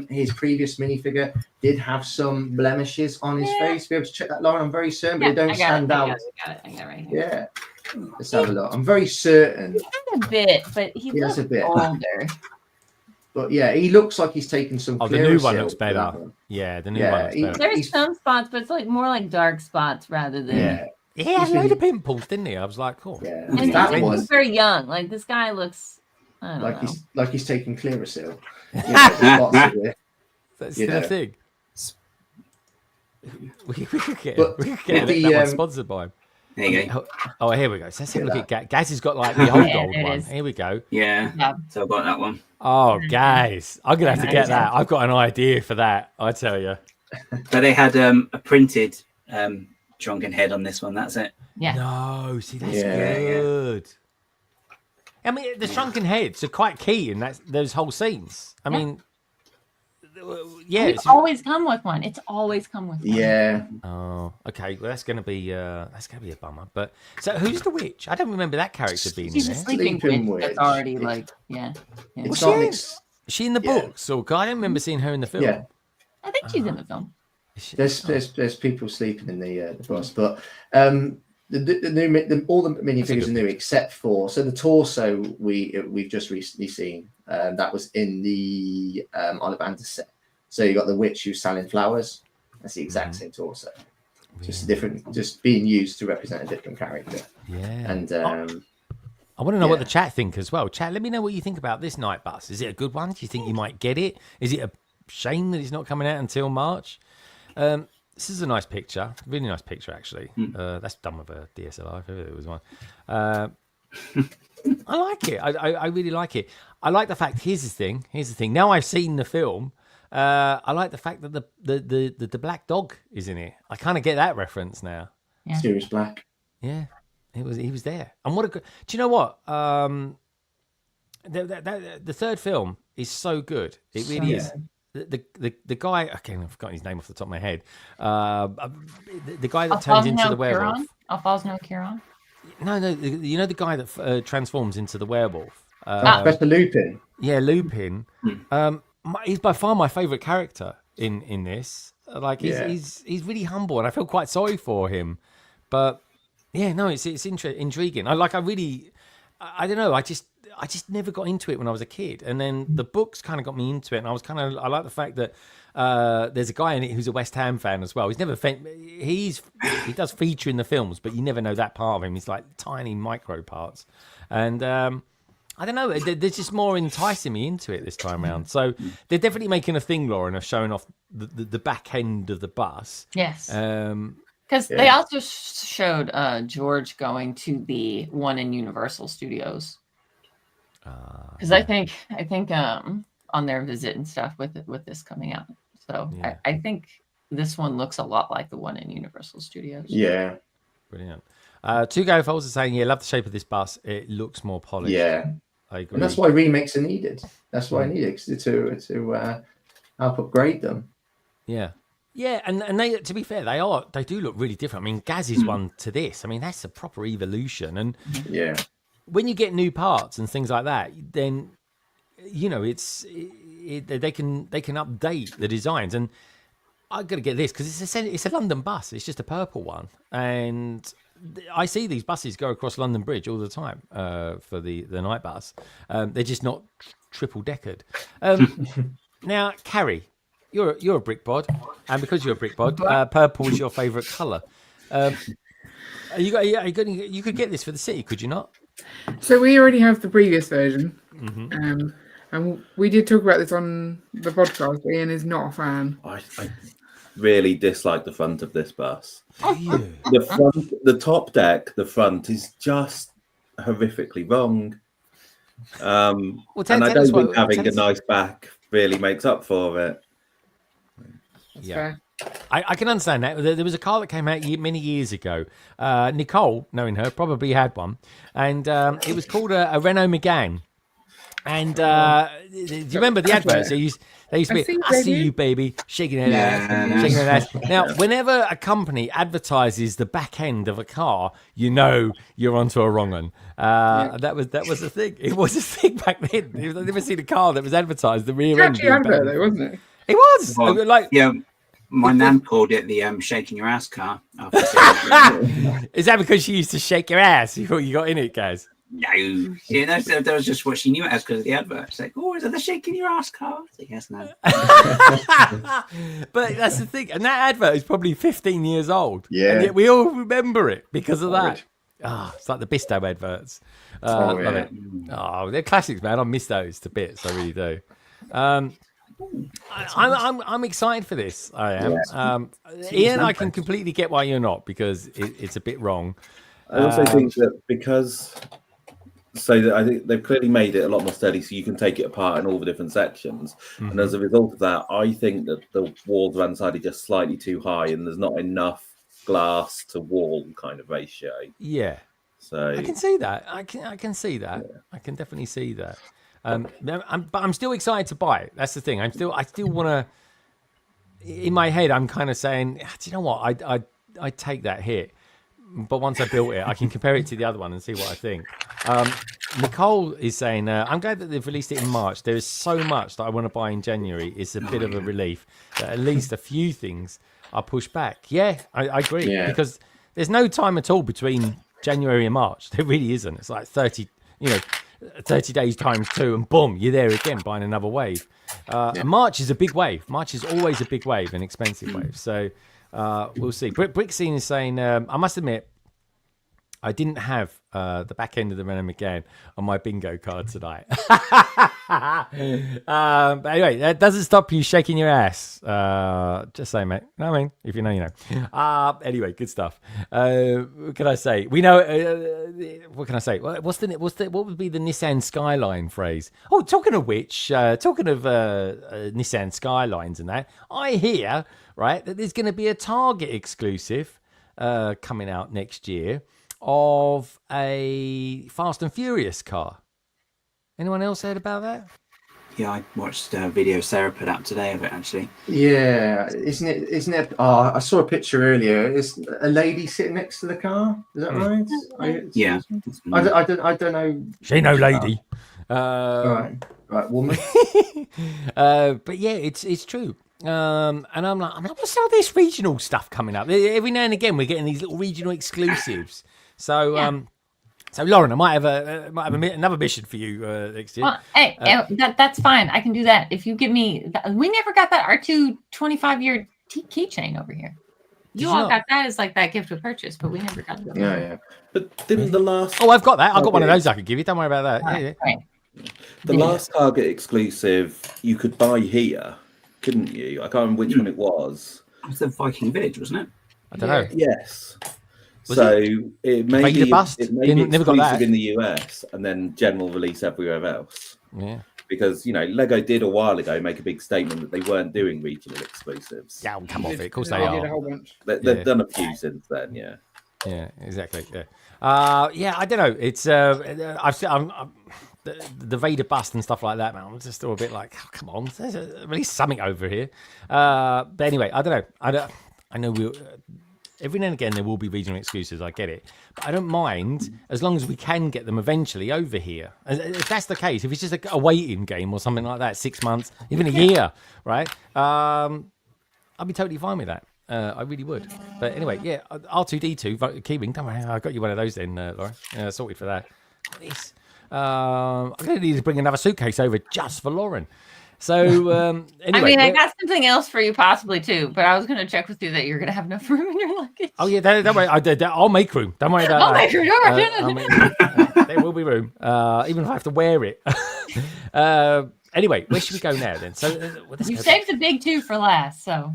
his previous minifigure did have some blemishes on his face. Be able to check that, Lauren. I'm very certain, but they don't stand out. I got it right here. Yeah. Let's have a look. I'm very certain. He has a bit, but he looks a bit older. But yeah, he looks like he's taken some. Oh, the new one looks better. Yeah, the new one looks better. There's some spots, but it's more like dark spots rather than. Yeah. He had a load of pimples, didn't he? I was like, cool. Yeah. And he's very young. Like this guy looks. I don't know. He's taking Clearasil. That's the thing. We could get that one sponsored by him. There you go. Oh, here we go. So let's have a look at Gaz. Gaz has got the old one. Here we go. Yeah. So I've got that one. Oh, guys, I'm gonna have to get that. I've got an idea for that. I tell you. So they had a printed shrunken head on this one. That's it. Yeah. No, see, that's good. I mean, the shrunken heads are quite key in those whole scenes. I mean, it's always come with one. It's always come with one. Yeah. Oh, okay. Well, that's gonna be a bummer. But so, who's the witch? I don't remember that character being She's in a there. sleeping witch. That's already Is she in the books? Or I don't remember seeing her in the film. Yeah. I think she's in the film. There's people sleeping in the bus, but all the minifigures are new except for the torso we've just recently seen. That was in the Ollivander set. So you got the witch who's selling flowers. That's the exact same torso, just different, just being used to represent a different character. Yeah, and I want to know what the chat think as well. Chat, let me know what you think about this night bus. Is it a good one? Do you think you might get it? Is it a shame that it's not coming out until March? This is a nice picture, really nice picture actually. That's done with a DSLR if ever there was one. I like it. I really like it. I like the fact. Here's the thing. Now I've seen the film. I like the fact that the black dog is in it. I kind of get that reference now. Yeah. Sirius Black. Yeah, he was there. And what a good. Do you know what? The third film is so good. It really is. The guy, again, I've forgotten his name off the top of my head. The guy that turns into the werewolf. Alphonso Cuarón? No, you know the guy that transforms into the werewolf. Professor Lupin. Yeah, Lupin. He's by far my favourite character in this. Like he's really humble, and I feel quite sorry for him. But yeah, no, it's intriguing. I don't know. I just never got into it when I was a kid, and then the books kind of got me into it. And I like the fact that there's a guy in it who's a West Ham fan as well. He does feature in the films, but you never know that part of him. He's like tiny micro parts, and I don't know. They're just more enticing me into it this time around. So they're definitely making a thing, Lauren, of showing off the back end of the bus. Yes. Because they also showed George going to the one in Universal Studios. Because I think on their visit and stuff with this coming out. So Yeah. I think this one looks a lot like the one in Universal Studios. Yeah. Brilliant. Two Go Folds are saying, love the shape of this bus. It looks more polished. Yeah. I agree. And that's why remakes are needed. That's why I need it to help upgrade them. Yeah. Yeah, and they, to be fair, they do look really different. I mean, Gaz's one to this, I mean, that's a proper evolution. And yeah, when you get new parts and things like that, then they can update the designs. And I've got to get this because it's a London bus. It's just a purple one, and I see these buses go across London Bridge all the time for the night bus. They're just not triple deckered. Now, Carrie, you're a brick bod, and because you're a brick bod, purple is your favourite colour. You could get this for the city, could you not? So we already have the previous version, and we did talk about this on the podcast. Ian is not a fan. I really dislike the front of this bus. The top deck, the front is just horrifically wrong. And I don't think having a nice back really makes up for it. Fair. I can understand that. There was a car that came out many years ago. Nicole, knowing her, probably had one, and it was called a Renault Megane. And do you remember the adverts? They used to be, I see you, baby, shaking that ass, shaking that ass. Now, whenever a company advertises the back end of a car, you know you're onto a wrong one. That was the thing. It was a thing back then. I've never seen a car that was advertised the rear end. Catchy advert, though, wasn't it? It was. Well, my nan called it the shaking your ass car. Is that because she used to shake your ass before you got in it, guys? No, that was just what she knew it as because of the advert. It's like, oh, is that the shaking your ass car? I said, yes, no. But that's the thing, and that advert is probably 15 years old. Yeah, and yet we all remember it because of that. It's like the Bisto adverts. Love it. Oh, they're classics, man. I miss those to bits. I really do. I'm excited for this. I am. Ian, I can completely get why you're not, because it's a bit wrong. I also think that because I think they've clearly made it a lot more steady, so you can take it apart in all the different sections. And as a result of that, I think that the walls around the side are just slightly too high, and there's not enough glass to wall kind of ratio. Yeah. So I can see that. I can see that. Yeah. I can definitely see that. But I'm still excited to buy it. That's the thing. I still want to. In my head, I'm kind of saying, do you know what? I take that hit, but once I built it, I can compare it to the other one and see what I think. Nicole is saying, I'm glad that they've released it in March. There is so much that I want to buy in January. It's a bit of a relief that at least a few things are pushed back. Yeah, I agree, because there's no time at all between January and March. There really isn't. It's like 30 days times 2, and boom, you're there again buying another wave. March is a big wave. March is always a big wave, an expensive wave. So we'll see. Brickscene is saying, I must admit, I didn't have the back end of the Renault Megane on my bingo card tonight. But anyway, that doesn't stop you shaking your ass. Just saying, mate. No, I mean, if you know, you know. Anyway, good stuff. What can I say? We know. What can I say? What would be the Nissan Skyline phrase? Oh, talking of which, Nissan Skylines and that, I hear that there's going to be a Target exclusive coming out next year of a Fast and Furious car. Anyone else heard about that? Yeah, I watched a video Sarah put out today of it, actually. Yeah, isn't it? I saw a picture earlier. Is a lady sitting next to the car? Is that right? Yeah. I don't know. She no lady. Right, woman. But yeah, it's true. And I'm like, what's all this regional stuff coming up? Every now and again, we're getting these little regional exclusives. So, so Lauren, I might have another mission for you next year. Well, hey, that's fine. I can do that if you give me. We never got that R2 25-year keychain over here. You all got that as like that gift of purchase, but we never got that. Yeah. But didn't the last? Oh, I've got that. I've got one of those I could give you. Don't worry about that. Right. The last Target exclusive you could buy here, couldn't you? I can't remember which one it was. It was the Viking Village, wasn't it? I don't know. Yes. So it may Vader be bust? it may be Never got exclusive that. in the US and then general release everywhere else. Yeah. Because Lego did a while ago make a big statement that they weren't doing regional exclusives. Yeah, we'll come off it. Of course they did are. a whole bunch. They've done a few since then. Yeah. Yeah, exactly. Yeah. I don't know. It's I've seen the Vader bust and stuff like that, man. I'm just still a bit like, oh, come on, there's release something over here. But anyway, I don't know. I know we'll. Every now and again, there will be regional exclusives. I get it, but I don't mind as long as we can get them eventually over here. If that's the case, if it's just a waiting game or something like that, 6 months, even a year, right? I'll be totally fine with that. I really would. But anyway, yeah, R2D2 keyring. Don't worry, I got you one of those then, Laura. Sorted for that. This. I'm going to need to bring another suitcase over just for Lauren. So anyway, I got something else for you possibly too, but I was going to check with you that you're going to have enough room in your luggage. Oh yeah, don't worry. I'll make room. Don't worry about I'll that. make room. There will be room, even if I have to wear it. Anyway, where should we go now then? So you saved the big two for last, so.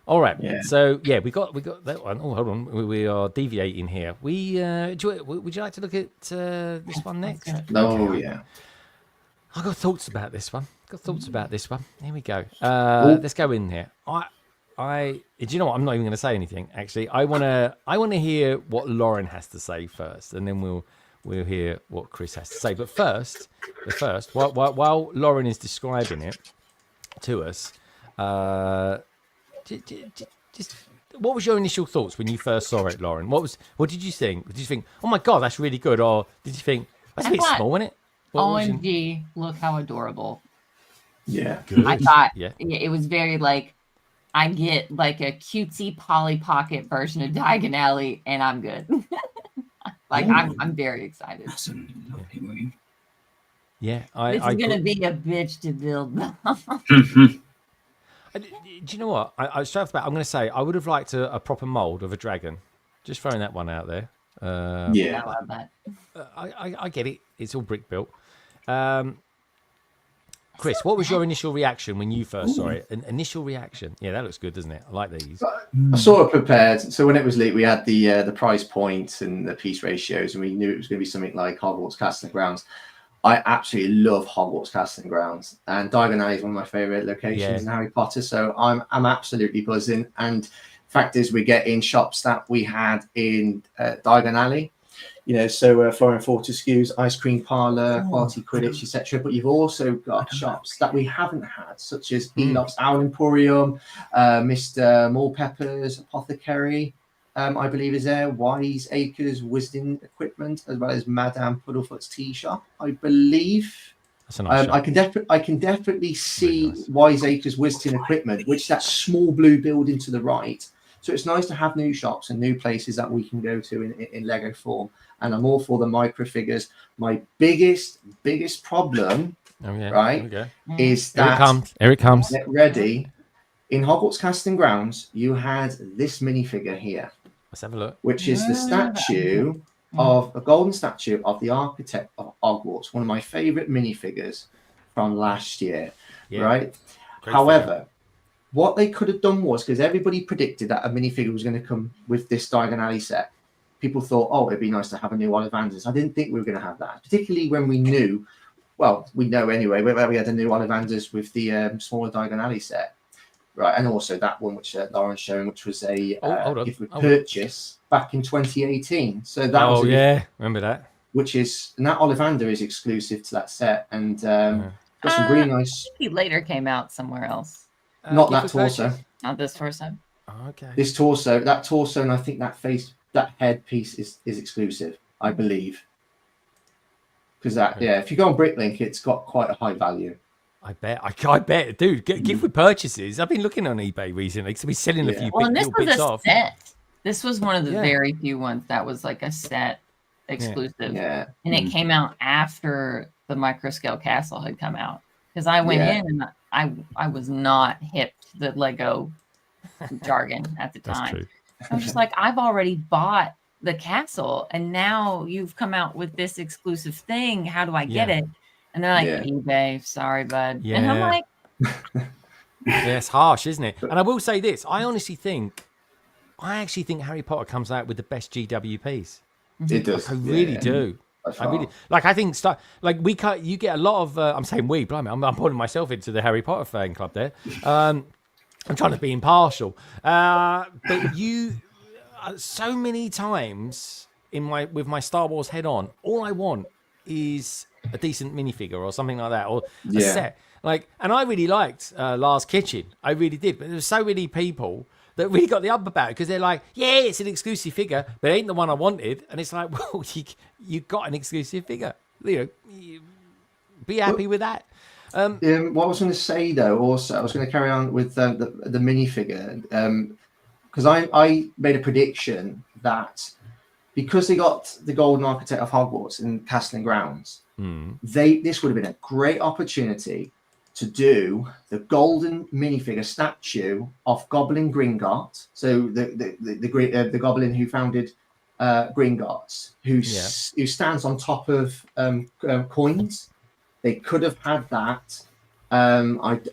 All right. Yeah. So yeah, we got that one. Oh, hold on. We are deviating here. Would you like to look at this one next? Oh yeah. I've got thoughts about this one. Here we go. Let's go in here. Do you know what? I'm not even going to say anything. Actually, I want to hear what Lauren has to say first, and then we'll hear what Chris has to say. But first, while Lauren is describing it to us, just what was your initial thoughts when you first saw it, Lauren? What did you think? Did you think, oh my god, that's really good, or did you think that's a bit small, isn't it? OMG, look how adorable. Yeah. Good. I thought yeah. It was very like, I get like a cutesy Polly Pocket version of Diagon Alley, and I'm good. I'm very excited. That's a lovely movie. Yeah, this is gonna be a bitch to build. Do you know what? I straight off the bat, I'm going to say I would have liked a proper mold of a dragon. Just throwing that one out there. Yeah, I love that. I get it. It's all brick built. Chris, what was your initial reaction when you first saw it? An initial reaction? Yeah, that looks good, doesn't it? I like these. I sort of prepared. So when it was leaked, we had the price points and the piece ratios, and we knew it was going to be something like Hogwarts Castle Grounds. I absolutely love Hogwarts Castle Grounds, and Diagon Alley is one of my favorite locations in Harry Potter. So I'm absolutely buzzing. And fact is, we're getting shops that we had in Diagon Alley. So Florian Fortescue's Ice Cream Parlor, Quality Quidditch, etc. But you've also got shops that we haven't had, such as Elop's Owl Emporium, Mr. Mulpepper's Apothecary, I believe is there, Wise Acres Wisdom Equipment, as well as Madame Puddlefoot's Tea Shop, I believe. That's a nice shop. I can definitely see Really nice. Wise Acres Wisdom Equipment, which is that small blue building to the right. So it's nice to have new shops and new places that we can go to in Lego form. And I'm all for the micro figures. My biggest problem, right, is that here it comes. Get ready. In Hogwarts Castle Grounds, you had this minifigure here. Let's have a look. Which is the statue of a golden statue of the architect of Hogwarts, one of my favorite minifigures from last year, right? However, what they could have done was, because everybody predicted that a minifigure was going to come with this Diagon Alley set, people thought, oh, it'd be nice to have a new Ollivanders. I didn't think we were going to have that, particularly when we knew, well, we know anyway, where we had a new Ollivanders with the smaller Diagon Alley set. Right, and also that one which Lauren's showing, which was a gift with purchase back in 2018. So that was remember that. Which is, and that Ollivander is exclusive to that set, and got some really nice. He later came out somewhere else. Not that torso. Not this torso. Oh, okay. This that torso, and I think that head piece is exclusive, I believe. Because if you go on Bricklink, it's got quite a high value. I bet, dude. Gift with purchases. I've been looking on eBay recently because we're selling a few little bits off. Set. This was one of the very few ones that was like a set exclusive. Yeah. And it came out after the Microscale Castle had come out. Because I went in and I was not hip to the Lego jargon at the time. True. I was just like, I've already bought the castle, and now you've come out with this exclusive thing. How do I get it? And they're like, eBay, sorry, bud. Yeah. And I'm like, it's harsh, isn't it? And I will say this: I honestly think I actually think Harry Potter comes out with the best GWPs. It does. I really do. I really like. I think you get a lot of. I'm saying we, blimey, I'm putting myself into the Harry Potter fan club there. I'm trying to be impartial, but you so many times with my Star Wars head on, all I want is a decent minifigure or something like that, or a set. And I really liked Last Kitchen. I really did, but there's so many people that really got the up about it because they're like, yeah, it's an exclusive figure, but it ain't the one I wanted. And it's like, well, you got an exclusive figure. You be happy with that. What I was going to say though, also, I was going to carry on with the minifigure because I made a prediction that because they got the Golden Architect of Hogwarts in Castle and Grounds, this would have been a great opportunity to do the golden minifigure statue of Goblin Gringotts. So the goblin who founded Gringotts, who stands on top of coins. They could have had that.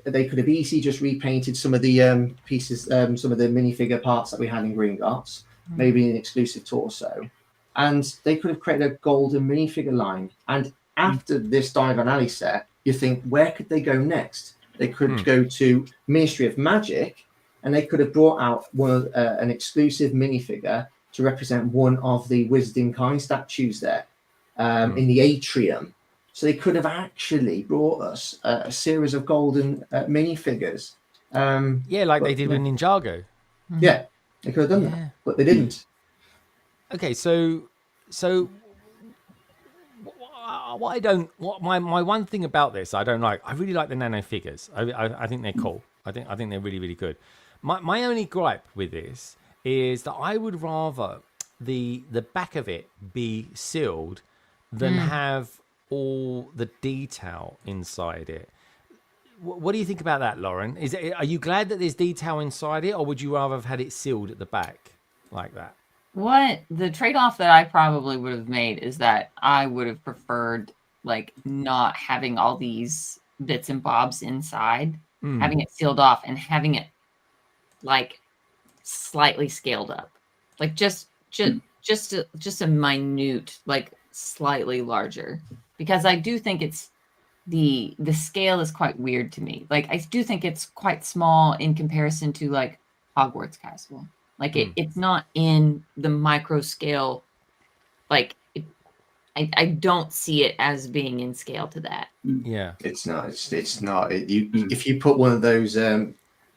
They could have easily just repainted some of the pieces, some of the minifigure parts that we had in Gringotts, maybe an exclusive torso, and they could have created a golden minifigure line. And after this Diagon Alley set, you think, where could they go next? They could go to Ministry of Magic, and they could have brought out an exclusive minifigure to represent one of the Wizarding Kind statues there in the atrium. So they could have actually brought us a series of golden minifigures. Like they did with Ninjago. Yeah, they could have done that, but they didn't. Okay, so my one thing about this I don't like. I really like the nano figures. I think they're cool. I think they're really, really good. My only gripe with this is that I would rather the back of it be sealed than have all the detail inside it. What do you think about that, Lauren? Are you glad that there's detail inside it, or would you rather have had it sealed at the back like that? What the trade-off that I probably would have made is that I would have preferred not having all these bits and bobs inside, having it sealed off and having it slightly scaled up, just a minute, slightly larger, because I do think it's the scale is quite weird to me. I do think it's quite small in comparison to Hogwarts Castle. It's not in the micro scale. I don't see it as being in scale to that. Yeah, it's not. It's not. If you put one of those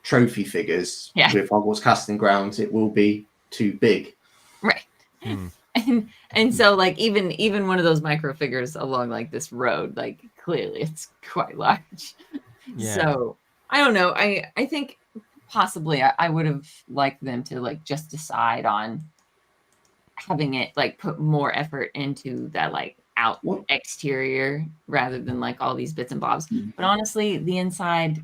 trophy figures with Hogwarts Castle and Grounds, it will be too big. Right. And so even one of those micro figures along this road, clearly it's quite large. Yeah. So I don't know. I think possibly I would have liked them to just decide on having it put more effort into that exterior rather than all these bits and bobs. But honestly, the inside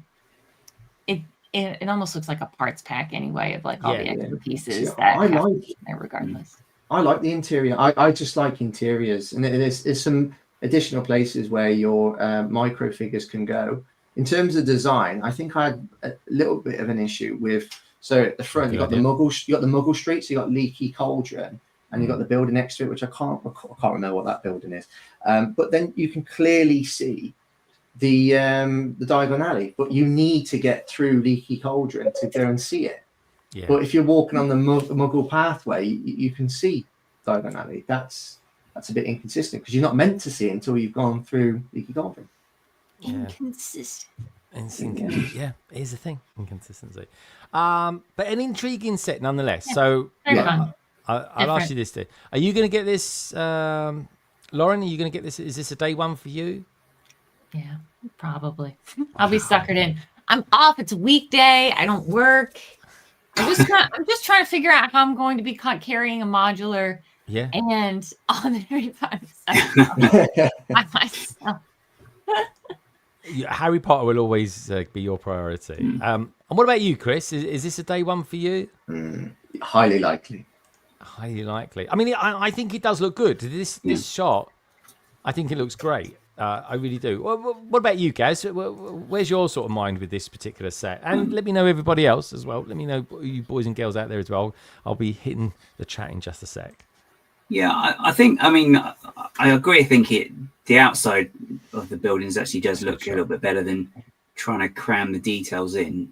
it almost looks like a parts pack anyway of all the extra pieces that I like there regardless. I like the interior. I just like interiors, and there's some additional places where your micro figures can go. In terms of design, I think I had a little bit of an issue with. So at the front, you got the Muggle Street, so you got Leaky Cauldron, and you got the building next to it, which I can't remember what that building is. But then you can clearly see the Diagon Alley, but you need to get through Leaky Cauldron to go and see it. Yeah. But if you're walking on the Muggle pathway, you can see Diagon Alley. That's a bit inconsistent because you're not meant to see it until you've gone through Leaky Cauldron. Inconsistent. Yeah, here's the thing: inconsistency. But an intriguing set nonetheless. Yeah. So I'll ask you this: are you going to get this, Lauren? Are you going to get this? Is this a day one for you? Yeah, probably. I'll be suckered in. I'm off. It's a weekday. I don't work. I'm just trying to figure out how I'm going to be carrying a modular. Yeah. And on the Harry Potter by myself. Harry Potter will always be your priority. And what about you, Chris? Is this a day one for you? Highly likely. Highly likely. I mean, I think it does look good. This shot, I think it looks great. I really do. What about you, Gaz? Where's your sort of mind with this particular set? And let me know everybody else as well. Let me know you boys and girls out there as well. I'll be hitting the chat in just a sec. Yeah, I think. I mean, I agree. I think the outside of the buildings actually does look a little bit better than trying to cram the details in.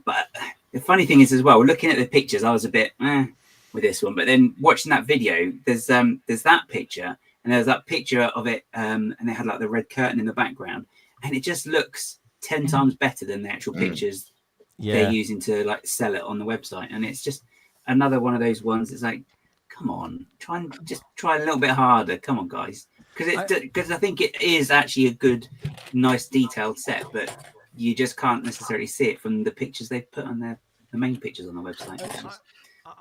But the funny thing is, as well, looking at the pictures, I was a bit with this one. But then watching that video, there's that picture. And there's that picture of it, and they had like the red curtain in the background, and it just looks 10 times better than the actual pictures they're using to like sell it on the website. And it's just another one of those ones. It's like, come on, try a little bit harder. Come on, guys, because I think it is actually a good, nice, detailed set, but you just can't necessarily see it from the pictures they've put on the main pictures on the website.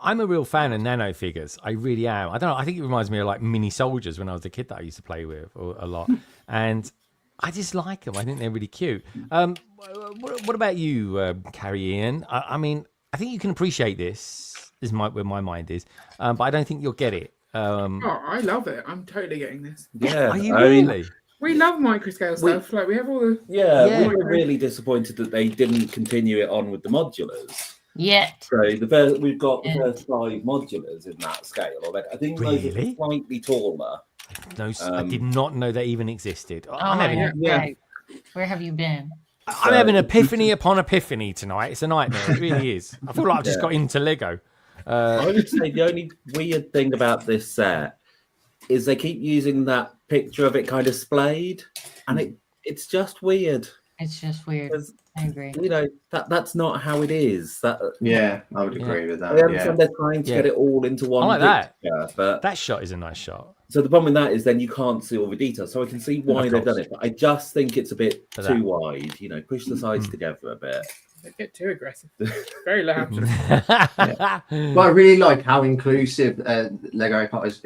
I'm a real fan of nano figures. I really am. I don't know. I think it reminds me of like mini soldiers when I was a kid that I used to play with a lot. And I just like them. I think they're really cute. What about you, Carrie Ian? I mean, I think you can appreciate this. This is where my mind is. But I don't think you'll get it. I love it. I'm totally getting this. Yeah. Are you really? We love microscale stuff. Like we have all the. Yeah, we were really disappointed that they didn't continue it on with the modulars. Yet. So we've got the first 5 modulars in that scale already. I think those are slightly taller. No, I did not know they even existed. Where have you been? I'm having epiphany upon epiphany tonight. It's a nightmare. It really is. I feel like I've just got into Lego. I would say the only weird thing about this set is they keep using that picture of it kind of splayed, and it's just weird. It's just weird. I agree. You know, that's not how it is. I would agree with that. I understand they're trying to get it all into one. I like picture, that. But that shot is a nice shot. So the problem with that is then you can't see all the details. So I can see why they've done it, but I just think it's a bit too wide. You know, push the sides together a bit. They get too aggressive. Very loud. But I really like how inclusive Lego is.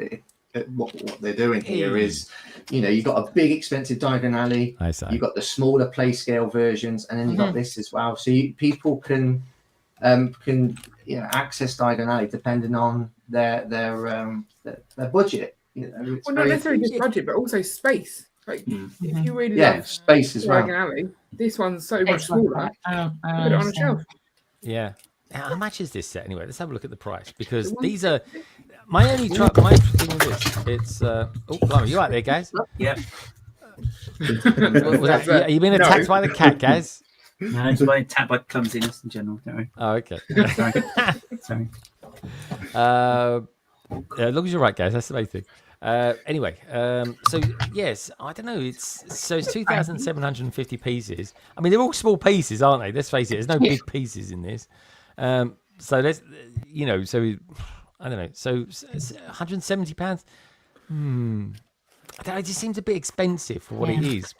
What they're doing here is, you know, you've got a big expensive Diagon Alley, you've got the smaller play scale versions, and then you've got this as well. So people can access Diagon Alley depending on their budget. You know, well, not necessarily just budget, but also space. Like if you really love space as well. Diagon Alley, this one's so much smaller. Put it on a shelf. Yeah. How much is this set anyway? Let's have a look at the price, because these are my only my thing with this. It's blimey, you right there, guys? Yeah. Are you being attacked by the cat, guys? No, it's by attacked by clumsiness in general. Don't worry. Oh, okay. Sorry. As long as you're right, guys, that's the main thing. Anyway, so yes, I don't know. It's 2,750 pieces. I mean, they're all small pieces, aren't they? Let's face it. There's no big pieces in this. So let's, you know, so I don't know. So £170. It just seems a bit expensive for what it is.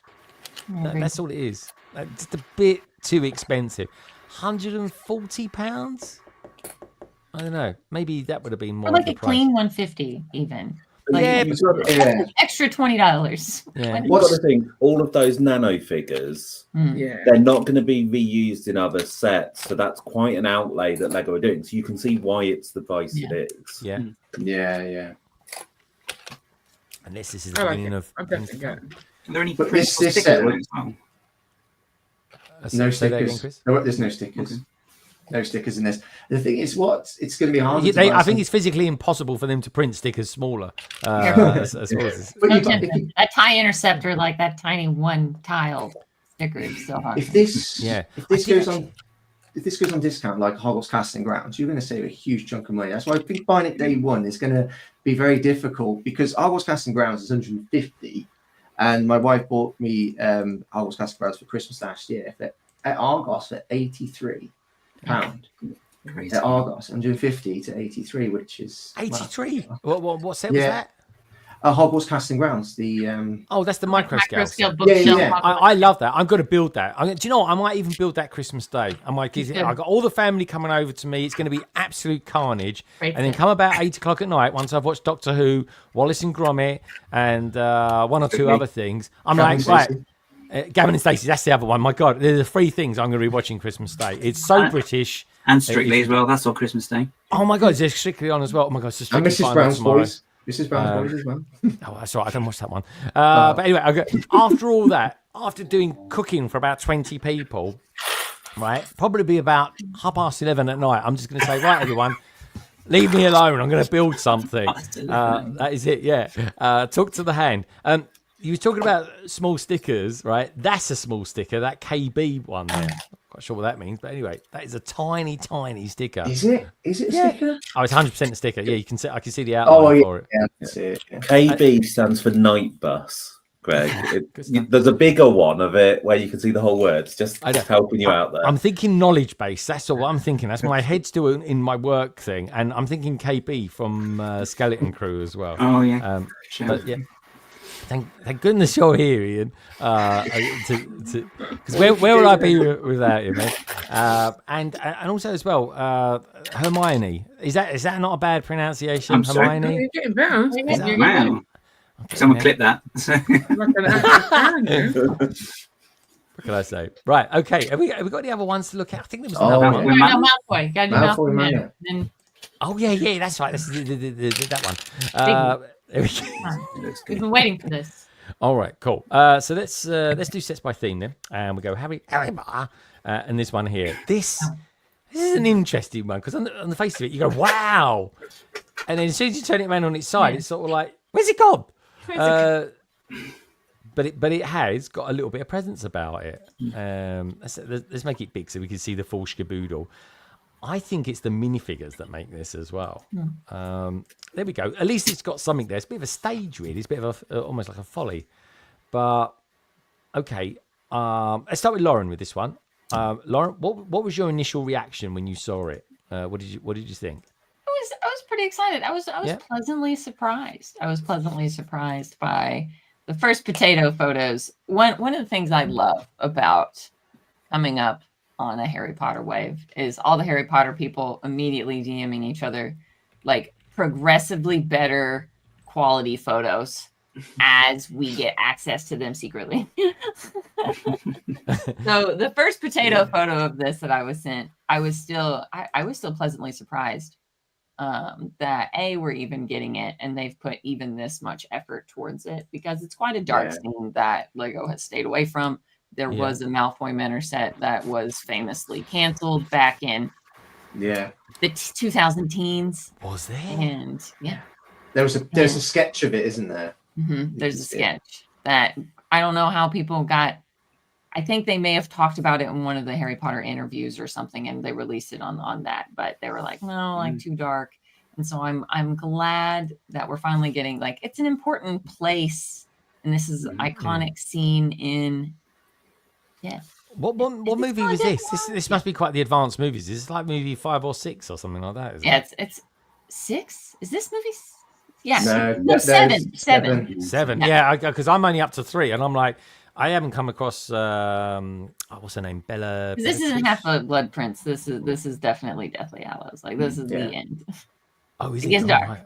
That's all it is. Just a bit too expensive. £140. I don't know. Maybe that would have been more. Or like a clean 150 even. Like, extra $20. Yeah. What's the thing? All of those nano figures, they're not going to be reused in other sets, so that's quite an outlay that Lego are doing. So you can see why it's the price it is. Yeah. And this is the beginning of. Are there any this stickers set? on it as well? No stickers. There's no stickers. Okay. No stickers in this. The thing is, it's going to be hard. I think it's physically impossible for them to print stickers smaller. That tie interceptor, like that tiny one tile sticker, is still hard. If this goes on discount, like Hogwarts Casting Grounds, you're going to save a huge chunk of money. That's why I think buying it day one is going to be very difficult, because Hogwarts Casting Grounds is 150, and my wife bought me Hogwarts Casting Grounds for Christmas last year at Argos for £83. At Argos, 150 to 83, which is 83. What set was that? Hogwarts Casting Grounds. The that's the micro scale. Bookshelf. I love that. I'm going to build that. Do you know what? I might even build that Christmas Day. I got all the family coming over to me. It's going to be absolute carnage. And then come about 8 o'clock at night, once I've watched Doctor Who, Wallace and Gromit, and one or two other things, I'm like, right. Gavin and Stacey, that's the other one. My God, they're the 3 things I'm going to be watching Christmas Day. It's so British. And Strictly as well. That's on Christmas Day. Oh my God, there's Strictly on as well. Oh my God, it's and Mrs. Brown's Boys. Mrs. Brown's Boys as well. Oh, that's right. I don't watch that one. But anyway, after all that, after doing cooking for about 20 people, right, probably be about 11:30 at night. I'm just going to say, right, everyone, leave me alone. I'm going to build something. That is it. Yeah. Talk to the hand. You were talking about small stickers, right? That's a small sticker. That KB one there. Not sure what that means, but anyway, that is a tiny, tiny sticker. Is it? Is it a sticker? Oh, it's 100% a sticker. Yeah, you can see. I can see the outline for it. Yeah, I can see it. Yeah. KB stands for night bus, Greg. There's a bigger one of it where you can see the whole words. Just helping you out there. I'm thinking knowledge base. That's all I'm thinking. That's my head's still in my work thing, and I'm thinking KB from Skeleton Crew as well. Oh yeah. But yeah. Thank goodness you're here, Ian. Because where would I be without you, man? And also as well, Hermione. Is that not a bad pronunciation? Hermione. You're getting better. Wow. Someone clip that. What can I say? Right. Okay. Have we got any other ones to look at? I think there was Oh, another one. Malfoy. Got to do Malfoy Malfoy Manor. Manor. Then Oh yeah, that's right. That's that one. There we go. we've been waiting for this. All right, cool. So let's do sets by theme then, and we go Harry Potter, and this one here. This is an interesting one because on the face of it, you go wow, and then as soon as you turn it around on its side, it's sort of like where's it gone? But it has got a little bit of presence about it. Let's make it big so we can see the full skaboodle. I think it's the minifigures that make this as well. There we go. At least it's got something there. It's a bit of a stage, really. It's a bit of almost like a folly. But okay, let's start with Lauren with this one. Lauren, what was your initial reaction when you saw it? What did you think? I was pretty excited. I was pleasantly surprised. I was pleasantly surprised by the first potato photos. One of the things I love about coming up on a Harry Potter wave is all the Harry Potter people immediately DMing each other like progressively better quality photos as we get access to them secretly. So the first potato photo of this that I was sent, I was still pleasantly surprised that we're even getting it and they've put even this much effort towards it because it's quite a dark scene that Lego has stayed away from. There was a Malfoy Manor set that was famously canceled back in the 2000 teens. Was there? And there's a sketch of it, isn't there? Mm-hmm. There's a sketch that I don't know how people got. I think they may have talked about it in one of the Harry Potter interviews or something, and they released it on that. But they were like, no, like too dark. And so I'm glad that we're finally getting like it's an important place, and this is an iconic scene in. Yeah. What movie was this? This must be quite the advanced movies. Is this like movie 5 or 6 or something like that? It's 6. Is this movie? Yeah. No, 7. 7. Yeah, because I'm only up to 3, and I'm like, I haven't come across what's her name, Bella. This isn't Half-Blood Prince. This is definitely Deathly Hallows. Like this is the end. Oh, is it? It gets dark. Right.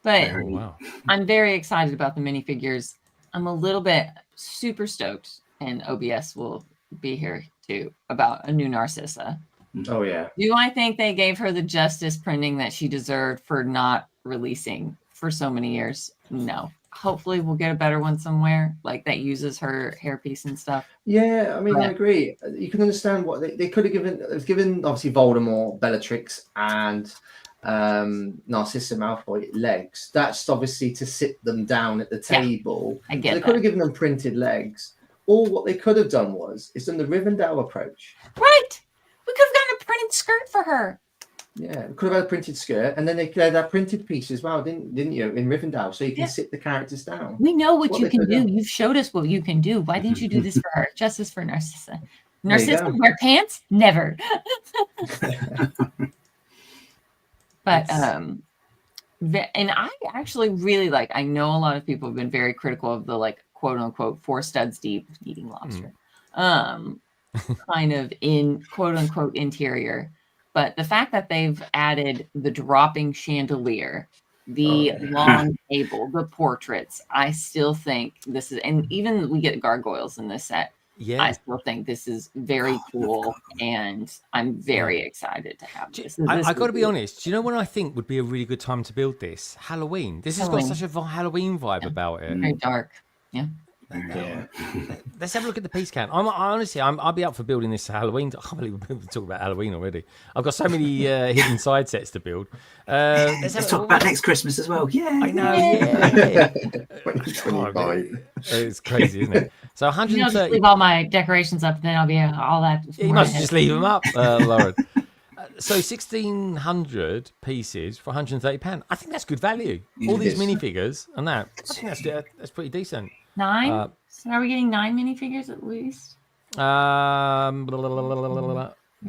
But wow. I'm very excited about the minifigures. I'm a little bit super stoked. And OBS will be here too about a new Narcissa. Oh yeah. Do I think they gave her the justice printing that she deserved for not releasing for so many years? No. Hopefully we'll get a better one somewhere like that uses her hairpiece and stuff. Yeah, I mean, I agree. You can understand what they could have given. They've given obviously Voldemort, Bellatrix, and Narcissa Malfoy legs. That's obviously to sit them down at the table. I get They could have given them printed legs. Or what they could have done is done the Rivendell approach. Right. We could have gotten a printed skirt for her. Yeah, we could have had a printed skirt, and then they could have that printed piece as well, didn't you? In Rivendell, so you can sit the characters down. We know what you can do. You've showed us what you can do. Why didn't you do this for her? Justice for Narcissa. Narcissa wear pants? Never. But and I actually really like. I know a lot of people have been very critical of the like quote unquote 4 studs deep eating lobster, kind of in quote unquote interior. But the fact that they've added the dropping chandelier, the long table, the portraits, I still think this is, and even we get gargoyles in this set. Yeah. I still think this is very cool, and I'm very excited to have this. I got to be honest. Do you know when I think would be a really good time to build this? Halloween. This has got such a Halloween vibe about it. Very dark. Yeah. Let's have a look at the piece count. I'll be up for building this Halloween. I can't believe we're talking about Halloween already. I've got so many hidden side sets to build. Let's talk about next Christmas as well. Yeah, I know. It's crazy, isn't it? So 130. I'll just leave all my decorations up, then I'll be all that. You must just leave them up, Lauren. So 1,600 pieces for £130. I think that's good value. All these minifigures and that. I think that's pretty decent. 9? So are we getting 9 minifigures at least? It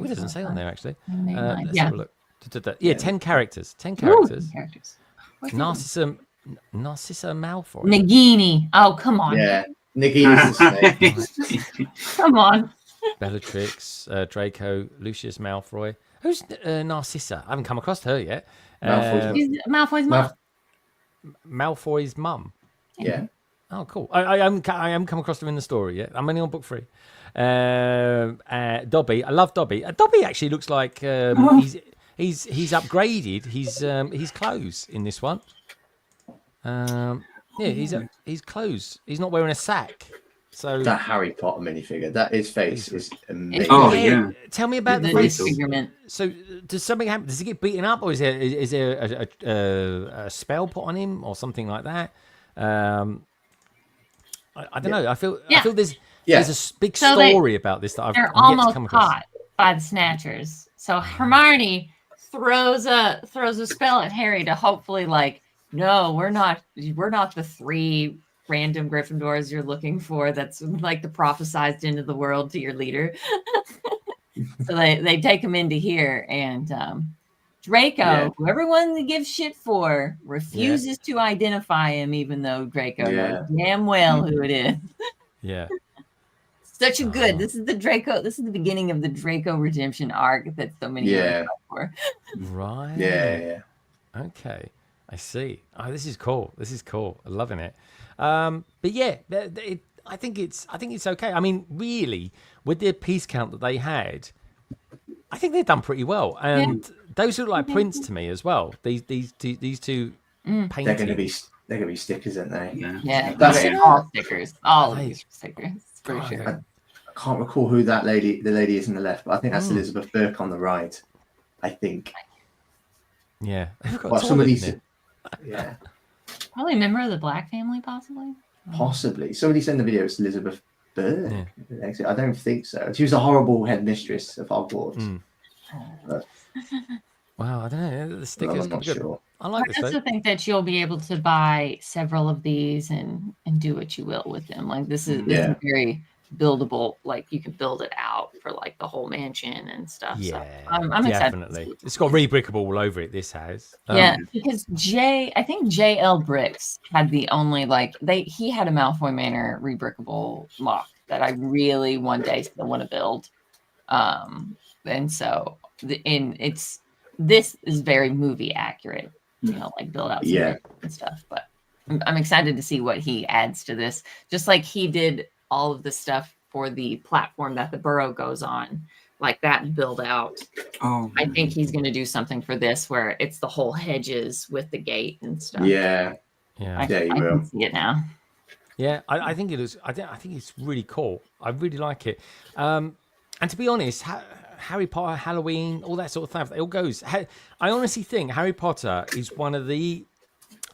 doesn't say on there actually. Let's have a look. Yeah, 10 characters. 10 characters. Ooh, characters. Narcissa Malfoy. Nagini. Oh, come on. Yeah, Nagini's the snake. Come on. Bellatrix, Draco, Lucius Malfoy. Who's Narcissa? I haven't come across her yet. Malfoy's mum. Malfoy's mum. Yeah. Oh, cool. I haven't come across her in the story yet. I'm only on book 3. Dobby. I love Dobby. Dobby actually looks like he's upgraded his clothes in this one. His clothes. He's not wearing a sack. So that Harry Potter minifigure, his face is amazing. Oh yeah. Tell me about the face. So does something happen? Does he get beaten up, or is there a spell put on him, or something like that? I don't know. I feel there's a big story about this that I've they're yet almost to come across. caught by the Snatchers. So Hermione throws a spell at Harry to hopefully no, we're not the 3 random Gryffindors you're looking for. That's like the prophesized end of the world to your leader. So they take him into here, and Draco, who everyone gives shit for, refuses to identify him, even though Draco knows damn well who it is. Yeah. Such a good. This is the Draco. This is the beginning of the Draco redemption arc that so many years for. Right. Yeah. Okay. I see. Oh, this is cool. I'm loving it. But yeah, I think it's okay. I mean, really, with the piece count that they had, I think they've done pretty well. And those look like prints to me as well. These two paintings. They're gonna be stickers, aren't they? Yeah. That's all stickers. All of these stickers. For sure. I can't recall who the lady is on the left, but I think that's Elizabeth Burke on the right. I think. Yeah. Well, somebody. Yeah. Probably a member of the Black family, possibly. Possibly. Somebody sent the video. It's Elizabeth Burke. Yeah. I don't think so. She was a horrible headmistress of Hogwarts. Wow, I don't know. The stickers. I'm not sure. I like this. I also think that you'll be able to buy several of these and do what you will with them. Like this is very buildable. Like you can build it out for like the whole mansion and stuff. Yeah, so I'm definitely. excited. It's got rebrickable all over it. This house. Because I think JL Bricks had the only he had a Malfoy Manor rebrickable lock that I really one day still want to build. And so this is very movie accurate. Like build out and stuff. But I'm excited to see what he adds to this. Just like he did all of the stuff for the platform that the burrow goes on, like that build out. I think he's going to do something for this where it's the whole hedges with the gate and stuff. Yeah. I can see it now. Yeah, I think it is. I think it's really cool. I really like it. And to be honest, Harry Potter, Halloween, all that sort of stuff, it all goes. I honestly think Harry Potter is one of the.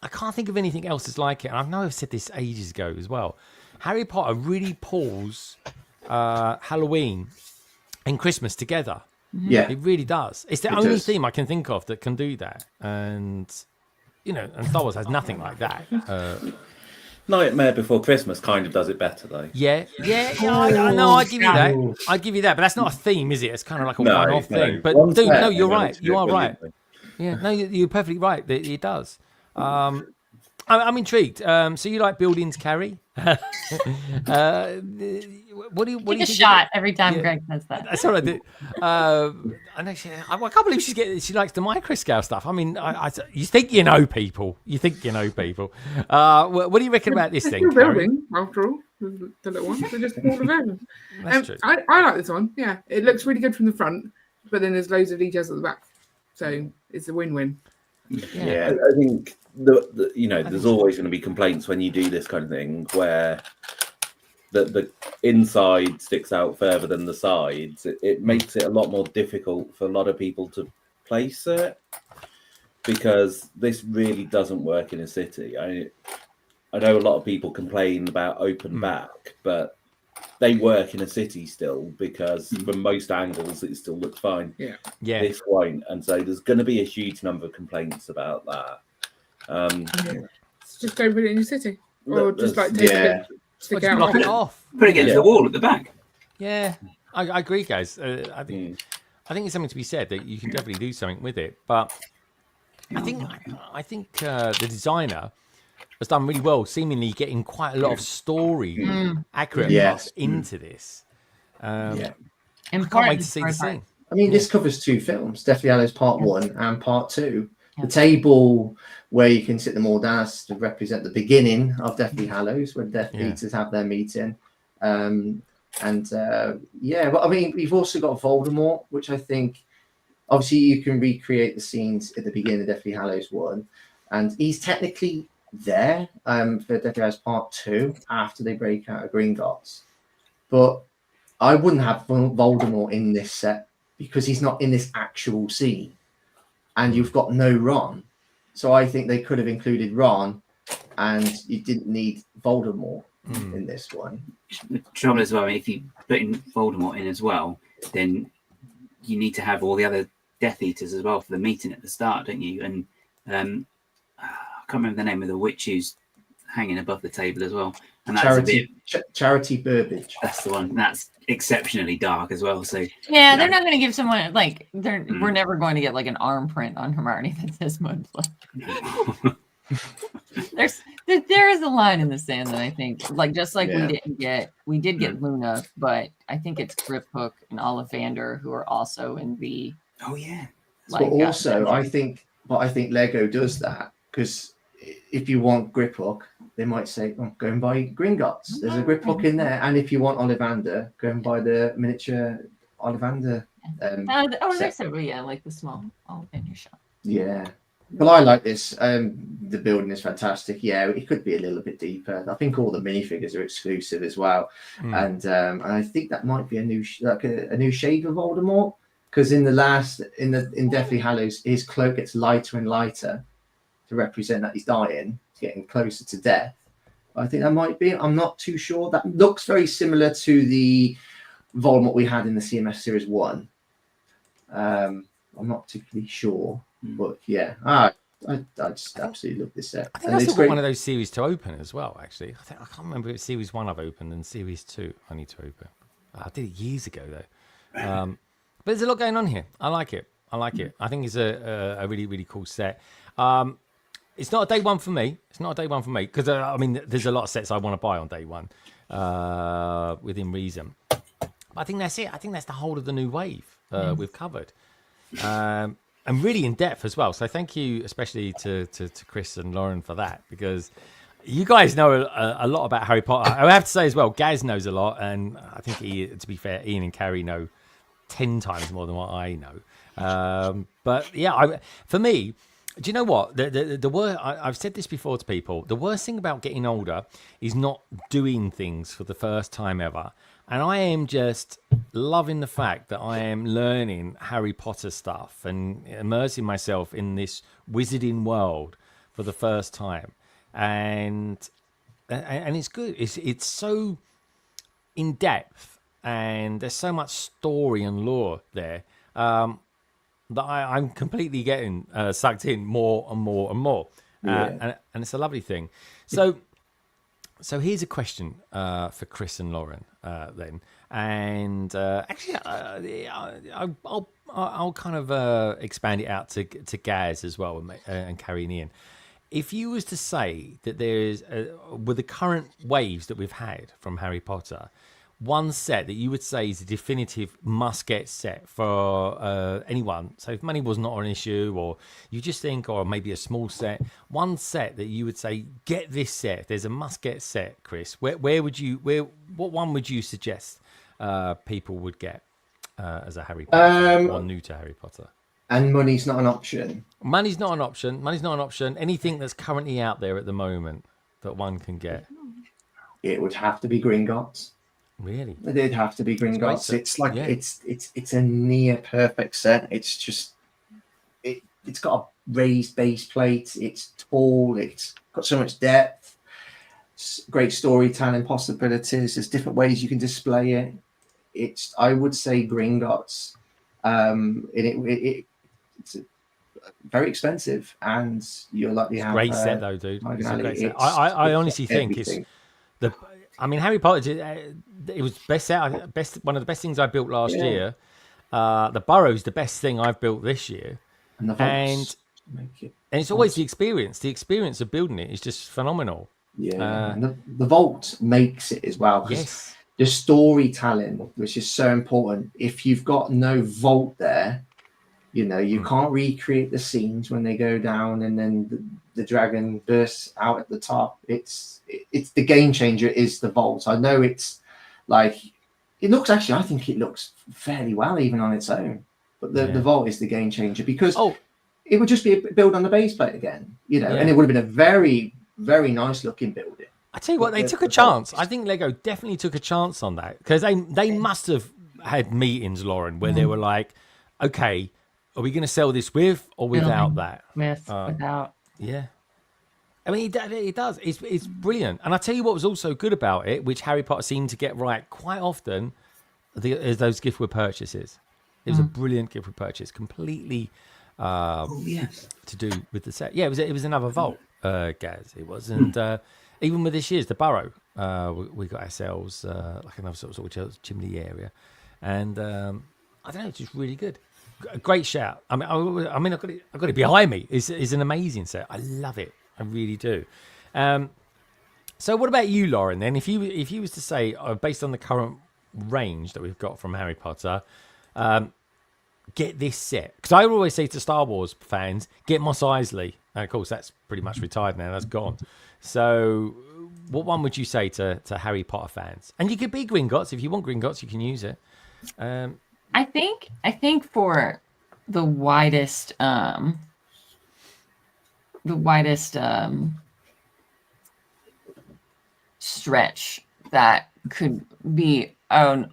I can't think of anything else that's like it. And I know I've said this ages ago as well. Harry Potter really pulls Halloween and Christmas together. Yeah, it really does. It's the only theme I can think of that can do that. And and Star Wars has nothing like that. Nightmare Before Christmas kind of does it better, though. Yeah. I give you that. I give you that, but that's not a theme, is it? It's kind of like a one-off thing. But dude, no, you're right. You are right. Yeah, no, you're perfectly right. It does. I'm intrigued. So you like buildings, Carrie? What do you Take a shot every time Greg says that. That's what I do. I can't believe she likes the micro scale stuff. I mean, you think people. What do you reckon about this thing? Building, after all. the little ones. They're just all of them. That's true. I like this one. Yeah, it looks really good from the front, but then there's loads of details at the back, so it's a win-win. Yeah, I think there's always going to be complaints when you do this kind of thing where the inside sticks out further than the sides. It makes it a lot more difficult for a lot of people to place it, because this really doesn't work in a city. I know a lot of people complain about open back, but they work in a city still, because from most angles it still looks fine. Yeah. This won't, and so there's going to be a huge number of complaints about that. Just go put it in your city, or just like take it, stick out, block it off, put it against the wall at the back. Yeah, I agree, guys. I think it's something to be said that you can definitely do something with it, but I think the designer has done really well, seemingly getting quite a lot of story accurate into this. I can't wait to see the scene. I mean, this covers 2 films, Deathly Hallows Part 1 and Part 2. The table where you can sit them all down to represent the beginning of Deathly Hallows, where Death Eaters have their meeting. But I mean, we've also got Voldemort, which I think, obviously, you can recreate the scenes at the beginning of Deathly Hallows 1, and he's technically there for Deathly Hallows Part 2 after they break out of Gringotts. But I wouldn't have Voldemort in this set because he's not in this actual scene, and you've got no Ron. So I think they could have included Ron, and you didn't need Voldemort in this one. The trouble as well, if you put in Voldemort in as well, then you need to have all the other Death Eaters as well for the meeting at the start, don't you? And I can't remember the name of the witch who's hanging above the table as well. And that's Charity Burbage. That's the one. That's exceptionally dark as well. So they're not going to give someone like we're never going to get like an arm print on Hermione that says Mudflap. There is a line in the sand that I think, like, just like we did get Luna, but I think it's Griphook and Ollivander who are also in the. Oh yeah. Like, but also, I think Lego does that, because if you want Griphook, they might say, go and buy Gringotts. There's a Griphook in there. And if you want Ollivander, go and buy the miniature Ollivander. There's somebody, like the small Ollivander shop. Yeah. Well, I like this. The building is fantastic. Yeah, it could be a little bit deeper. I think all the minifigures are exclusive as well. And I think that might be a new shade of Voldemort, because in Deathly Hallows, his cloak gets lighter and lighter to represent that he's dying, getting closer to death. I think that might be. I'm not too sure. That looks very similar to the Voldemort we had in the CMS Series 1. I'm not particularly sure, but yeah, I just absolutely love this set. I think that's one of those series to open as well, actually. I can't remember if it's Series 1 I've opened and Series 2 I need to open. I did it years ago, though. But there's a lot going on here. I like it. I think it's a really, really cool set. It's not a day one for me. Because, I mean, there's a lot of sets I want to buy on day one within reason. But I think that's it. I think that's the whole of the new wave we've covered. And really in depth as well. So thank you especially to Chris and Lauren for that, because you guys know a lot about Harry Potter. I have to say as well, Gaz knows a lot. And I think, to be fair, Ian and Carrie know 10 times more than what I know. But yeah, for me, do you know what? The worst, I've said this before to people, the worst thing about getting older is not doing things for the first time ever. And I am just loving the fact that I am learning Harry Potter stuff and immersing myself in this wizarding world for the first time. And it's good. It's so in depth, and there's so much story and lore there. That I'm completely getting sucked in more and more and more. And it's a lovely thing. So here's a question for Chris and Lauren then. And actually, I'll kind of expand it out to Gaz as well, and Carrie and Ian. If you was to say that there's, with the current waves that we've had from Harry Potter, one set that you would say is a definitive must-get set for anyone. So if money was not an issue, or you just think, or maybe a small set, one set that you would say, get this set. If there's a must-get set, Chris, what one would you suggest people would get as a Harry Potter or new to Harry Potter? And money's not an option. Money's not an option. Money's not an option. Anything that's currently out there at the moment that one can get. It would have to be Gringotts. Really? It'd have to be Gringotts. It's like it's a near perfect set. It's just it's got a raised base plate. It's tall. It's got so much depth. Great storytelling possibilities. There's different ways you can display it. I would say Gringotts. It's very expensive, and you're likely to have great set though, dude. It's a great set. It's I honestly think everything. it's Harry Potter. It was one of the best things I built last year. The Burrow's the best thing I've built this year, and it's always the experience. The experience of building it is just phenomenal. Yeah, and the vault makes it as well. Yes, the storytelling, which is so important. If you've got no vault there, you can't recreate the scenes when they go down and then the dragon bursts out at the top. It's the game changer is the vault. I know it's like it looks actually. I think it looks fairly well even on its own. But the vault is the game changer because it would just be a build on the base plate again, and it would have been a very, very nice looking building. I tell you what, they took a chance. I think Lego definitely took a chance on that because they must have had meetings, Lauren, where they were like, okay, are we going to sell this with or without that? Without. Yeah. I mean, it does. It's brilliant. And I tell you what was also good about it, which Harry Potter seemed to get right quite often, is those gift with purchases. It was a brilliant gift with purchase, completely to do with the set. Yeah, it was another vault, Gaz. It was. And even with this year's, the Burrow, we got ourselves like another sort of chimney area. And I don't know, it's just really good. A great shout. I mean, I've got it behind me. It's an amazing set. I love it. I really do. So what about you, Lauren, then? If you was to say, based on the current range that we've got from Harry Potter, get this set. Because I always say to Star Wars fans, get Mos Eisley. And of course, that's pretty much retired now. That's gone. So what one would you say to Harry Potter fans? And you could be Gringotts. If you want Gringotts, you can use it. I think for the widest stretch that could be an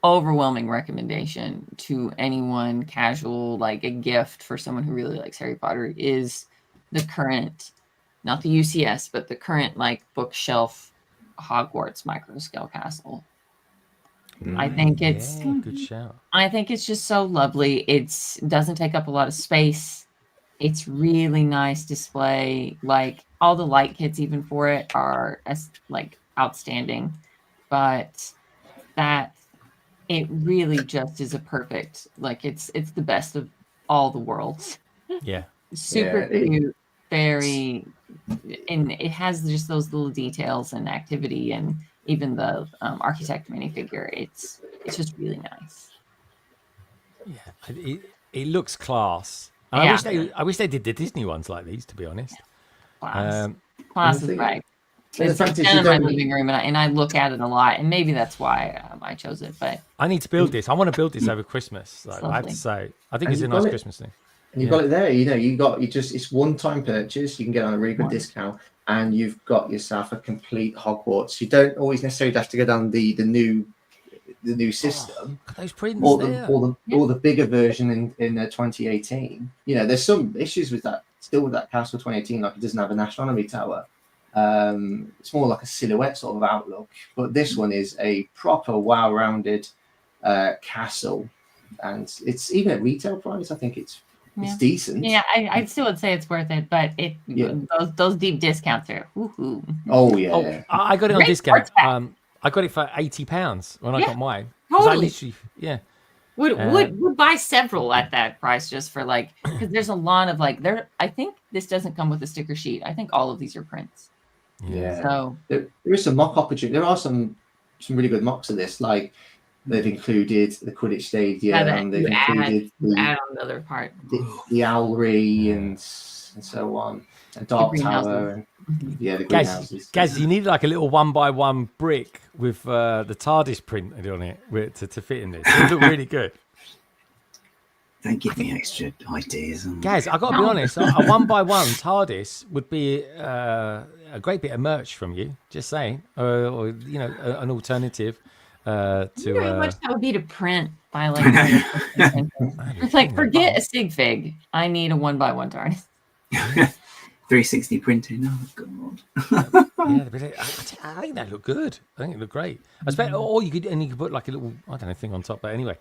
overwhelming recommendation to anyone casual, like a gift for someone who really likes Harry Potter, is the current, not the UCS, but the current like bookshelf Hogwarts micro scale castle. I think it's good shout. I think it's just so lovely. It doesn't take up a lot of space. It's really nice display. Like all the light kits, even for it, are like outstanding. But that it really just is a perfect. Like it's the best of all the worlds. Yeah. Super cute. Very, and it has just those little details and activity and. Even the architect minifigure, it's just really nice. Yeah, it looks class. I wish they did the Disney ones like these. To be honest, Class is right. It's in my living room, and I look at it a lot, and maybe that's why I chose it. But I need to build this. I want to build this over Christmas. Like, I have to say, I think it's a nice Christmas thing. And you've got it there. It's one-time purchase. You can get on a really good discount. And you've got yourself a complete Hogwarts. You don't always necessarily have to go down the new system. Those prints or the bigger version in 2018. There's some issues with that still with that castle 2018. Like it doesn't have an astronomy tower. It's more like a silhouette sort of outlook. But this one is a proper well-rounded castle, and it's even at retail price. I think it's decent. Yeah, I still would say it's worth it, but those deep discounts are woohoo. Oh yeah. I got it on discount. I got it for £80 when I got mine. Totally. Would buy several at that price just for because there's a lot of I think this doesn't come with a sticker sheet. I think all of these are prints. Yeah. So there is some mock opportunity. There are some some really good mocks of this. Like they've included the Quidditch Stadium, they've included you add on the other part, the Owlry and so on, and Dark Tower, and the greenhouses. Gaz, you need like a little 1x1 brick with the TARDIS printed on it to fit in this. It look really good. Don't give me extra ideas. Guys, I got to be honest. A 1x1 TARDIS would be a great bit of merch from you. Just saying, or an alternative to. You know how much that would be to print by like. It's like forget a sig fig. I need a 1x1 TARDIS. 360 printing. Oh god. Yeah, but I think that looked good. I think it looked great. I expect, or you could put like a little thing on top. But anyway.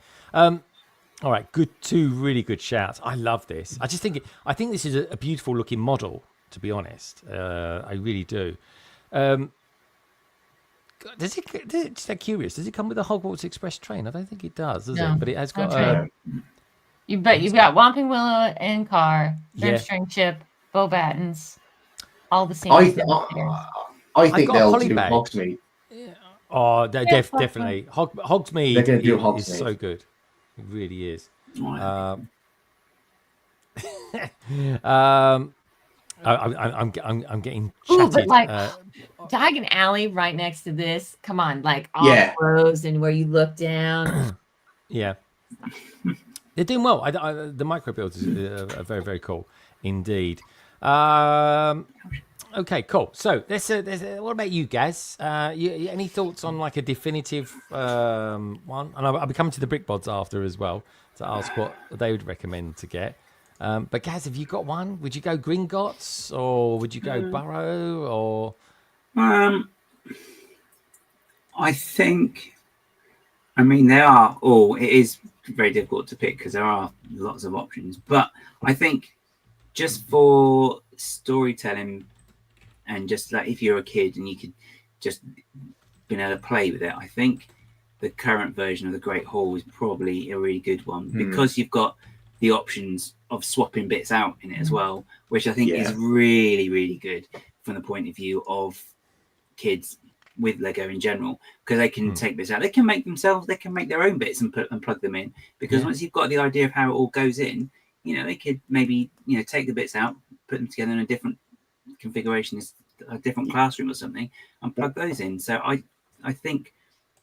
All right, two really good shouts. I love this. I think this is a beautiful looking model, to be honest. I really do. Just curious, does it come with a Hogwarts Express train? I don't think it does it? But it has got you've got Whomping Willow and Car, String Chip, Bo Battens, all the same. I think they'll do Hogsmeade. Oh, definitely. Hogsmeade is so good. It really is. I'm getting chatted. But like Diagon Alley right next to this. Come on, like all closed and where you look down. Yeah, they're doing well. The micro builds are very, very cool indeed. Okay, cool. So what about you guys? Any thoughts on like a definitive one? And I'll be coming to the brick bods after as well to ask what they would recommend to get. But guys, have you got one? Would you go Gringotts or would you go Burrow or? I think. I mean, it is very difficult to pick because there are lots of options. But I think just for storytelling. And just like if you're a kid and you could just been able to play with it, I think the current version of the Great Hall is probably a really good one because you've got the options of swapping bits out in it as well, which I think is really, really good from the point of view of kids with Lego in general, because they can take bits out. They can make their own bits and plug them in. Because once you've got the idea of how it all goes in, they could maybe take the bits out, put them together in a different configuration, a different classroom or something, and plug those in. So I think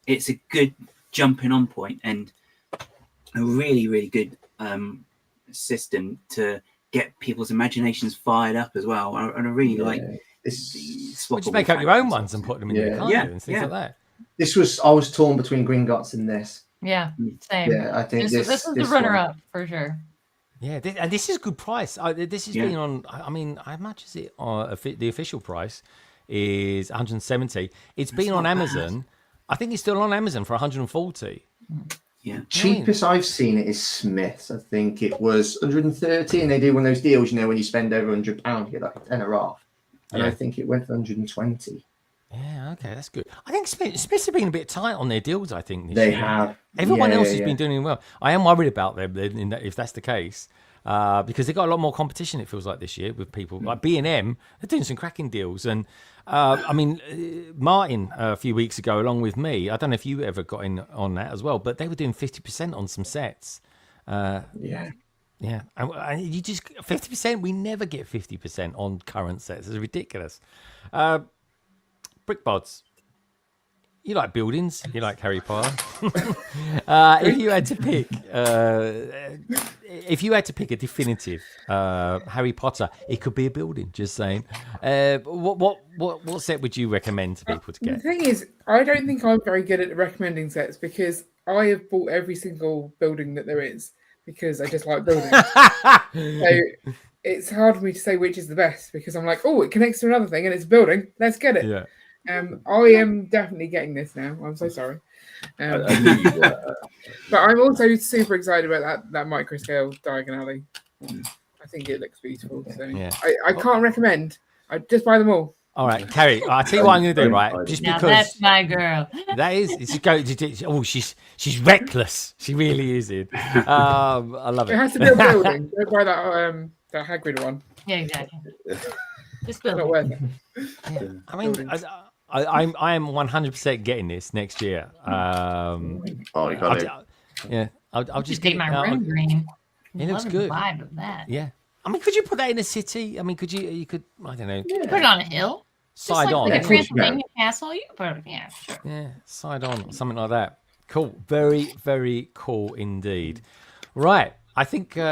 it's a good jumping on point and a really, really good system to get people's imaginations fired up as well. And I really like this. Would you make up your own ones and put them in your car and things like that? I was torn between Gringotts and this. Yeah, same. Yeah, I think this is the runner-up for sure. Yeah, and this is a good price. This has been on. I mean, how much is it? The official price is 170. It's been on Amazon. I think it's still on Amazon for 140. Yeah, cheapest I've seen it is Smith's. I think it was 130, and they do one of those deals. When you spend over £100, you get like a tenner off. And I think it went for 120. Yeah, okay, that's good. I think Smiths have been a bit tight on their deals, I think. They have. Everyone else has been doing well. I am worried about them if that's the case, because they've got a lot more competition, it feels like, this year with people. Like B&M, they're doing some cracking deals. And, I mean, Martin, a few weeks ago, along with me, I don't know if you ever got in on that as well, but they were doing 50% on some sets. Yeah. And you just 50%. We never get 50% on current sets. It's ridiculous. Brickbods. You like buildings. You like Harry Potter. If you had to pick a definitive Harry Potter, it could be a building. Just saying. What set would you recommend to people to get? The thing is, I don't think I'm very good at recommending sets because I have bought every single building that there is because I just like buildings. So it's hard for me to say which is the best because I'm like, oh, it connects to another thing and it's a building. Let's get it. Yeah. I am definitely getting this now. I'm so sorry. But I'm also super excited about that micro scale Diagon Alley. I think it looks beautiful. So I can't recommend. I just buy them all. All right, Carrie. I'll tell you what I'm going to do. Right, just now because that's my girl. That is. Oh, she's reckless. She really is. I love it. It has to be a building. Don't buy that Hagrid one. Yeah, exactly. Just Not build worth it. Yeah. I mean, I am 100% getting this next year. You got it. Yeah, I'll just paint my room green. It looks Loving good. The vibe of that. Yeah. I mean, could you put that in a city? I mean, you could, I don't know. You put it on a hill. Side Just on. like a Transylvania castle. You can put it, yeah, sure. Yeah, side on, or something like that. Cool. Very, very cool indeed. Right. I think we've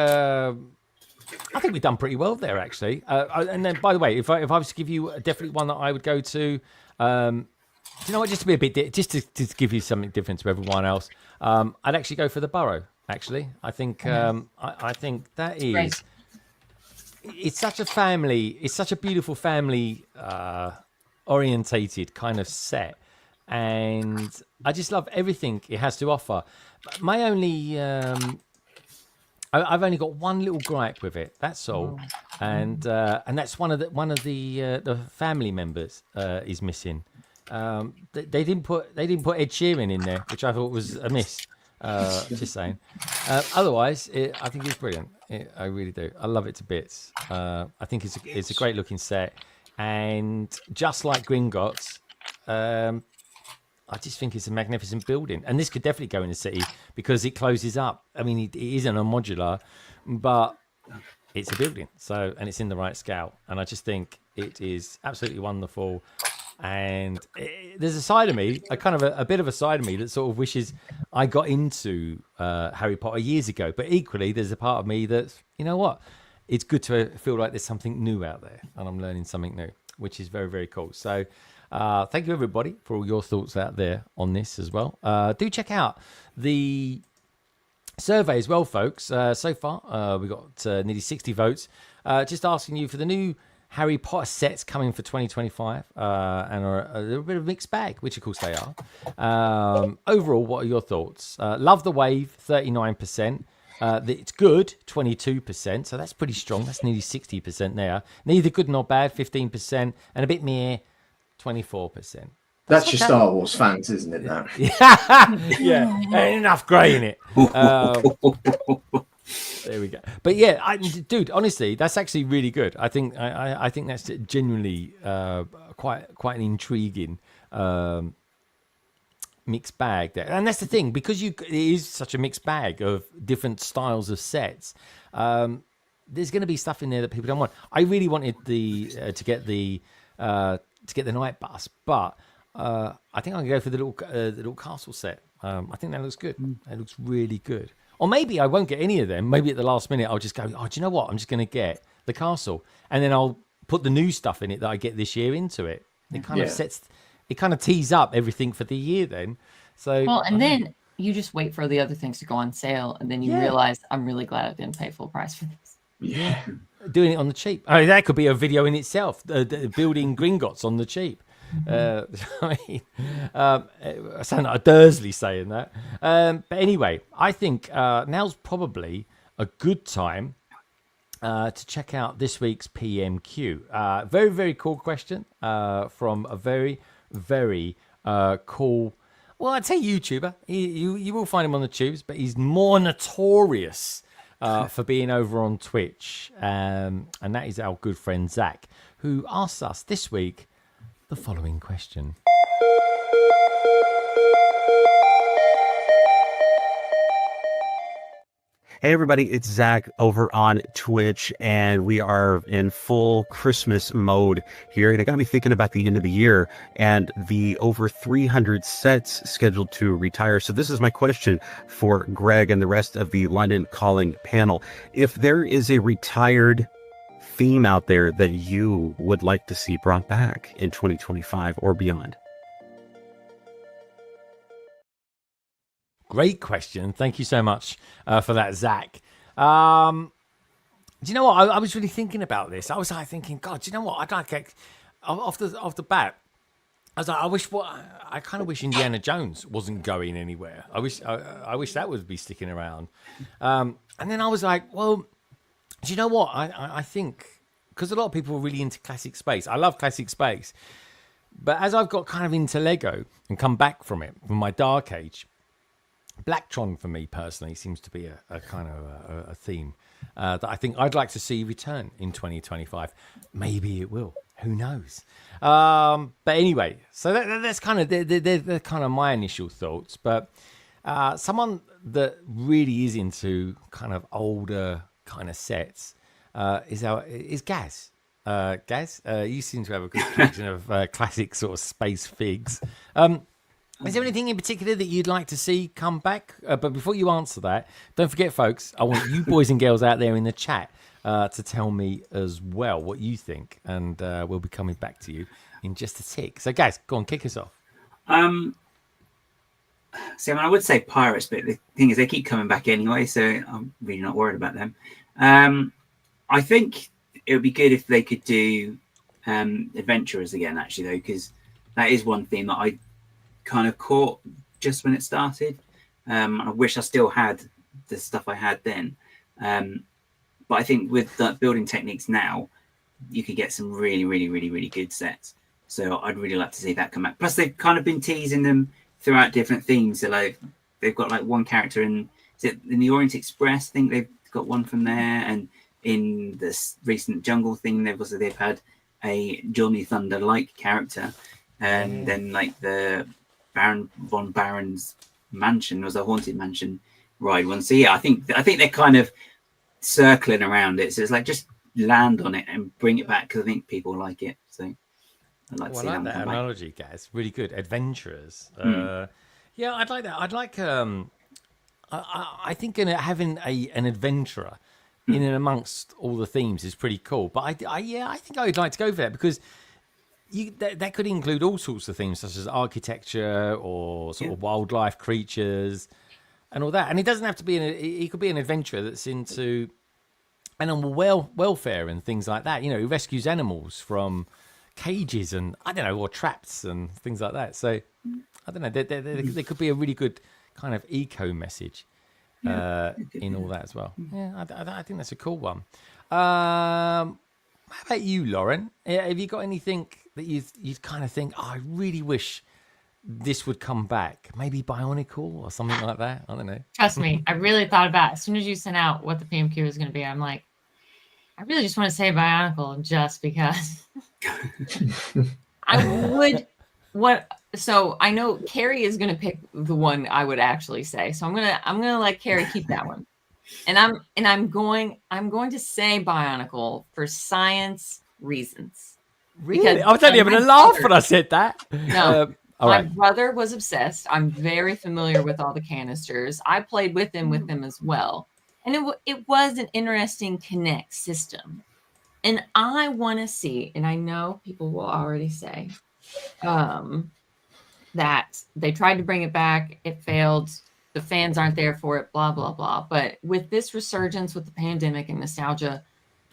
done pretty well there, actually. And then, by the way, if I was to give you definitely one that I would go to, you know what? Just to be a bit, just to give you something different to everyone else, I'd actually go for the Burrow. Actually, I think I think that is. Great. It's such a family. It's such a beautiful family orientated kind of set, and I just love everything it has to offer. My only I've only got one little gripe with it. That's all, and that's one of the family members is missing. They didn't put Ed Sheeran in there, which I thought was a miss. Just saying. Otherwise, I think it's brilliant. I really do. I love it to bits. I think it's a great looking set, and just like Gringotts, I just think it's a magnificent building, and this could definitely go in the city because it closes up. I mean, it isn't a modular, but it's a building, and it's in the right scale, and I just think it is absolutely wonderful. And there's a side of me, a bit of a side of me that sort of wishes I got into Harry Potter years ago. But equally, there's a part of me that's, you know what, it's good to feel like there's something new out there, and I'm learning something new, which is very, very cool. So thank you, everybody, for all your thoughts out there on this as well. Do check out the survey as well, folks. So far, we got nearly 60 votes. Just asking you for the new Harry Potter sets coming for 2025 and are a little bit of a mixed bag, which of course they are. Overall, what are your thoughts? Love the Wave, 39%. It's good, 22%. So that's pretty strong. That's nearly 60% there. Neither good nor bad, 15%. And a bit meh, 24%. That's your Star Wars fans, isn't it? Now? Yeah, ain't enough grey in it. There we go. But yeah, dude, honestly, that's actually really good. I think that's genuinely quite an intriguing mixed bag there. And that's the thing, because it is such a mixed bag of different styles of sets. There's going to be stuff in there that people don't want. I really wanted to get the night bus, but I think I'm going to go for the little castle set. I think that looks good. That looks really good. Or maybe I won't get any of them. Maybe at the last minute, I'll just go, oh, do you know what? I'm just going to get the castle. And then I'll put the new stuff in it that I get this year into it. It kind of tees up everything for the year then. So then you just wait for the other things to go on sale. And then you realize, I'm really glad I didn't pay full price for this. Yeah. Doing it on the cheap. I mean, that could be a video in itself, building Gringotts on the cheap. I sound like a Dursley saying that. But anyway, I think now's probably a good time to check out this week's PMQ. Very, very cool question from a very, very cool, well, I'd say YouTuber. You will find him on the tubes, but he's more notorious for being over on Twitch. And that is our good friend Zach, who asked us this week the following question. Hey everybody, it's Zach over on Twitch, and we are in full Christmas mode here. And I gotta be thinking about the end of the year and the over 300 sets scheduled to retire. So this is my question for Greg and the rest of the London Calling panel. If there is a retired theme out there that you would like to see brought back in 2025 or beyond? Great question. Thank you so much for that, Zach. Do you know what? I was really thinking about this. I was like thinking, God, do you know what? I'd like off the bat. I was like, I kind of wish Indiana Jones wasn't going anywhere. I wish that would be sticking around. And then I was like, well, do you know what? I think, because a lot of people are really into classic space. I love classic space. But as I've got kind of into Lego and come back from my dark age, Blacktron for me personally seems to be a kind of a theme that I think I'd like to see return in 2025. Maybe it will. Who knows? But anyway, so that's kind of they're kind of my initial thoughts. But someone that really is into kind of older kind of sets is Gaz. Gaz, you seem to have a good collection of classic sort of space figs. Is there anything in particular that you'd like to see come back? But before you answer that, don't forget, folks, I want you boys and girls out there in the chat to tell me as well what you think, and we'll be coming back to you in just a tick. So, guys, go on, kick us off. So, I would say Pirates, but the thing is, they keep coming back anyway, so I'm really not worried about them. I think it would be good if they could do Adventurers again, actually, though, because that is one theme that I kind of caught just when it started. I wish I still had the stuff I had then. But I think with the building techniques now, you could get some really, really, really, really good sets. So I'd really like to see that come back. Plus, they've kind of been teasing them throughout different themes. So like they've got like one character in the Orient Express. I think they've got one from there, and in this recent Jungle thing, they've had a Johnny Thunder-like character, and then like the Baron von Baron's mansion was a haunted mansion ride one. So yeah, I think they're kind of circling around it. So it's like just land on it and bring it back because I think people like it. So I'd like to see that analogy, guys. Really good. Adventurers. Yeah, I'd like that. I'd like. I think having an adventurer in and amongst all the themes is pretty cool. But I think I would like to go for that because that could include all sorts of themes such as architecture or sort of wildlife creatures and all that. And it doesn't have to be he could be an adventurer that's into animal welfare and things like that. You know, he rescues animals from cages and I don't know, or traps and things like that. So I don't know. There could be a really good kind of eco message in all that as well. Yeah, I think that's a cool one. How about you, Lauren? Have you got anything that you'd kind of think, I really wish this would come back? Maybe Bionicle or something like that? I don't know. Trust me, I really thought about it. As soon as you sent out what the PMQ was going to be, I'm like, I really just want to say Bionicle just because. I would. So I know Carrie is going to pick the one I would actually say. So I'm gonna let Carrie keep that one. And I'm going to say Bionicle for science reasons. Really? I was only having a laugh when I said that. No, my brother was obsessed. I'm very familiar with all the canisters. I played with them as well, and it was an interesting connect system. And I want to see, and I know people will already say, that they tried to bring it back, it failed. The fans aren't there for it, blah, blah, blah. But with this resurgence with the pandemic and nostalgia,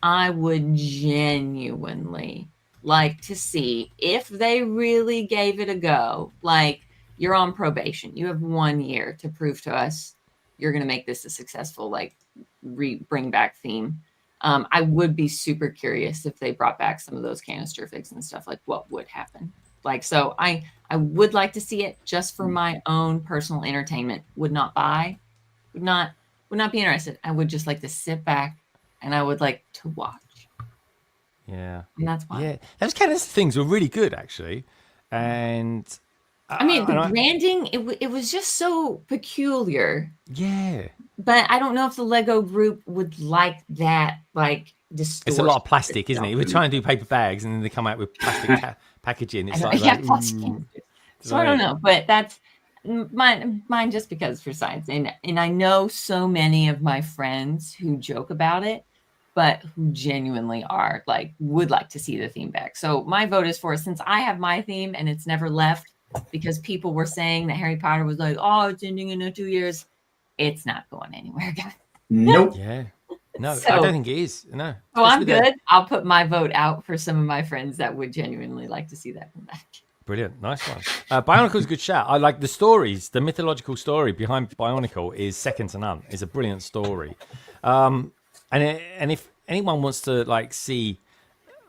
I would genuinely like to see if they really gave it a go. Like, you're on probation. You have 1 year to prove to us you're going to make this a successful, like, bring back theme. I would be super curious if they brought back some of those canister figs and stuff, like what would happen. Like, so I would like to see it just for my own personal entertainment. Would not be interested. I would just like to sit back and I would like to watch. Yeah. And that's why. Yeah. Those kind of things were really good, actually. And I mean, the branding, it was just so peculiar. Yeah. But I don't know if the Lego group would like that, like, distortion. It's a lot of plastic, isn't it? We're trying to do paper bags and then they come out with plastic packaging. It's plastic. So I don't know, but that's mine just because for science. And I know so many of my friends who joke about it, but who genuinely are like, would like to see the theme back. So my vote is for, since I have my theme and it's never left because people were saying that Harry Potter was like, oh, it's ending in 2 years. It's not going anywhere, guys. Nope. Yeah. No, so, I don't think it is. No. Oh, I'm good. I'll put my vote out for some of my friends that would genuinely like to see that come back. Brilliant. Nice one. Bionicle's a good shout. I like the stories. The mythological story behind Bionicle is second to none. It's a brilliant story. And if anyone wants to like see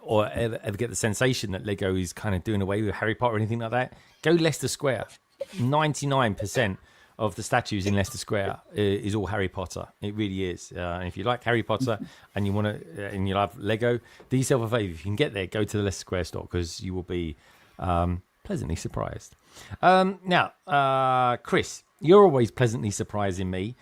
or ever get the sensation that Lego is kind of doing away with Harry Potter or anything like that, go Leicester Square. 99% of the statues in Leicester Square is all Harry Potter. It really is. And if you like Harry Potter and you want to, and you love Lego, do yourself a favour. If you can get there, go to the Leicester Square store because you will be pleasantly surprised. Now, Chris, you're always pleasantly surprising me.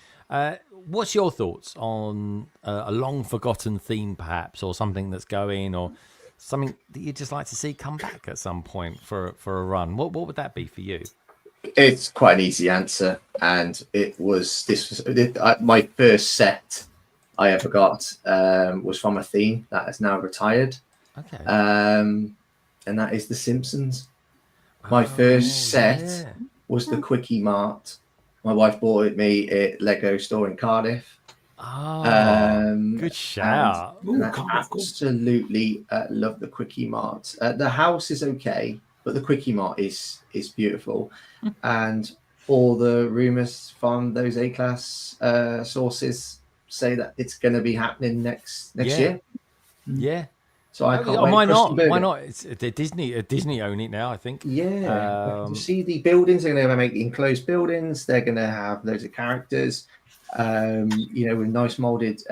What's your thoughts on a long forgotten theme, perhaps, or something that's going, or something that you'd just like to see come back at some point for a run? What would that be for you? It's quite an easy answer, and my first set I ever got was from a theme that is now retired. Okay. And that is The Simpsons. My first set was the Quickie Mart. My wife bought it me at Lego store in Cardiff. Good shout. And I absolutely love the Quickie Mart. The house is okay, but the Quickie Mart is beautiful. And all the rumours from those A-class sources say that it's going to be happening next year. Yeah. So I can't wait. Why not? Why not? It's Disney own it now, I think. Yeah. You see the buildings, they're going to make enclosed buildings. They're going to have loads of characters, with nice molded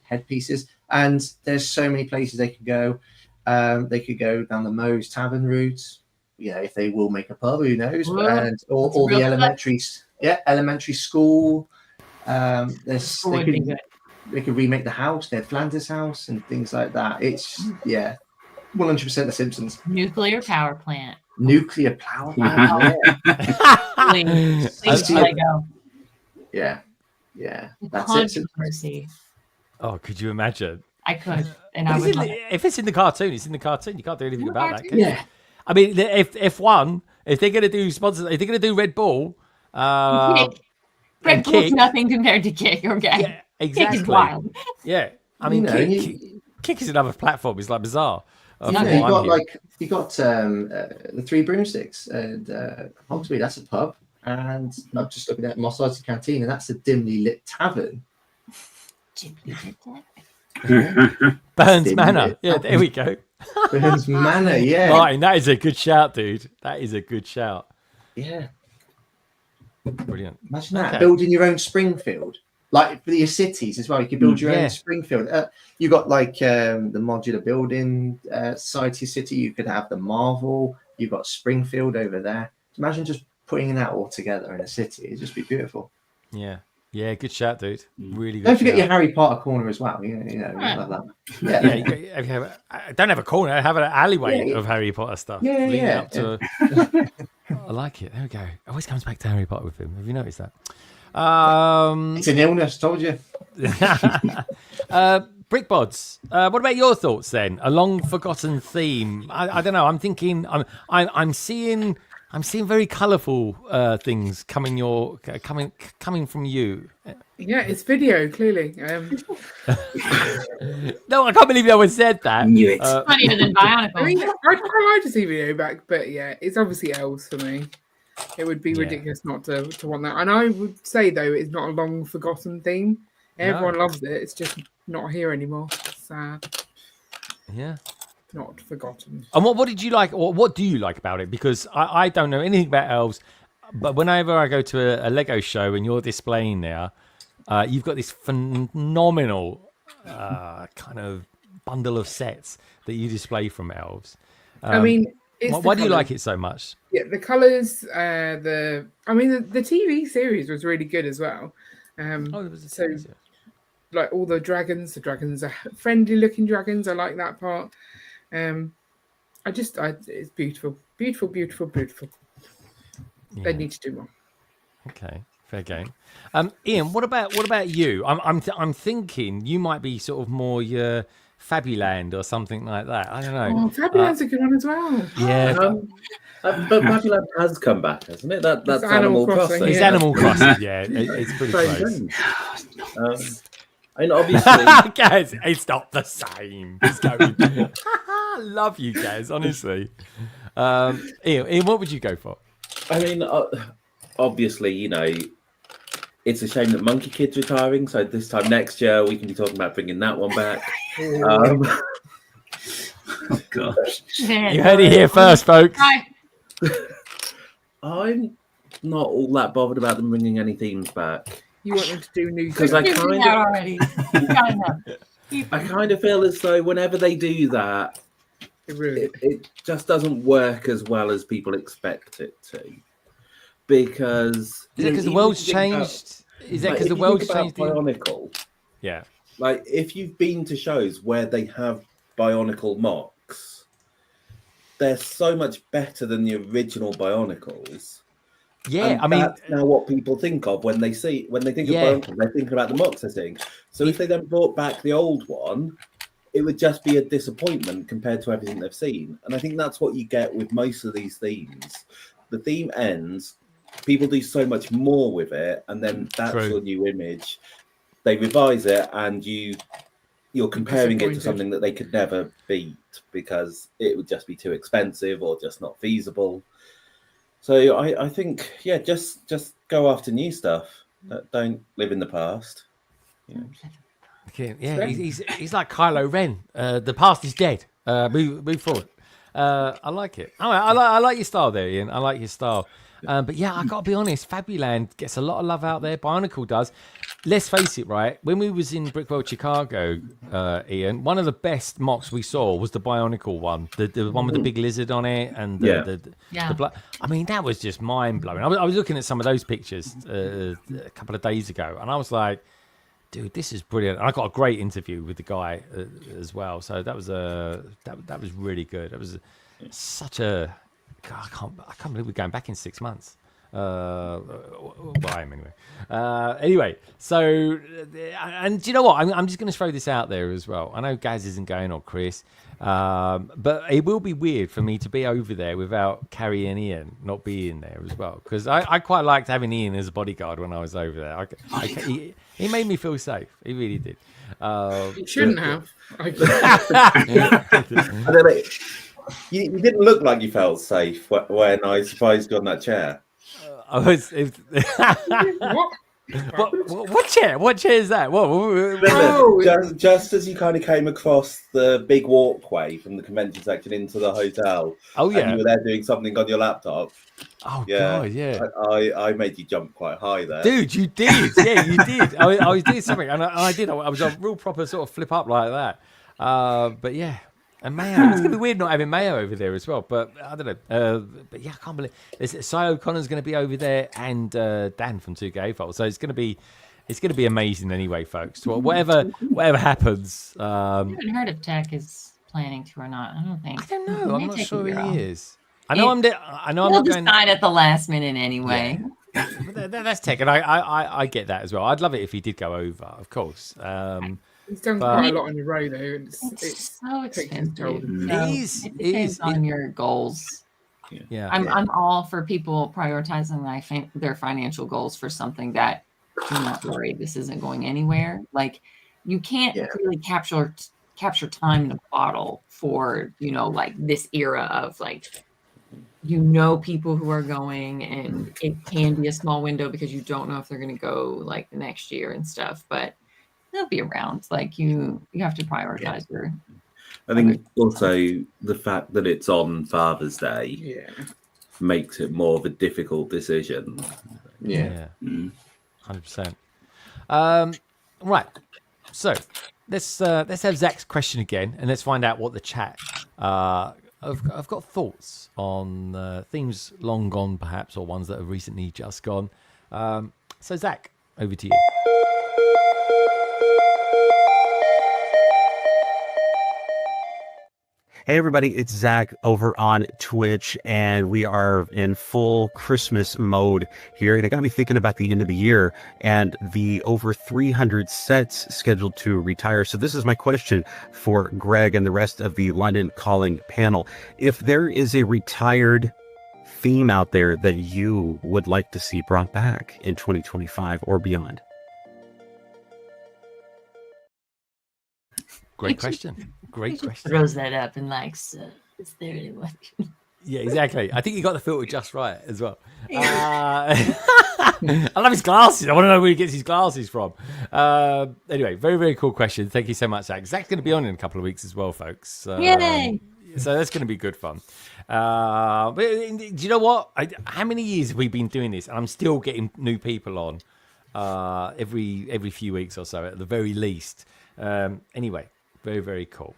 headpieces. And there's so many places they could go. They could go down the Moe's Tavern route. If they will make a pub, who knows? And all the elementary school. They could remake the house, their Flanders house, and things like that. It's 100% The Simpsons. Nuclear power plant. Nuclear power plant. Please Lego. Yeah. That's it. Oh, could you imagine? I could, and I would. If it's in the cartoon, it's in the cartoon. You can't do anything about that. Yeah. I mean, if they're going to do sponsors, if they're going to do Red Bull, Red Bull's nothing compared to Kick. Okay. Yeah, exactly. Kick is wild. Yeah. I mean, Kick is another platform. It's like bizarre. You got the Three Broomsticks and Hogsmeade. That's a pub, and I'm just looking at Moss Icy Canteen, and that's a dimly lit tavern. Burns Manor. Yeah, there we go. Burns Manor. Yeah. Martin, that is a good shout, dude. That is a good shout. Yeah. Brilliant. Imagine that, building your own Springfield. Like for your cities as well, you can build your own Springfield. You got like the modular building society city. You could have the Marvel. You've got Springfield over there. Imagine just putting that all together in a city. It'd just be beautiful. Yeah, good shout, dude. Really good. Don't forget your Harry Potter corner as well. Like that. Yeah. Don't have a corner. Have an alleyway of Harry Potter stuff. Yeah. I like it. There we go. Always comes back to Harry Potter with him. Have you noticed that? It's an illness, told you. Brick Bods. What about your thoughts then? A long forgotten theme. I don't know. I'm thinking. I'm seeing very colourful things coming from you. Yeah, it's video clearly. No, I can't believe no one said that. Knew it. Funnier than Bionicle. I mean, I'd quite like to see video back, but yeah, it's obviously elves for me. It would be ridiculous not to want that. And I would say though, it's not a long forgotten theme. Everyone loves it. It's just not here anymore. Sad. Yeah. Not forgotten. And what did you like, or what do you like about it? Because I don't know anything about elves, but whenever I go to a Lego show and you're displaying there, you've got this phenomenal kind of bundle of sets that you display from elves. I mean, why do you like it so much? Yeah, the colours. The TV series was really good as well. There was a series. Like all the dragons are friendly-looking dragons. I like that part. It's beautiful. Yeah. They need to do more. Okay, fair game. Ian, what about you? I'm thinking you might be sort of more your Fabuland or something like that. I don't know. Oh, Fabuland's a good one as well. Yeah. But Fabuland has come back, hasn't it? That's Animal Crossing. It's Animal Crossing. Yeah, it's pretty close. And obviously, guys, it's not the same. It's going. I love you guys, honestly. Ian, what would you go for? I mean, obviously, it's a shame that Monkey Kid's retiring. So this time next year, we can be talking about bringing that one back. Oh gosh, you heard it here first, folks. I'm not all that bothered about them bringing any themes back. You want them to do new Because things. I kind Out of, already. You got enough. I kind of feel as though whenever they do that, it just doesn't work as well as people expect it to. Because is it because the world's changed? Is that because the world's changed? Bionicle. Yeah. Like if you've been to shows where they have Bionicle mocks, they're so much better than the original Bionicles. Yeah, and I mean, that's now what people think of when they think of Bionicle. They're thinking about the mocks, I think. So if they then brought back the old one, it would just be a disappointment compared to everything they've seen. And I think that's what you get with most of these themes. The theme ends, people do so much more with it, and then that's your new image. They revise it, and you're comparing it to something that they could never beat because it would just be too expensive or just not feasible. So I think, just go after new stuff. Don't live in the past. Yeah, he's like Kylo Ren. The past is dead. Move forward. I like it. I like your style there, Ian. I like your style. But yeah, I gotta be honest. Fabuland gets a lot of love out there. Bionicle does. Let's face it, right? When we was in Brickworld Chicago, Ian, one of the best mocks we saw was the Bionicle one, the one with the big lizard on it, and the blood. I mean, that was just mind blowing. I was looking at some of those pictures a couple of days ago, and I was like, dude, this is brilliant. And I got a great interview with the guy as well. So that was that was really good. It was such a God, I can't believe we're going back in 6 months. Well, I am anyway. Anyway, so and do you know what? I'm just going to throw this out there as well. I know Gaz isn't going or Chris, but it will be weird for me to be over there without Carrie and Ian not being there as well, because I quite liked having Ian as a bodyguard when I was over there. He made me feel safe. He really did. You shouldn't have. You didn't look like you felt safe when I surprised you on that chair. I was. What chair? What chair is that? Just as you kind of came across the big walkway from the convention section into the hotel. Oh yeah, and you were there doing something on your laptop. Oh God, yeah. I made you jump quite high there, dude. You did, yeah, you did. I was doing something, and I did. I was a real proper sort of flip up like that. But yeah. And Mayo, it's gonna be weird not having Mayo over there as well. But I don't know. But yeah, I can't believe Cy O'Connor's going to be over there, and Dan from 2K Fault. So it's going to be amazing anyway, folks. Well, whatever happens. I haven't heard if Tech is planning to or not. I don't think. I don't know. I'm not sure he is. I know I'm not going. Decide at the last minute anyway. Yeah. That's Tech, and I get that as well. I'd love it if he did go over, of course. He's done quite a lot on the road, though. It's so expensive. It depends on your goals. Yeah, I'm all for people prioritizing their financial goals for something that, do not worry, this isn't going anywhere. Like, you can't really capture time in a bottle for, like this era of like, people who are going, and it can be a small window because you don't know if they're going to go like the next year and stuff, but they'll be around. Like you have to prioritize your. I think also the fact that it's on Father's Day makes it more of a difficult decision. Yeah. 100%. Right. So let's have Zach's question again, and let's find out what the chat. I've got thoughts on themes long gone, perhaps, or ones that have recently just gone. So Zach, over to you. Hey everybody, it's Zach over on Twitch, and we are in full Christmas mode here. And I gotta be thinking about the end of the year and the over 300 sets scheduled to retire. So this is my question for Greg and the rest of the London Calling panel. If there is a retired theme out there that you would like to see brought back in 2025 or beyond? Great question. Great question. Throws that up and likes, is there anyone? Yeah, exactly. I think you got the filter just right as well. I love his glasses. I want to know where he gets his glasses from. Anyway, very, very cool question. Thank you so much, Zach. Zach's going to be on in a couple of weeks as well, folks. Yay! So that's going to be good fun. But do you know what? How many years have we been doing this? And I'm still getting new people on every few weeks or so, at the very least. Anyway, very, very cool.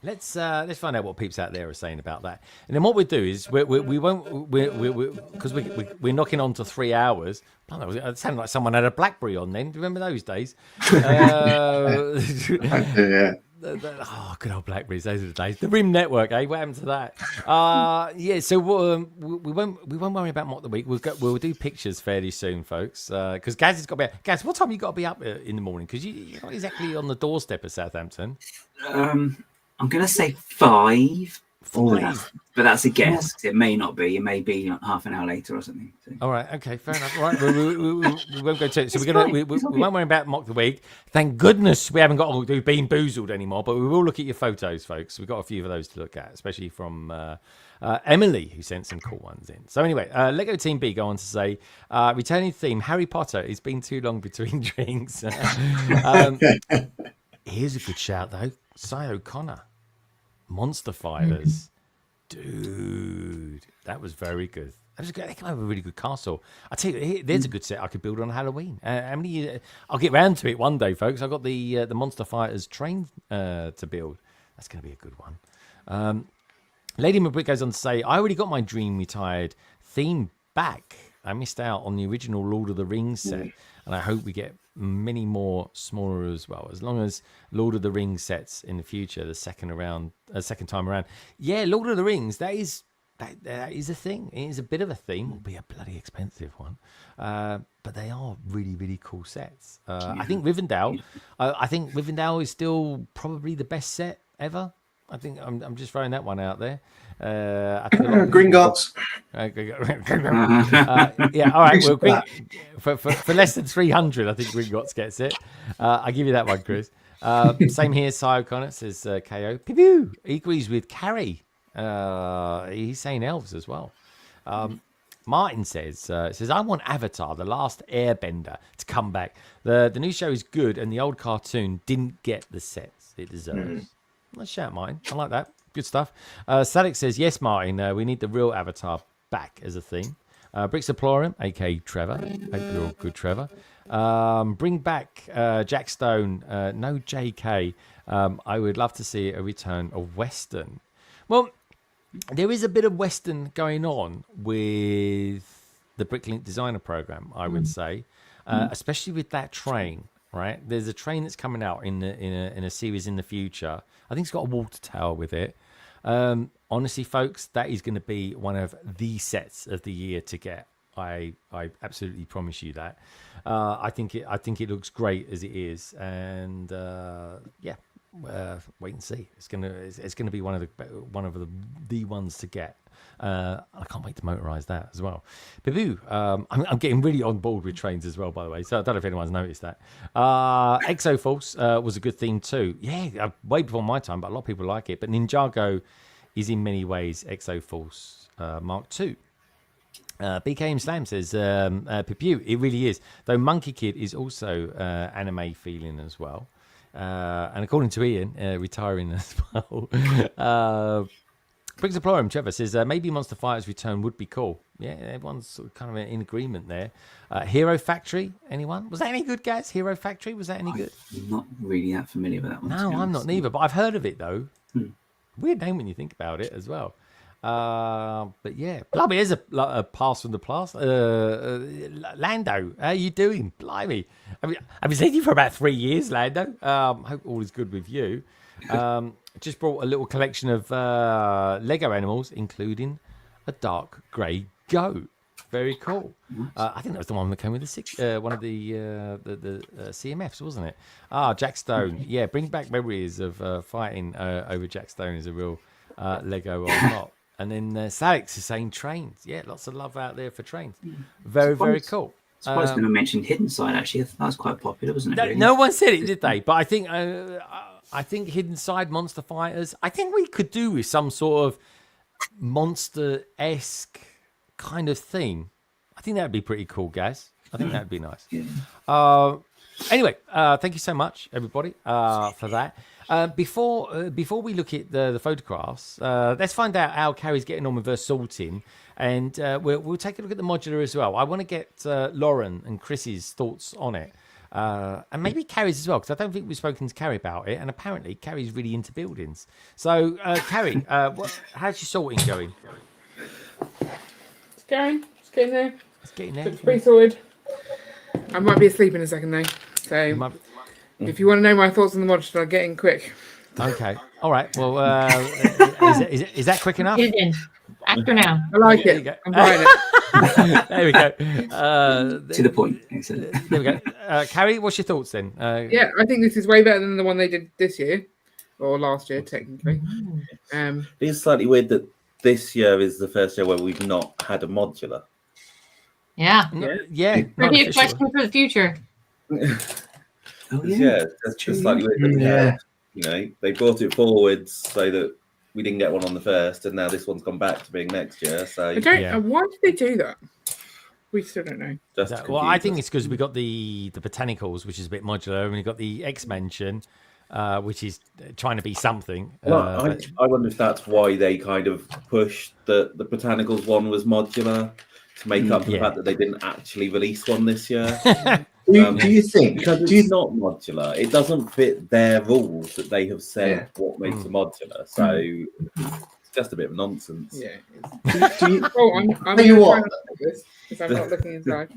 Let's find out what peeps out there are saying about that. And then what we'll do is we're knocking on to 3 hours. Oh, it sounded like someone had a BlackBerry on then. Do you remember those days? Yeah. Oh, good old Blackberries. Those are the days. The Rim Network, eh? What happened to that? Yeah. So we won't worry about Mock the Week. We'll do pictures fairly soon, folks. Because Gaz has got to be. Gaz, what time you got to be up in the morning? Because you're not exactly on the doorstep of Southampton. I'm going to say 5. 5. But that's a guess. It may not be. It may be like half an hour later or something. So. All right. Okay. Fair enough. All right. We won't go to it. So we won't worry about Mock the Week. Thank goodness we haven't got to do Bean Boozled anymore. But we will look at your photos, folks. We've got a few of those to look at, especially from Emily, who sent some cool ones in. So anyway, Lego Team B go on to say, returning theme, Harry Potter. It's been too long between drinks. Here's a good shout, though. Cy O'Connor. Monster Fighters. Dude, that was very good. That was good. They can have a really good castle. I tell you, there's a good set I could build on Halloween. How many? I'll get round to it one day, folks. I've got the Monster Fighters train to build. That's going to be a good one. Lady McBrick goes on to say, I already got my Dream Retired theme back. I missed out on the original Lord of the Rings set, and I hope we get many more smaller as well. As long as Lord of the Rings sets in the future, the second time around. Yeah, Lord of the Rings, that is a thing. It is a bit of a theme. It'll be a bloody expensive one, but they are really, really cool sets. I think Rivendell. I think Rivendell is still probably the best set ever. I think I'm just throwing that one out there. I think Gringotts. Yeah, all right. Well, for less than 300, I think Gringotts gets it. I give you that one, Chris. Same here. Cy O'Connor says KO. Pew. He agrees with Carrie. He's saying elves as well. Martin says I want Avatar: The Last Airbender to come back. The new show is good, and the old cartoon didn't get the sets it deserves. Let's shout, Martin. I like that. Good stuff. Sadek says, yes, Martin, we need the real Avatar back as a theme. Brix Deplorum, a.k.a. Trevor. Hope you're all good, Trevor. Bring back Jack Stone. No JK. I would love to see a return of Western. Well, there is a bit of Western going on with the Bricklink Designer Program, I would say, especially with that train. Right, there's a train that's coming out in a series in the future. I think it's got a water tower with it. Honestly, folks, that is going to be one of the sets of the year to get. I absolutely promise you that. I think it looks great as it is, and yeah, wait and see. It's gonna be one of the ones to get. I can't wait to motorise that as well. Baboo, I'm getting really on board with trains as well, by the way. So I don't know if anyone's noticed that. Exoforce was a good theme too. Yeah, way before my time, but a lot of people like it. But Ninjago is in many ways Exoforce Mark II. BKM Slam says, Pew, it really is. Though Monkey Kid is also anime feeling as well. And according to Ian, retiring as well. Briggs Deplorum, Trevor says, maybe Monster Fighter's return would be cool. Yeah, everyone's sort of kind of in agreement there. Hero Factory, anyone? Was that any good, guys? Hero Factory, was that any good? I'm not really that familiar with that one. No, I'm not neither, but I've heard of it, though. Weird name when you think about it as well. But yeah, blimey, there's a pass from the past. Lando, how you doing? Blimey. I've been seeing you for about 3 years, Lando. Hope all is good with you. Just brought a little collection of Lego animals, including a dark grey goat. Very cool. I think that was the one that came with one of the CMFs, wasn't it? Jack Stone. Yeah, bring back memories of fighting over Jack Stone as a real Lego or not. And then Salix is saying trains. Yeah, lots of love out there for trains. Very, very cool. Surprised when I mentioned Hidden Side, actually. That was quite popular, wasn't it? Really? No one said it, did they? But I think Hidden Side Monster Fighters, I think we could do with some sort of monster-esque kind of theme. I think that would be pretty cool, Gaz. I think that would be nice. Anyway, thank you so much, everybody, for that. Before we look at the photographs, let's find out how Carrie's getting on with her sorting, and we'll take a look at the modular as well. I want to get Lauren and Chris's thoughts on it, and maybe Carrie's as well, because I don't think we've spoken to Carrie about it, and apparently Carrie's really into buildings. So, Carrie, how's your sorting going? It's getting there. It's getting there. It's pretty sorted. I might be asleep in a second though, so if you want to know my thoughts on the modular, I'll get in quick. Okay. All right. Well, is that quick enough? Get it in. After now. I like it. I'm buying it. There we go. To the point. Excellent. There we go. Carrie, what's your thoughts then? Yeah, I think this is way better than the one they did this year, or last year, technically. It is slightly weird that this year is the first year where we've not had a modular. Yeah. Yeah. Maybe a question for the future. That's just slightly weird that we had, you know, they brought it forwards so that we didn't get one on the first, and now this one's gone back to being next year. So why did they do that? We still don't know. Well, I think it's because we got the Botanicals, which is a bit modular, and we got the X-Mention, which is trying to be something. Well, I wonder if that's why they kind of pushed the Botanicals one was modular, to make up for the fact that they didn't actually release one this year. Do you think? Because it's not modular, it doesn't fit their rules that they have said what makes a modular. So it's just a bit of nonsense. Yeah. Do you, I'm tell you what, because I'm not looking inside.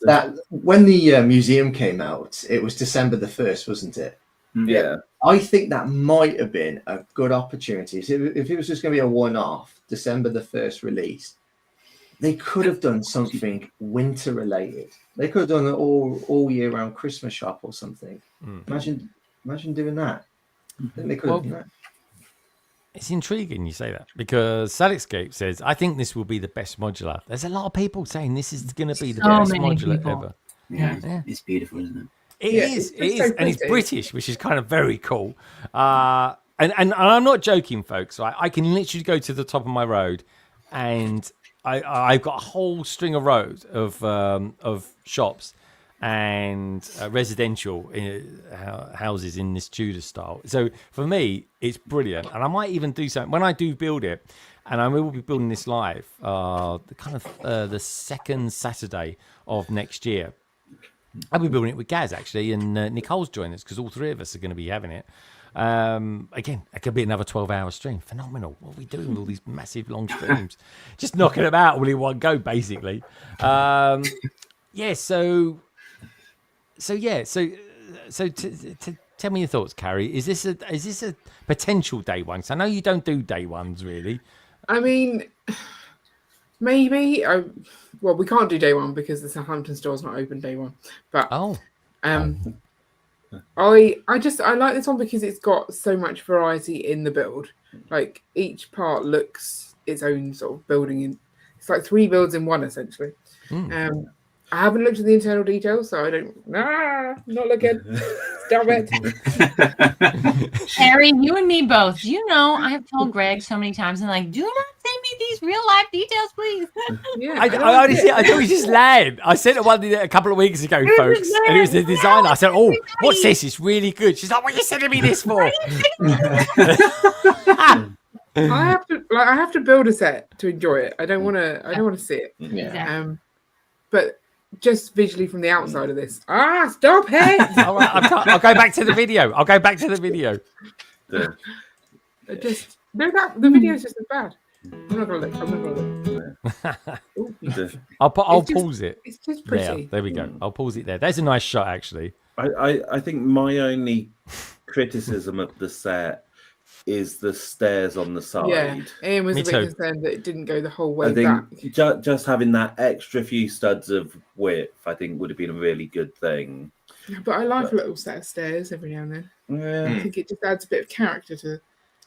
that when the museum came out, it was December the 1st, wasn't it? Yeah. I think that might have been a good opportunity. If it was just going to be a one-off, December the 1st release, they could have done something winter related. They could have done it all year round Christmas shop or something. Imagine doing that. I think they could have done that. It's intriguing you say that, because Salixscape says, I think this will be the best modular. There's a lot of people saying this is going to be the best modular ever. Yeah. It's beautiful, isn't it? It is, and it's British, which is kind of very cool. And I'm not joking, folks. I can literally go to the top of my road, and I've got a whole string of rows of shops and residential houses in this Tudor style. So for me, it's brilliant, and I might even do something when I do build it. And I will be building this live, the second Saturday of next year. I'll be building it with Gaz actually, and Nicole's joining us because all three of us are going to be having it. Again, it could be another 12-hour stream. Phenomenal. What are we doing with all these massive long streams? Just knocking them out all in one go, basically. So tell me your thoughts, Carrie. Is this a potential day one? Because I know you don't do day ones really. I mean, maybe. Well, we can't do day one because the Southampton store's not open day one. But I like this one because it's got so much variety in the build. Like each part looks its own sort of building. It's like 3 builds in one essentially. I haven't looked at the internal details, so I don't. Not looking. Stop it. Harry, you and me both. You know, I have told Greg so many times, and like, do not send me these real life details, please. Yeah, I honestly, I thought he just lied. I sent her one a couple of weeks ago, folks, and it was the designer. I said, "Oh, what's this? It's really good." She's like, "What are you sending me this for?" I have to build a set to enjoy it. I don't want to see it. Yeah. But just visually from the outside of this. Stop it! All right, I'll go back to the video. The video is just as bad. I'm not gonna look. I'll pause it. It's just pretty. There we go. I'll pause it there. There's a nice shot, actually. I think my only criticism of the set is the stairs on the side. Yeah, Ian was a bit concerned that it didn't go the whole way back. Just having that extra few studs of width, I think, would have been a really good thing. But I like a little set of stairs every now and then. Yeah. I think it just adds a bit of character to,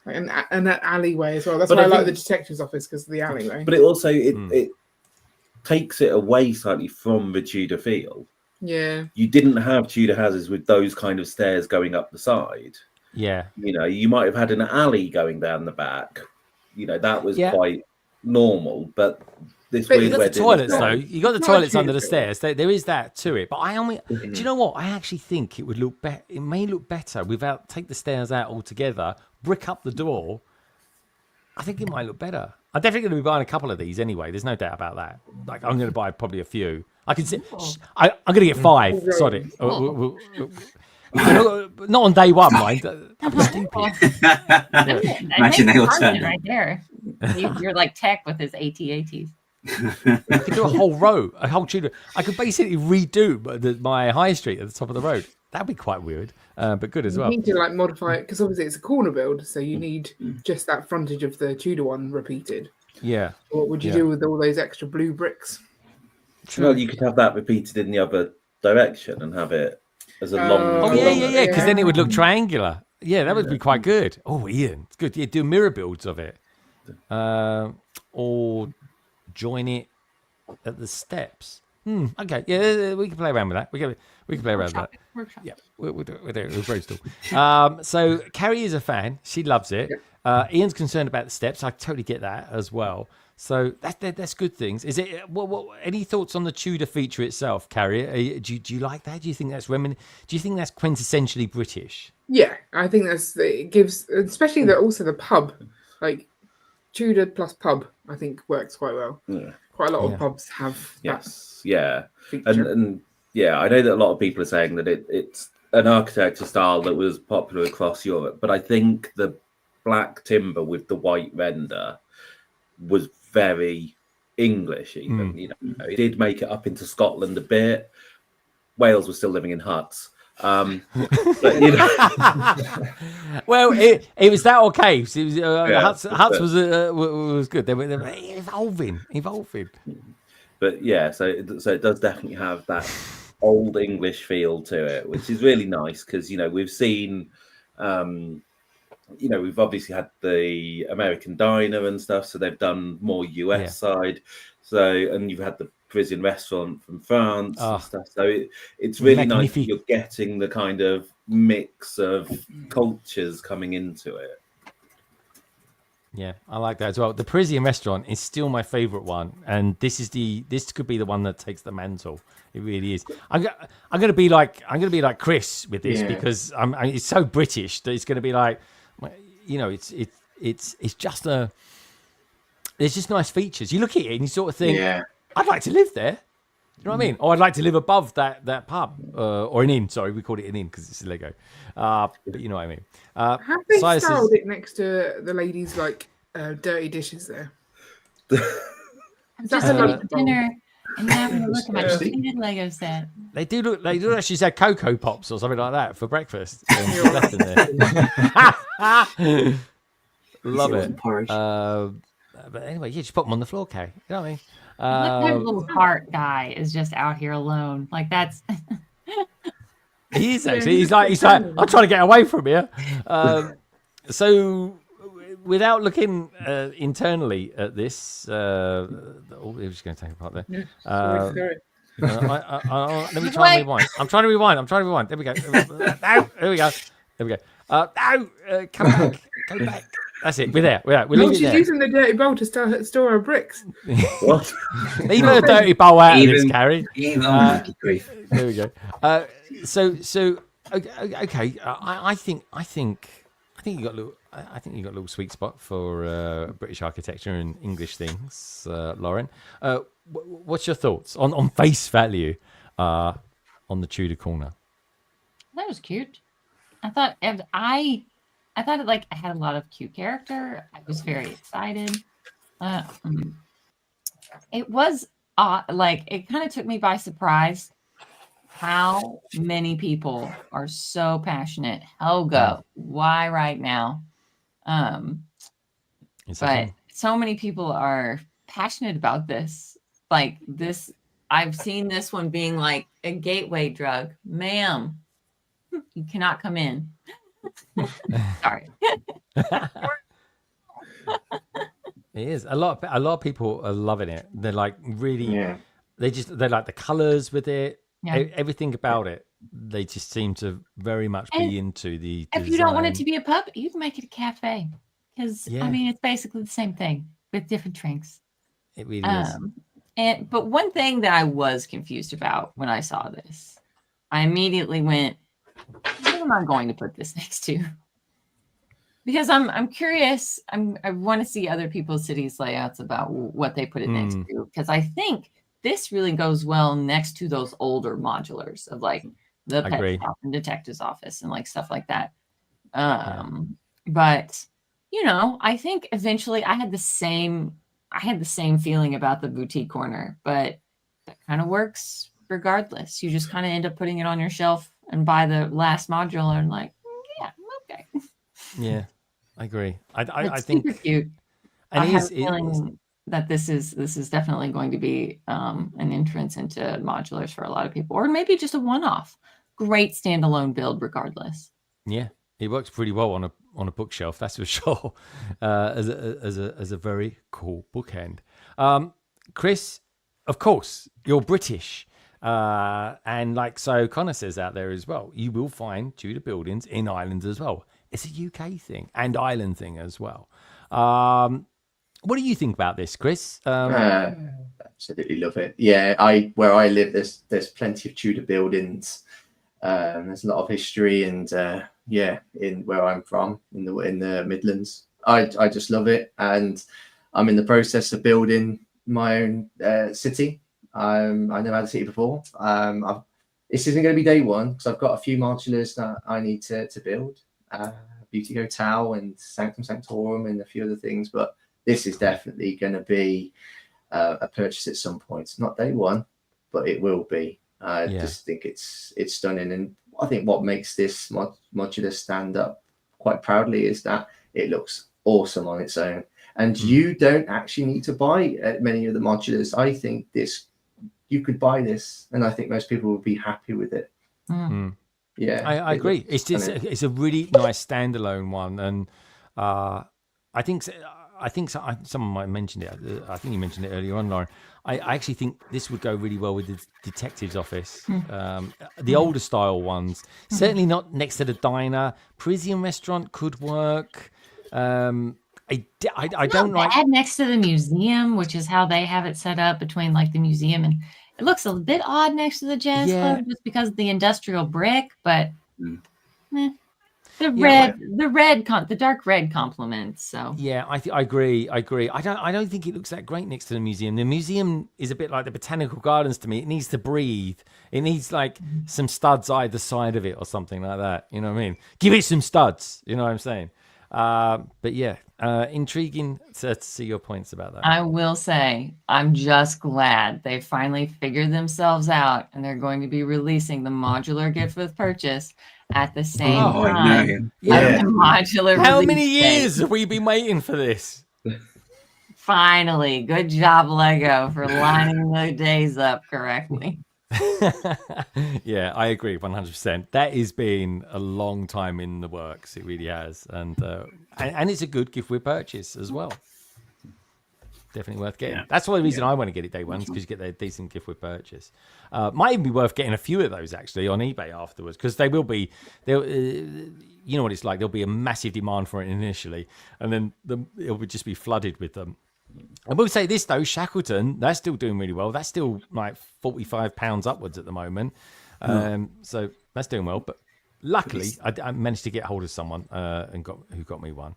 like, and that alleyway as well. That's why I like the detective's office, because of the alleyway. But it also it takes it away slightly from the Tudor feel. Yeah, you didn't have Tudor houses with those kind of stairs going up the side. Yeah, you know, you might have had an alley going down the back. You know, that was quite normal, but this But weird You got wedding. the toilets not- though. You got the it's not toilets a under the cute stairs. There is that to it. But I only. Do you know what? I actually think it would look better. It may look better without take the stairs out altogether, brick up the door. I think it might look better. I'm definitely going to be buying a couple of these anyway. There's no doubt about that. Like I'm going to buy probably a few. I can see. I'm going to get 5. Sod it. Not on day one, mind. That'd be stupid. Imagine they all turn it right there. You're like Tech with his AT-ATs. I could do a whole row, a whole Tudor. I could basically redo my high street at the top of the road. That'd be quite weird, but good as well. You need to like modify it because obviously it's a corner build, so you need just that frontage of the Tudor one repeated. Yeah. What would you do with all those extra blue bricks? Well, you could have that repeated in the other direction and have it as a long. Oh yeah. Because then it would look triangular. Yeah, that would be quite good. Oh, Ian, it's good. Yeah, do mirror builds of it, or join it at the steps. Okay, yeah, we can play around with that. We can play around with that. Workshop. Yeah, we'll do it. We'll brainstorm. So Carrie is a fan. She loves it. Ian's concerned about the steps. I totally get that as well. So that's good things. Is it? What? Any thoughts on the Tudor feature itself, Carrie? Do you like that? Do you think that's Do you think that's quintessentially British? Yeah, I think it gives, especially also the pub, like Tudor plus pub. I think works quite well. Yeah. Quite a lot of pubs have Yes, yeah, feature. and yeah, I know that a lot of people are saying that it's an architecture style that was popular across Europe, but I think the black timber with the white render was very English. Even it did make it up into Scotland a bit. Wales was still living in huts. But, well, it was that or caves. It was huts but, was good. They were evolving. But yeah, so it does definitely have that old English feel to it, which is really nice because we've seen, we've obviously had the American diner and stuff, so they've done more US side. So and you've had the Parisian restaurant from France and stuff. So it's really nice that you're getting the kind of mix of cultures coming into it. Yeah, I like that as well. The Parisian restaurant is still my favorite one, and this could be the one that takes the mantle. It really is. I'm gonna be like Chris with this because it's so British that it's gonna be like, it's just there's just nice features. You look at it and you sort of think, I'd like to live there. You know what I mean? Or I'd like to live above that pub or an inn. Sorry, we called it an inn because it's Lego. But you know what I mean. Have they styled it next to the ladies' dirty dishes there? Just a dinner and now I'm gonna look at my completed Lego set. They do actually say Cocoa Pops or something like that for breakfast. Left in there. Love it. But anyway, just put them on the floor, Carrie. You know what I mean? Look, that little heart guy is just out here alone. Like that's. He is actually. He's like, I'm trying to get away from here. So, without looking internally at this, we're just going to take apart there. Let me try and rewind. I'm trying to rewind. There we go. No, here we go. Come back. Go back. That's it. We're there. We're she's using the dirty bowl to store her bricks. What? Leave a dirty bowl out of this, Carrie. There we go. So okay. I think you got a little. I think you got a little sweet spot for British architecture and English things, Lauren. What's your thoughts on face value on the Tudor corner? That was cute. I thought it had a lot of cute character. I was very excited. It was it kind of took me by surprise how many people are so passionate. Helga, why right now? But so many people are passionate about this. Like this, I've seen this one being like a gateway drug. Ma'am, you cannot come in. Sorry. It is a lot of people are loving it. They're like really they like the colors with it, everything about it. They just seem to very much be into the if design. you don't want it to be a pub, you can make it a cafe because I mean it's basically the same thing with different drinks. It really is. But one thing that I was confused about when I saw this, I immediately went, what am I going to put this next to? Because I'm curious. I want to see other people's cities layouts about what they put it next to. Because I think this really goes well next to those older modulars of like the pet shop and detective's office and like stuff like that. But you know, I think eventually I had the same feeling about the boutique corner, but that kind of works regardless. You just kind of end up putting it on your shelf and buy the last modular and like, yeah, okay. Yeah, I agree. I It's think super cute. And I have a feeling that this is definitely going to be an entrance into modulars for a lot of people, or maybe just a one-off. Great standalone build, regardless. Yeah, it works pretty well on a bookshelf, that's for sure. As a very cool bookend. Chris, of course, you're British. And like so Connor says out there as well, you will find Tudor buildings in Ireland as well. It's a UK thing and Ireland thing as well. What do you think about this, Chris? Absolutely love it. Yeah, where I live, there's plenty of Tudor buildings. There's a lot of history, and in where I'm from, in the Midlands, I just love it, and I'm in the process of building my own city. I never had a city before. This isn't going to be day one because I've got a few modulars that I need to build. Beauty Hotel and Sanctum Sanctorum and a few other things, but this is definitely going to be a purchase at some point. Not day one, but it will be. I just think it's stunning, and I think what makes this modular stand up quite proudly is that it looks awesome on its own, and you don't actually need to buy many of the modulars. I think you could buy this, and I think most people would be happy with it. Yeah, I agree. It's a really nice standalone one, and I think someone might have mentioned it. I think you mentioned it earlier on, Lauren. I actually think this would go really well with the detective's office. The older style ones, certainly not next to the diner. Parisian restaurant could work. I don't like bad next to the museum, which is how they have it set up between like the museum, and it looks a bit odd next to the jazz club just because of the industrial brick, but the dark red complements. So yeah, I agree. I don't think it looks that great next to the museum. The museum is a bit like the botanical gardens to me. It needs to breathe. It needs like some studs either side of it or something like that. You know what I mean? Give it some studs. You know what I'm saying? But yeah, intriguing to see your points about that. I will say, I'm just glad they finally figured themselves out, and they're going to be releasing the modular gift with purchase at the same time. Yeah. The modular. How many years have we been waiting for this? Finally, good job, Lego, for lining the days up correctly. Yeah, I agree 100%. That has been a long time in the works. It really has, and it's a good gift with purchase as well. Definitely worth getting. That's the reason I want to get it day one, because you get a decent gift with purchase. Might even be worth getting a few of those actually on eBay afterwards, because they will be. You know what it's like. There'll be a massive demand for it initially, and then it will just be flooded with them. I will say this though, Shackleton, they're still doing really well. That's still like £45 upwards at the moment. So that's doing well. But luckily, I managed to get hold of someone who got me one,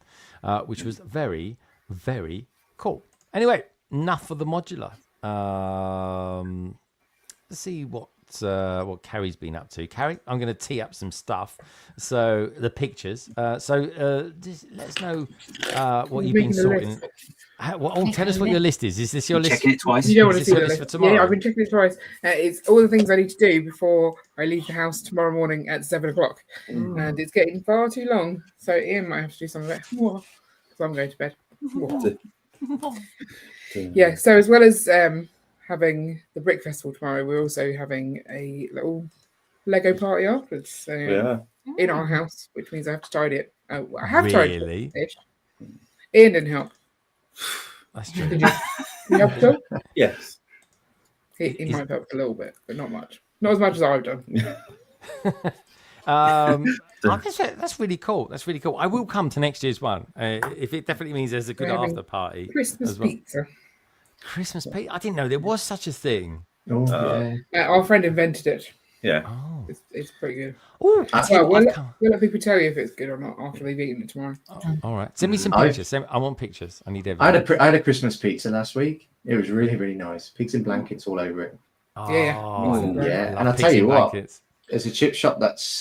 which was very, very cool. Anyway, enough of the modular. Let's see what Carrie's been up to. Carrie, I'm going to tee up some stuff. So the pictures. Just let us know what you've been sorting. Tell us what your list is. Is this your list? Checking it twice. You don't want to see the list for tomorrow? Yeah, I've been checking it twice. It's all the things I need to do before I leave the house tomorrow morning at 7:00, and it's getting far too long. So Ian might have to do some of it. So I'm going to bed. Yeah. So as well as having the Brick Festival tomorrow, we're also having a little Lego party afterwards. So in our house, which means I have to tidy it. I have tidied it. Ian didn't help. That's true. Did you help at all? Yes. He might have helped a little bit, but not much. Not as much as I've done. That's really cool. That's really cool. I will come to next year's one if it definitely means there's a good after party. Christmas as well. pizza. Christmas pizza. I didn't know there was such a thing. Oh, yeah. Our friend invented it. Yeah. Oh, It's pretty good. oh, Well, we'll let people tell you if it's good or not after they've eaten it tomorrow. all right. Send me some pictures. I want pictures. I need everything. I had a Christmas pizza last week. It was really, really nice. Pigs in blankets all over it. Oh, Yeah. I And love I'll tell pigs in you what, blankets. there's a chip shop that's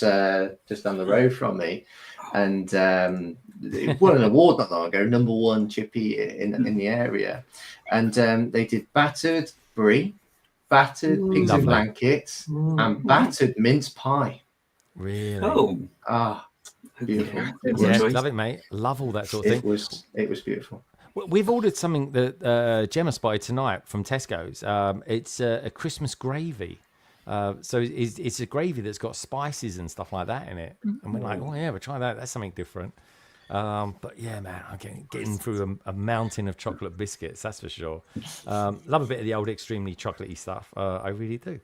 just down the road from me. And it won an award not long ago, #1 chippy in the area. And they did battered brie, battered pigs in Lovely. blankets, and battered mince pie. Really? Oh, Ah, beautiful. Yeah, love it, mate. Love all that sort of It thing. was beautiful. We've ordered something that Gemma spotted tonight from Tesco's. It's a Christmas gravy. So it's a gravy that's got spices and stuff like that in it. And we're like, oh, yeah, we'll try that. That's something different. But yeah, man, I'm getting through a mountain of chocolate biscuits, that's for sure. Love a bit of the old extremely chocolatey stuff. I really do.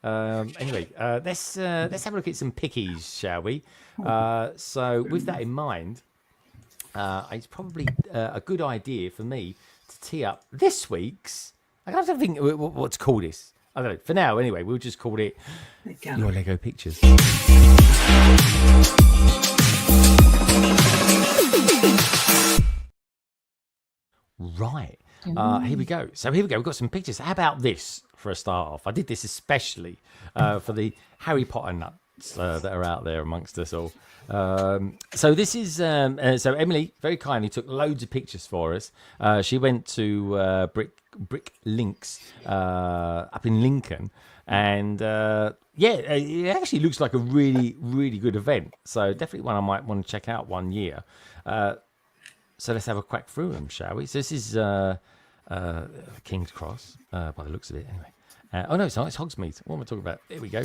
Anyway, let's have a look at some pickies, shall we? So with that in mind, it's probably a good idea for me to tee up this week's. I have to think what to call this. I don't know. For now, anyway, we'll just call it your Lego Pictures. Right. Here we go. So here we go. We've got some pictures. How about this for a start off? I did this especially for the Harry Potter nuts that are out there amongst us all. So this is so Emily very kindly took loads of pictures for us. She went to Brick Links up in Lincoln, and it actually looks like a really, really good event. So definitely one I might want to check out one year. So let's have a crack through them, shall we? So this is King's Cross by the looks of it, anyway. Oh no, it's not. It's Hogsmeade. What am I talking about? There we go.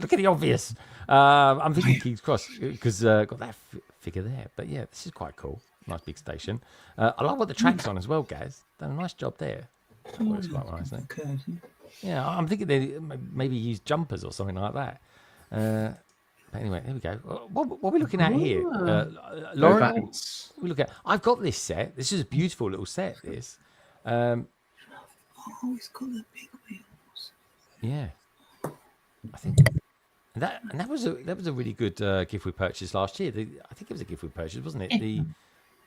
Look at the obvious. I'm thinking King's Cross because got that figure there. But yeah, this is quite cool. Nice big station. I like what the track's on as well, guys. Done a nice job there. That works quite nicely. Yeah, I'm thinking they maybe use jumpers or something like that. But anyway, there we go. What are we looking at here? Lauren, we look at. I've got this set. This is a beautiful little set. This. Oh, it's got the big wheels. Yeah, I think that was a really good gift we purchased last year. I think it was a gift we purchased, wasn't it?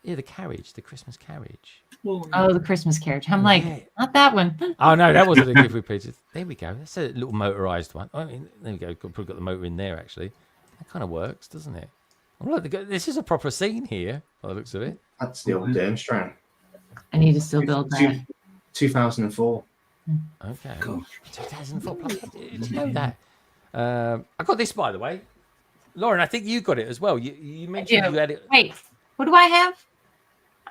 The carriage, the Christmas carriage. Oh, the Christmas carriage. I'm like, not that one. Oh no, that wasn't a gift we purchased. There we go. That's a little motorized one. I mean, there we go. Probably got the motor in there actually. That kind of works, doesn't it? Oh, look, this is a proper scene here. By the looks of it. That's the old Durmstrang. I need to still build that. 2004. Okay. Cool. 2004. Did you know that? I got this, by the way. Lauren, I think you got it as well. You mentioned you had it. Wait, what do I have?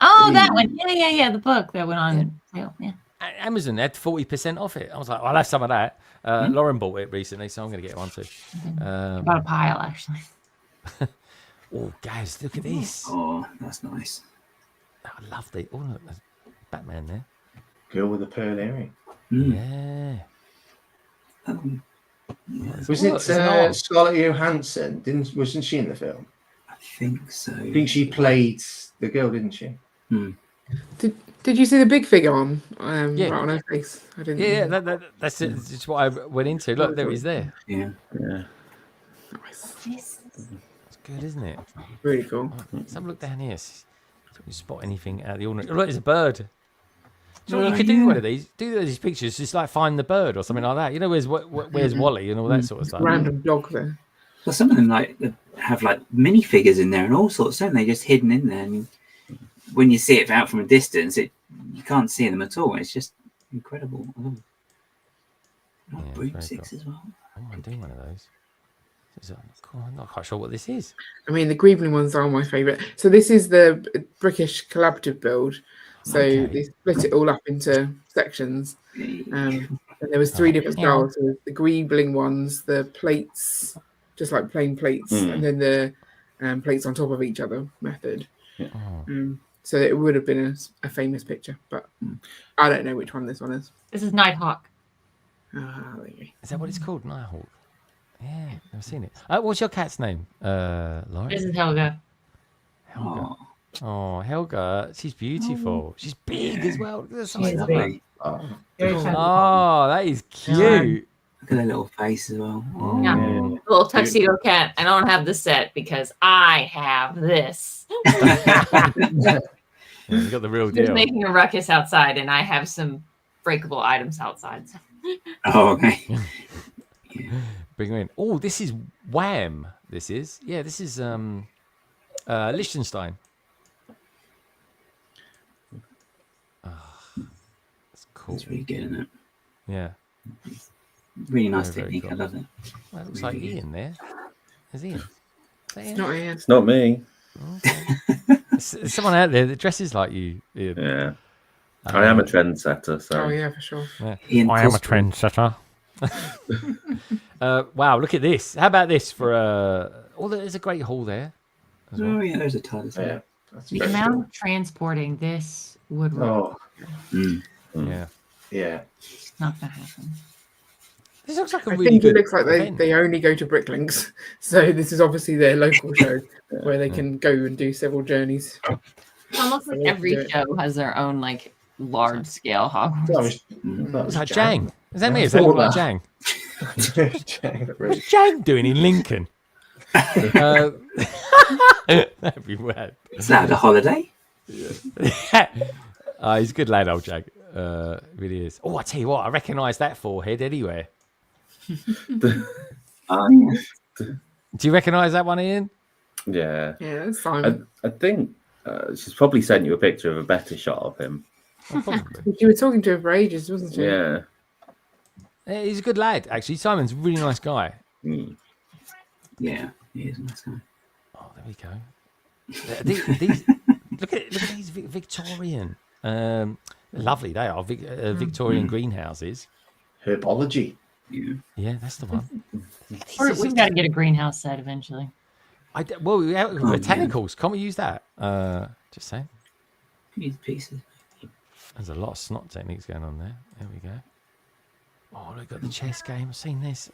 Oh, that one. Yeah. The book that went on sale. Yeah. Amazon had 40% off it. I was like, I'll have some of that. Lauren bought it recently, so I'm going to get one too. I bought a pile, actually. Oh, guys, look at this. Oh, that's nice. I love it. Oh, look, there's Batman there. Girl with a pearl earring. Yeah. Was it Scarlett Johansson? Wasn't she in the film? I think so. I think she played the girl, didn't she? Did you see the big figure on? Yeah. Right on her face. I didn't. Yeah, that's it. That's what I went into. Look, there he's there. Yeah. Nice. It's good, isn't it? Really cool. Let's have a look down here. See if we spot anything out of the ordinary. Oh, look, there's a bird. You could do one of these. Do these pictures, just like find the bird or something like that. You know, where's Wally and all that sort of stuff. Random dog there. Well, some of them have minifigures in there and all sorts, don't they? Just hidden in there. And when you see it out from a distance, you can't see them at all. It's just incredible. Broom six as well. Oh, I'm doing one of those. Cool. I'm not quite sure what this is. I mean, the Greebling ones are my favourite. So this is the British collaborative build. So they split it all up into sections. And there was 3 different styles. So the Greebling ones, the plates, just like plain plates, and then the plates on top of each other method. So it would have been a famous picture, but I don't know which one this one is. This is Nighthawk. Is that what it's called? Nighthawk? Yeah, never seen it. What's your cat's name, Lauren? This is Helga. Helga. Oh, Helga, she's beautiful. She's big as well. Look at the size She's of her. big. Very fun. Oh, that is cute. Look at her little face as well. Oh. Yeah. Little tuxedo cat. I don't have the set because I have this. Yeah, you got the real Just deal. making a ruckus outside, and I have some breakable items outside. Oh, okay. Bring her in. Oh, this is Wham. This is Liechtenstein. That's cool. It's really good, isn't it? Yeah. Really nice Very, very technique. cool. I love it. Well, it looks like Ian there. There's Ian. Is that Ian? It's not Ian. It's not me. There's someone out there that dresses like you, Ian. Yeah. I am a trendsetter, so. Oh yeah, for sure. Yeah. Ian I am a Cosgrove. trendsetter. Wow, look at this. How about this for oh, there's a great haul there. As well. Oh, yeah, there's a tile as well. Yeah. That's The very amount cool. of transporting this would Oh, Yeah. yeah. not gonna happen. This looks like a I really think good it looks like event. they only go to Bricklinks, so this is obviously their local show where they can go and do several journeys. It's almost like I like every to do it. show has their own like large scale Hogwarts. That was, Is that Jang? Is that me? Is that look like Jang? What's Jang doing in Lincoln? That'd be weird. Is that a holiday? He's a good lad, old Jang. Really is. Oh, I tell you what, I recognise that forehead anywhere. Oh, yeah. Do you recognise that one, Ian? Yeah. Yeah, that's Simon. I think she's probably sent you a picture of a better shot of him. Oh, probably. You were talking to him for ages, wasn't you? Yeah. Yeah, he's a good lad, actually. Simon's a really nice guy. Mm. Yeah, he is a nice guy. Oh, there we go. These look at these Victorian. Lovely, they are Victorian greenhouses. Herbology. Yeah. Yeah, that's the one. We've got to get a greenhouse set eventually. Well, we have botanicals. Can't we use that? Just saying. Use pieces. There's a lot of snot techniques going on there. There we go. Oh, look at the chess game. I've seen this.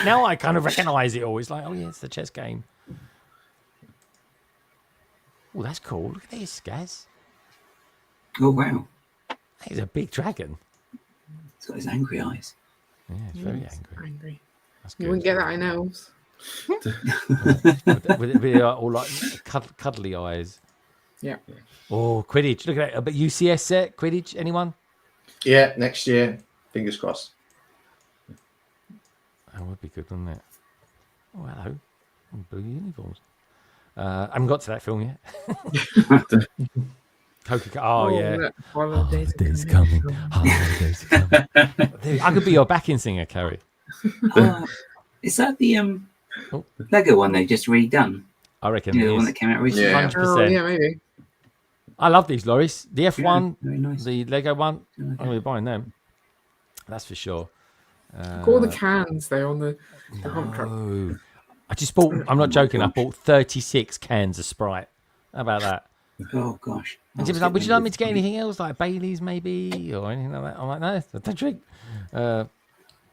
Now I kind of recognise it all. It's like, oh yeah, it's the chess game. Oh, that's cool. Look at this, guys. Oh, wow. He's a big dragon. He's got his angry eyes. Yeah, it's very angry. That's You good. wouldn't get that in elves. with all like cuddly eyes. Yeah. Oh, Quidditch. Look at that. But UCS set Quidditch. Anyone? Yeah, next year. Fingers crossed. That would be good, wouldn't it? Oh, hello. Blue uniforms. I haven't got to that film yet. Coca-Cola. Oh, yeah. look, holidays Holidays coming. Holidays coming. I could be your backing singer, Carrie. Is that the Lego one they've just redone? I reckon You know, it the one is. that came out recently? Yeah. 100%. Oh, yeah, maybe. I love these lorries. The F1, very nice. the Lego one. Okay. I'm going to be buying them. That's for sure. All the cans, though, on the hump truck. Oh, I just bought, I'm not joking, I bought 36 cans of Sprite. How about that? Oh, gosh. And Jim was like, would you like me to get anything else, like Bailey's maybe, or anything like that? I'm like, no, I don't drink.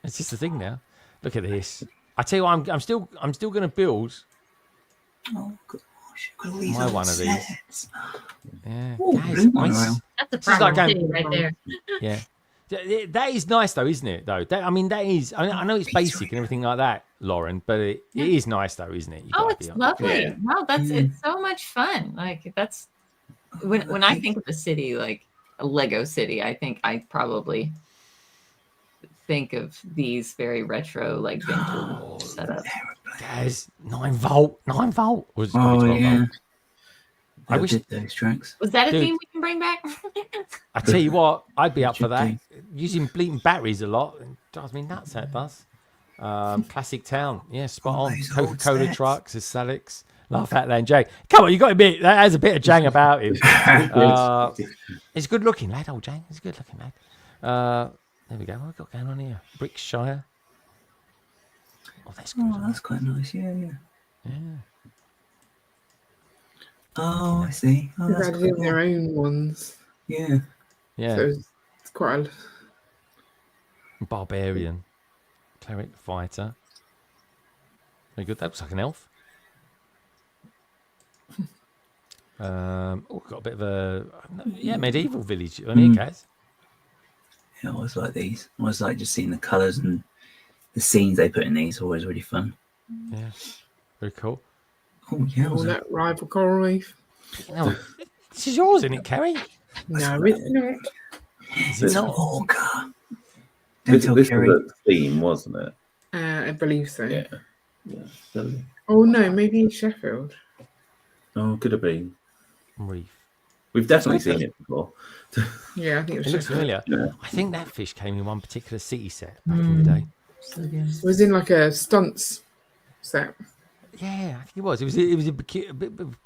It's just a thing now. Look at this. I tell you what, I'm still going to build Oh, gosh. Got all these my old one of these. sets. Yeah, Oh, that is blue nice. monorail. That's a This is like problem going- right there. Yeah. That is nice though, isn't it? Though I mean, that is. I know it's basic and everything like that, Lauren, but it is nice though, isn't it? You Oh, gotta it's be honest. lovely. Yeah. Wow, it's so much fun. Like that's when I think of a city like a Lego city, I think I probably think of these very retro like vintage setups. Guys, 9 volt. Was Oh, 12 yeah. volt. I I wish- did those tracks. Was that a Dude. theme we can bring back? I tell you what, I'd be up for that. Should Using bleeding batteries a lot it drives me nuts. That does. Classic town, yeah, spot Oh, on. those old Coca-Cola sets. trucks, is Salix. Laugh at that, Jang. Come on, you got to admit that has a bit of Jang about him. He's good looking, lad. Old Jang, he's a good looking lad. There we go. What have we got going on here? Brickshire. Oh, that's good. Oh, that's quite nice. Yeah, yeah. Yeah. Oh, I see. Oh, They've that's added in cool. their own ones. Yeah. Yeah. So it's quite a... Barbarian. Cleric, fighter. Very good. That looks like an elf. Got a bit of a medieval village on here, guys. Yeah, I always like these. I always like just seeing the colours and the scenes they put in these. Always really fun. Yeah, very cool. Oh yeah, All that rival coral reef. No, this is yours, isn't it, Kerry? No, it's not. It's not. Orca. This was a theme, wasn't it? I believe so. Yeah. Oh no, maybe in Sheffield. Oh, could have been. Reef. We've definitely seen it before. Yeah, I think it was It looks Sheffield. familiar. Yeah. I think that fish came in one particular city set back in the day. It was in like a stunts set. Yeah, I think it was. It was a bit peculiar.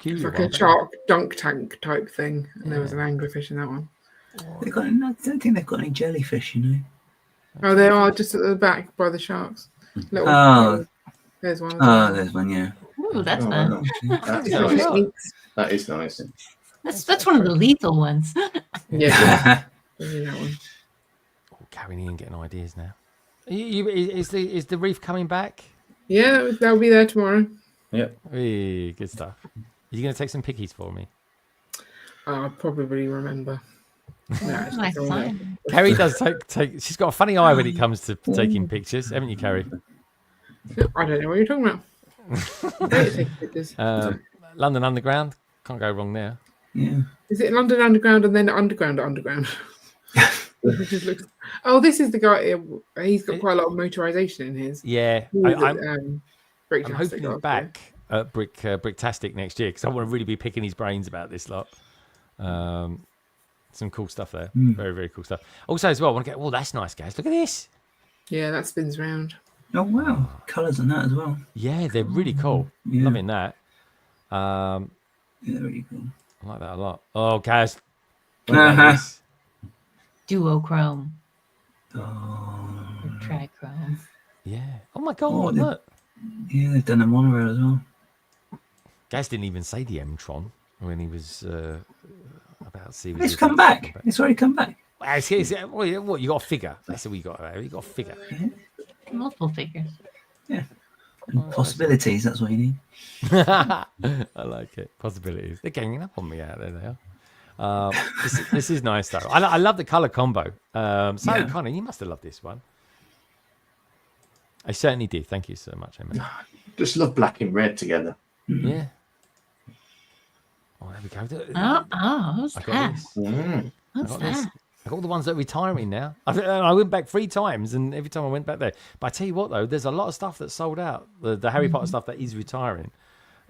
It's like a shark dunk tank type thing, and there was an anglerfish in that one. I don't think they've got any jellyfish, you know. Oh, they are just at the back by the sharks. Little, there's one. There's one, yeah. Ooh, that's fun. That's nice. That is nice. That's one of the lethal ones. Yeah. That one. Carrying in, getting ideas now. Is the reef coming back? Yeah, they'll be there tomorrow. Yep. Hey, good stuff. Are you going to take some pickies for me? I'll probably remember. No, it's Nice not time. Carrie does take. She's got a funny eye when it comes to taking pictures, haven't you, Carrie? I don't know what you're talking about. London Underground, can't go wrong there. Yeah. Is it London Underground and then Underground? It just looks... Oh, this is the guy. He's got quite a lot of motorization in his. Yeah, I'm hoping he's back at Bricktastic next year because I want to really be picking his brains about this lot. Some cool stuff there. Very, very cool stuff. Also, as well, I want to get. Oh, that's nice, guys. Look at this. Yeah, that spins round. Oh wow, colours on that as well. Yeah, they're really cool. Yeah. Loving that. Yeah, they're really cool. I like that a lot. Oh, guys. Duochrome. Oh. Trichrome. Yeah. Oh my God! Look. Yeah, they've done a monorail as well. Gaz didn't even say the M-Tron when he was about to see. It's come back. It's already come back. What you got a figure? That's what you got. You got a figure. Multiple figures. Yeah. And possibilities. That's what you need. I like it. Possibilities. They're ganging up on me out there. They are. This is nice though. I love the color combo. Connor, you must have loved this one. I certainly did. Thank you so much, Emma. Just love black and red together. Yeah. Oh, there we go. Who's that? What's that? I got all the ones that are retiring now. I went back 3 times, and every time I went back there. But I tell you what, though, there's a lot of stuff that's sold out. The Harry Potter stuff that is retiring.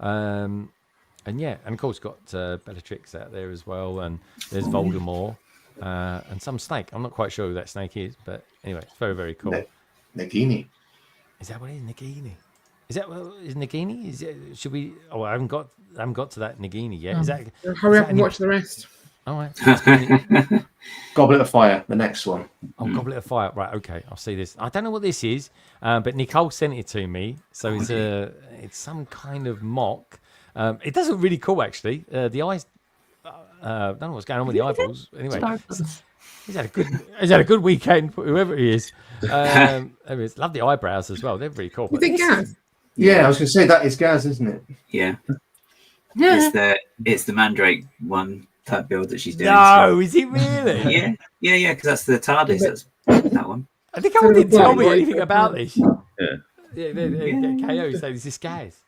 And of course, got Bellatrix out there as well, and there's Voldemort and some snake. I'm not quite sure who that snake is, but anyway, it's very, very cool. Nagini. Is that what it is? Nagini? Is Nagini? Is it? Should we? Oh, I haven't got to that Nagini yet. Is that? Hurry up and watch the rest. All right. Goblet of Fire, the next one. Oh, Goblet of Fire. Right, okay. I'll see this. I don't know what this is, but Nicole sent it to me. So it's some kind of mock. It does look really cool, actually. The eyes. I don't know what's going on with the eyeballs. Anyway, he's had a good weekend, whoever he is. Love the eyebrows as well. They're really cool. You think Gaz? Yeah, I was going to say that is Gaz, isn't it? Yeah. It's the Mandrake one type build that she's doing. No, is it really? Yeah, because that's the TARDIS. That's that one. I think I didn't tell me anything about this. KO said this is Gaz.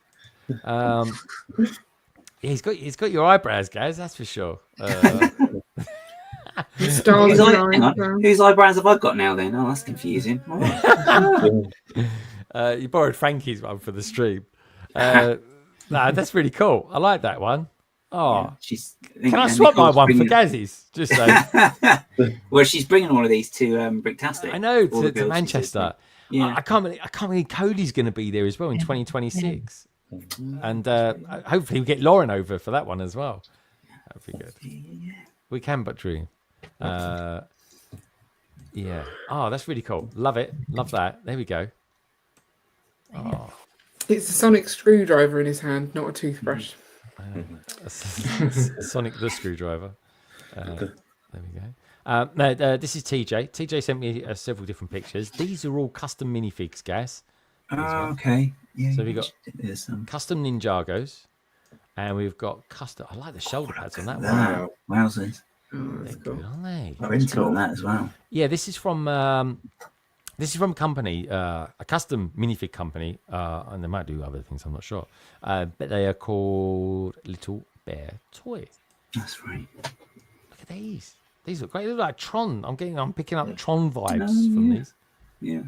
He's got your eyebrows, Gaz. That's for sure. Whose eyebrows have I got now? Then that's confusing. You borrowed Frankie's one for the stream. That's really cool. I like that one. Oh, can I swap my one for Gaz's? Just say. Well, she's bringing all of these to Bricktastic. I know to Manchester. Yeah, I can't believe Cody's going to be there as well in 2026, and hopefully we get Lauren over for that one as well. That'd be good. We can but dream. Yeah. Oh, that's really cool. Love it. Love that. There we go. Oh. It's a sonic screwdriver in his hand, not a toothbrush. Sonic the screwdriver. There we go. No, this is TJ. TJ sent me several different pictures. These are all custom minifigs, Gaz. Oh, okay. Yeah. So we got custom Ninjagos. And we've got custom. I like the shoulder pads on that one. Wow, wowzers! They're good, aren't they? Printed on that as well. Yeah, this is from a company, a custom minifig company, and they might do other things. I'm not sure, but they are called Little Bear Toy. That's right. Look at these. These look great. They look like Tron. I'm picking up Tron vibes from these. Yeah.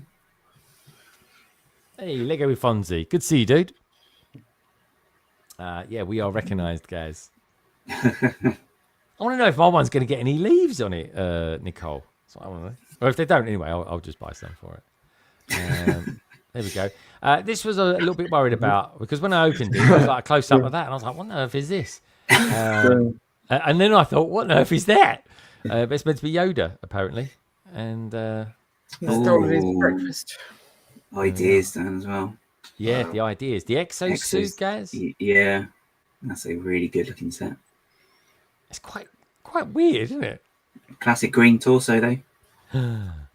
Hey, Lego with Fonzie. Good to see you, dude. Yeah, we are recognised, guys. I want to know if my one's going to get any leaves on it, Nicole. That's what I want to know. Or if they don't, anyway, I'll just buy some for it. There we go. This was a little bit worried about, because when I opened it, it was like a close-up of that, and I was like, what on earth is this? And then I thought, what on earth is that? But it's meant to be Yoda, apparently. And he's stolen his breakfast. Ideas done as well. Yeah, the ideas. The exosuit, guys. Yeah, that's a really good looking set. It's quite weird, isn't it? Classic green torso though.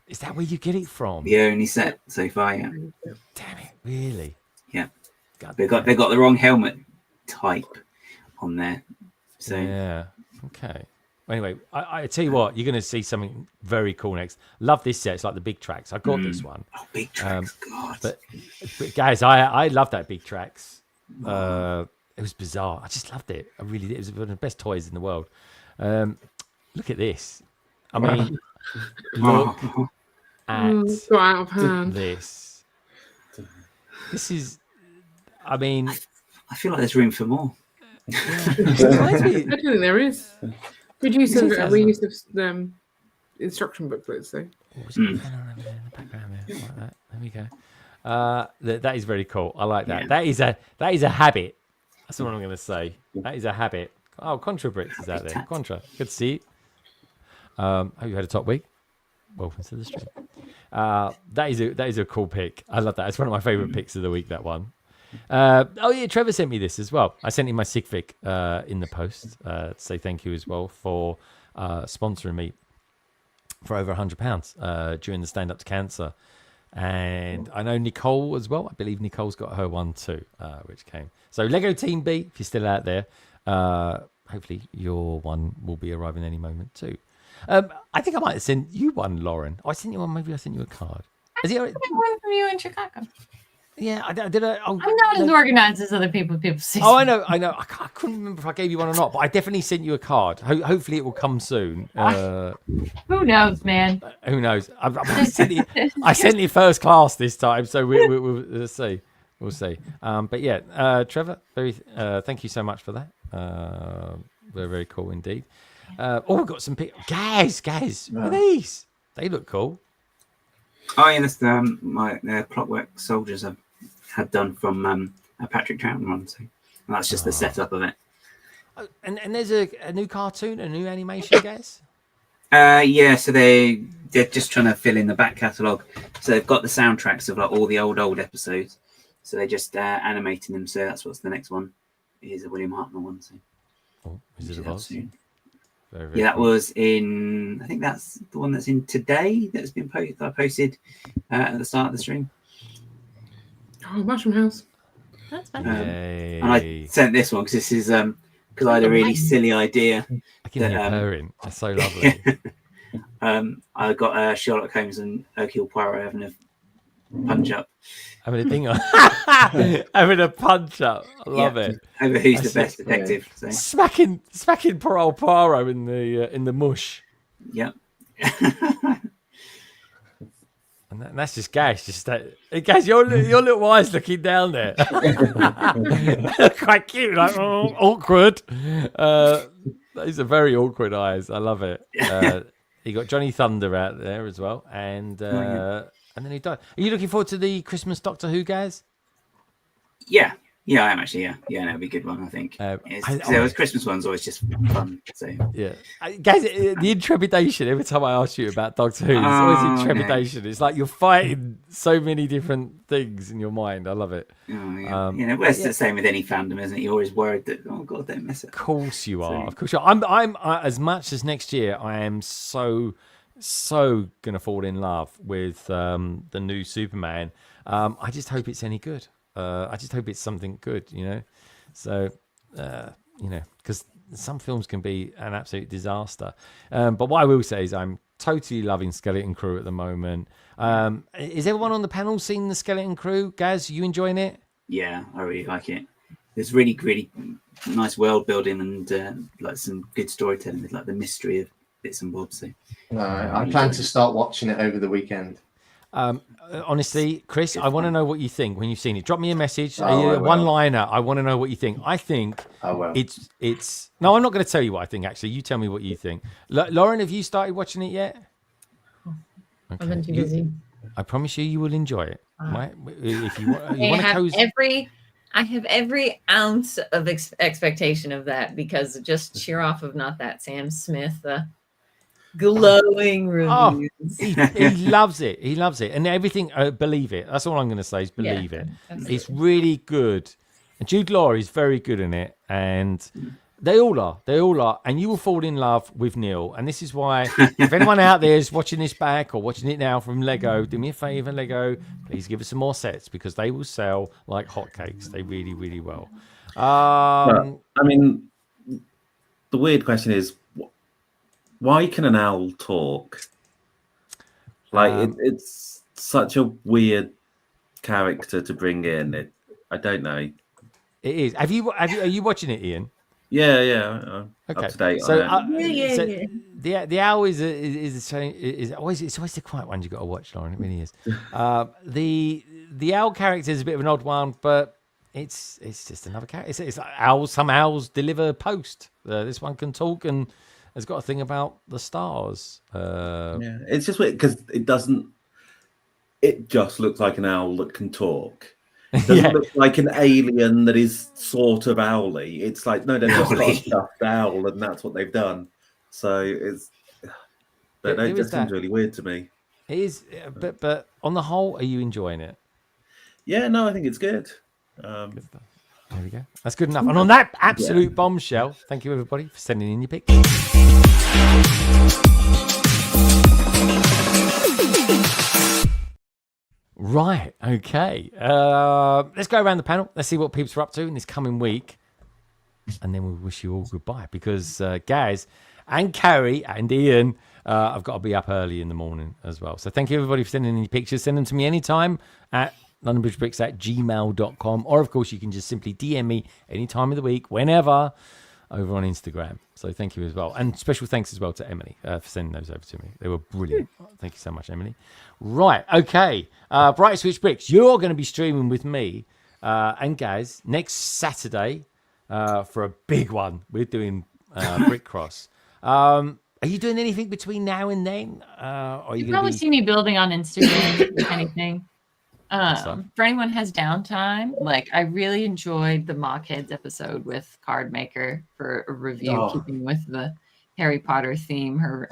Is that where you get it from? The only set so far, yeah. Damn it, really? Yeah. God, they got the wrong helmet type on there. So yeah. Okay. Anyway, I tell you what, you're going to see something very cool next. Love this set. It's like the big tracks. I got this one. Oh, big tracks. God. But guys, I love that big tracks. It was bizarre. I just loved it. I really did. It was one of the best toys in the world. Look at this. I mean, look at got out of hand. this. This is, I mean, I feel like there's room for more. Yeah. I don't think there is. Good use of reuse of instruction booklets, though. In the background there, like that. There we go. That is very cool. I like that. Yeah. That is a habit. That's what I'm going to say. That is a habit. Oh, Contra Bricks is out there. Contra, good to see you. Hope you had a top week. Welcome to the stream. That is a cool pick. I love that. It's one of my favorite picks of the week. That one. Oh yeah, Trevor sent me this as well. I sent him my sig fic in the post to say thank you as well for sponsoring me for over £100 during the Stand Up to Cancer. And I know Nicole as well. I believe Nicole's got her one too, which came. So Lego Team B, if you're still out there, hopefully your one will be arriving any moment too. I think I might have sent you one, Lauren. I sent you one. Maybe I sent you a card. I got one from you in Chicago. Yeah, I did. I'm not as organized as other people. People see. Oh, I know. I couldn't remember if I gave you one or not, but I definitely sent you a card. Hopefully, it will come soon. Who knows, man? Who knows? I sent it first class this time, so we'll see. We'll see. But yeah, Trevor, thank you so much for that. They're very cool indeed. We've got some guys. What are these? They look cool. Oh yeah, that's my Clockwork Soldiers I've had done from a Patrick Troughton run. So that's just the setup of it. Oh, and there's a new cartoon, a new animation, guys. Yeah, so they're just trying to fill in the back catalogue. So they've got the soundtracks of like all the old episodes. So they're just animating them. So that's what's the next one. Is a William Hartnell one. So is it about soon? Yeah, that was in. I think that's the one that's in today. That's been posted. I posted at the start of the stream. Oh, Mushroom House. That's fun. And I sent this one because this is because I had a really silly idea. I can hear purring. That's so lovely. I got Sherlock Holmes and Hercule Poirot having a punch up. Having a ding on. Having a punch up. I love it. Over who's the best detective. So. Smacking poor old Poirot in the mush. Yep. And that's just Gash. Gash, your little eyes looking down there. Quite cute. Like, awkward. These are very awkward eyes. I love it. You got Johnny Thunder out there as well. And then he died. Are you looking forward to the Christmas Doctor Who, guys? Yeah, I am actually. Yeah, that'd be a good one. I think. Those Christmas ones always just fun. So yeah, guys, the intrepidation. Every time I ask you about Doctor Who, it's always intrepidation. No. It's like you're fighting so many different things in your mind. I love it. Oh, yeah. It's the same with any fandom, isn't it? You're always worried that God, don't miss it. Of course you are. Of course you are. I'm as much as next year. I am so gonna fall in love with the new Superman. I just hope it's any good. I just hope it's something good, So you know, because some films can be an absolute disaster. But what I will say is I'm totally loving Skeleton Crew at the moment. Is everyone on the panel seen the Skeleton Crew? Gaz, you enjoying it? Yeah, I really like it. There's really, really nice world building and like some good storytelling with like the mystery of bits and bobs. So, I plan to start watching it over the weekend. Honestly, Chris, I want to know what you think when you've seen it. Drop me a message, Oh, a one-liner. I want to know what you think. I think it's. No, I'm not going to tell you what I think. Actually, you tell me what you think. Lauren, have you started watching it yet? I've been too busy. I promise you will enjoy it. Right? If you want I have every ounce of expectation of that because just cheer off of not that Sam Smith glowing reviews. He loves it. He loves it, and everything. Believe it. That's all I'm going to say is believe it. Absolutely. It's really good, and Jude Law is very good in it, and they all are. They all are, and you will fall in love with Neil. And this is why, if anyone out there is watching this back or watching it now from Lego, do me a favor, Lego, please give us some more sets because they will sell like hotcakes. They really, really will. I mean, the weird question is, why can an owl talk? Like, it's such a weird character to bring in. I don't know. It is. Are you watching it, Ian? Yeah. Okay. Up to date So, on it. The owl is always the quiet one you got to watch, Lauren. It really is. The owl character is a bit of an odd one, but it's just another character. It's like owls. Some owls deliver post. This one can talk and has got a thing about the stars. Yeah, it's just weird because it doesn't. It just looks like an owl that can talk. It doesn't look like an alien that is sort of owly. It's like no, they've just got a stuffed owl, and that's what they've done. So it just seems really weird to me. It is, but on the whole, are you enjoying it? Yeah, no, I think it's good. Good stuff. There we go. That's good enough. And on that absolute bombshell, thank you everybody for sending in your pictures. Right, okay. Let's go around the panel. Let's see what peeps are up to in this coming week. And then we'll wish you all goodbye because Gaz and Carrie and Ian I've got to be up early in the morning as well. So thank you everybody for sending in your pictures. Send them to me anytime at londonbridgebricks@gmail.com, or of course you can just simply DM me any time of the week, whenever, over on Instagram. So thank you as well, and special thanks as well to Emily for sending those over to me. They were brilliant. Thank you so much, Emily. Right, okay. Bright Switch Bricks, you're going to be streaming with me and Gaz next Saturday for a big one. We're doing Brick Cross. Are you doing anything between now and then? You probably see me building on Instagram, if anything. For anyone who has downtime, like I really enjoyed the Mockheads episode with Card Maker for a review, keeping with the Harry Potter theme, her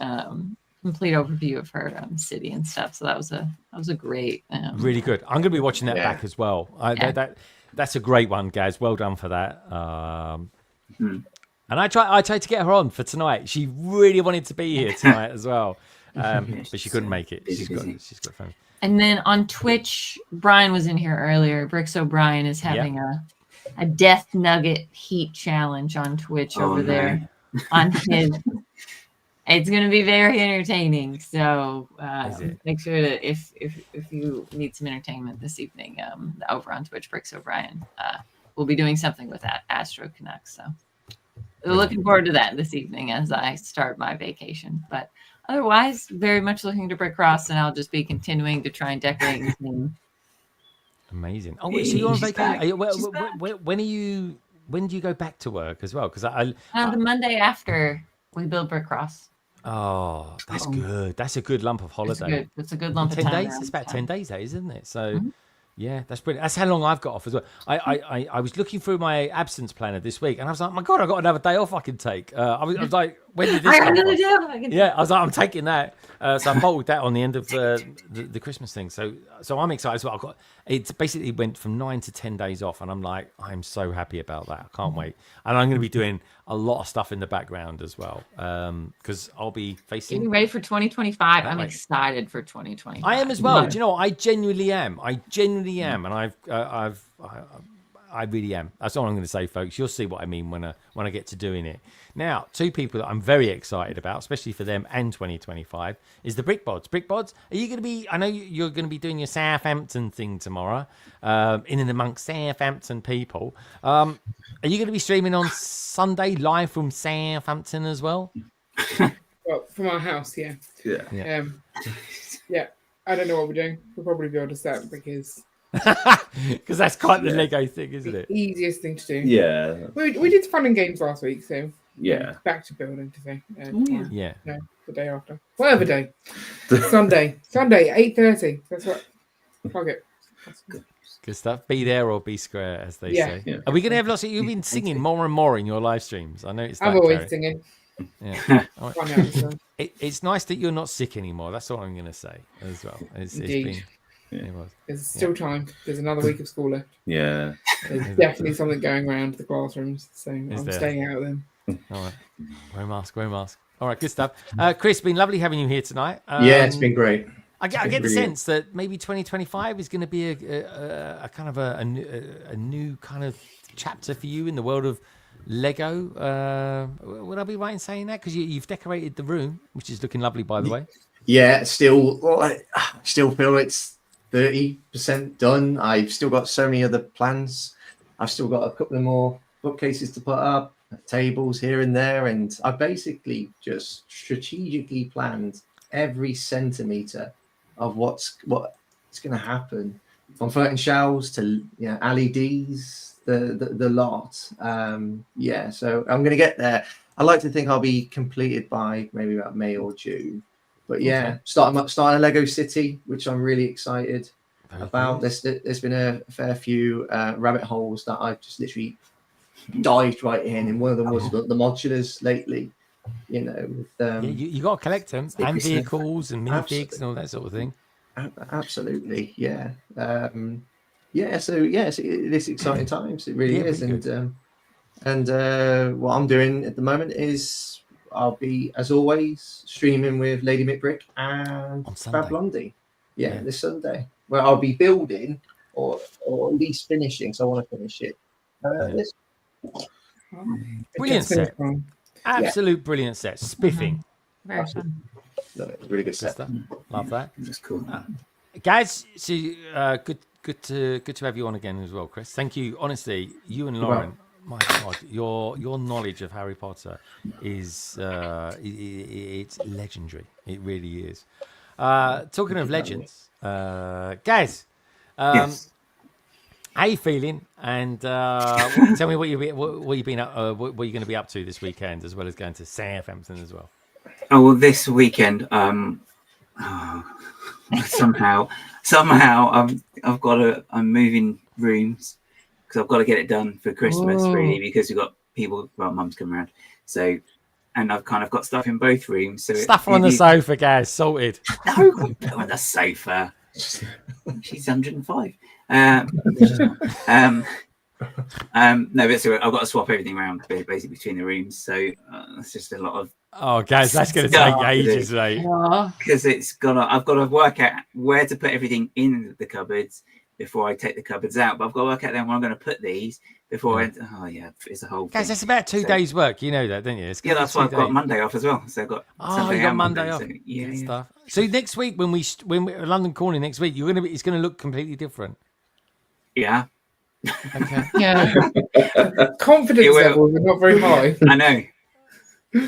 complete overview of her city and stuff. So that was a great, really good. I'm going to be watching that back as well. That's a great one, guys. Well done for that. And I tried to get her on for tonight. She really wanted to be here tonight as well, but she couldn't make it. She's got family. And then on Twitch, Brian was in here earlier. Bricks O'Brien is having a Death Nugget Heat Challenge on Twitch over there. On his, it's going to be very entertaining. So make sure that if you need some entertainment this evening, over on Twitch, Bricks O'Brien, we'll be doing something with that Astro Canucks. So looking forward to that this evening as I start my vacation. But otherwise, very much looking to Brick Cross, and I'll just be continuing to try and decorate the theme. Amazing. Oh, so you're on vacation? When do you go back to work as well? Because the Monday after we build Brick Cross. Oh, that's good. That's a good lump of holiday. It's a good lump of 10 time. days. It's about 10 days, isn't it? So. Yeah, that's brilliant. That's how long I've got off as well. I was looking through my absence planner this week, and I was like, my God, I got another day off I can take. I was like, when did this come from? Yeah, I was like, I'm taking that. So I bolted that on the end of the Christmas thing. So I'm excited as well. It basically went from 9 to 10 days off, and I'm like, I'm so happy about that. I can't wait. And I'm going to be doing a lot of stuff in the background as well, because I'll be facing. Getting ready for 2025. I'm excited for 2025. I am as well. Do you know what? I genuinely am. And I really am. That's all I'm going to say, folks. You'll see what I mean when I get to doing it. Now, two people that I'm very excited about, especially for them and 2025, is the Brickbods. Brickbods, are you going to be? I know you're going to be doing your Southampton thing tomorrow, in and amongst Southampton people. Are you going to be streaming on Sunday live from Southampton as well? Well, from our house, yeah. Yeah. Yeah. I don't know what we're doing. We'll probably be able to set because that's quite the Lego thing, isn't it? Easiest thing to do. Yeah. We did fun and games last week, so yeah. Back to building today. Yeah. No, the day after. Whatever day. Sunday, 8:30. That's what. Target. Good stuff. Be there or be square, as they say. Yeah. Are we going to have lots of? You've been singing more and more in your live streams. I noticed that. I'm always Gary. singing. Yeah. Right. It's nice that you're not sick anymore. That's all I'm going to say as well. It's been. It was. There's still time. There's another week of school left. Yeah. There's definitely something going around the classrooms, so I'm staying out of them. All right. Wear a mask. All right, good stuff. Chris, been lovely having you here tonight. Yeah, it's been great. I get the sense that maybe 2025 is going to be a kind of a new kind of chapter for you in the world of Lego. Would I be right in saying that? Because you've decorated the room, which is looking lovely, by the way. Yeah, still feel it's 30% done. I've still got so many other plans. I've still got a couple of more bookcases to put up, tables here and there, and I basically just strategically planned every centimetre of what's going to happen, from floating shelves to LEDs, the lot. So I'm going to get there. I like to think I'll be completed by maybe about May or June. But yeah, starting a Lego City, which I'm really excited about. There's been a fair few rabbit holes that I've just literally dived right in, and one of them was the modulars lately. You know, you got to collect them, and vehicles and minifigs and all that sort of thing. Absolutely, yeah. So it's exciting times. It really is, and what I'm doing at the moment is I'll be, as always, streaming with Lady McBrick and Bad Blondie. Yeah, this Sunday, where I'll be building or at least finishing. So I want to finish it. Brilliant set. Absolute brilliant set. Spiffing. Very fun. Love it. Really good set. Love that. That's cool. Guys, good to have you on again as well, Chris. Thank you. Honestly, you and Lauren, my God, your knowledge of Harry Potter is it's legendary. It really is. Talking of legends, guys, yes. how you feeling? And tell me what you've been up, what you're going to be up to this weekend, as well as going to Southampton as well. Oh well, this weekend, somehow, I'm moving rooms because I've got to get it done for Christmas, really, because we've got people. Well, Mum's coming around, so. And I've kind of got stuff in both rooms. So stuff on the sofa, guys. Sorted. No, on the sofa. She's 105. No, but so I've got to swap everything around basically between the rooms. So it's just a lot of. Oh, guys, that's going to take ages, mate. Because I've got to work out where to put everything in the cupboards before I take the cupboards out. But I've got to work out then where I'm going to put these before it's a whole guys, thing. that's about 2 days work. You know that, don't you? That's why I've got Monday off as well. So I've got you got Monday off. So, yeah. Stuff. So next week when we're London Calling next week, it's going to look completely different. Yeah. Okay. Yeah. Confidence levels are not very high. I know.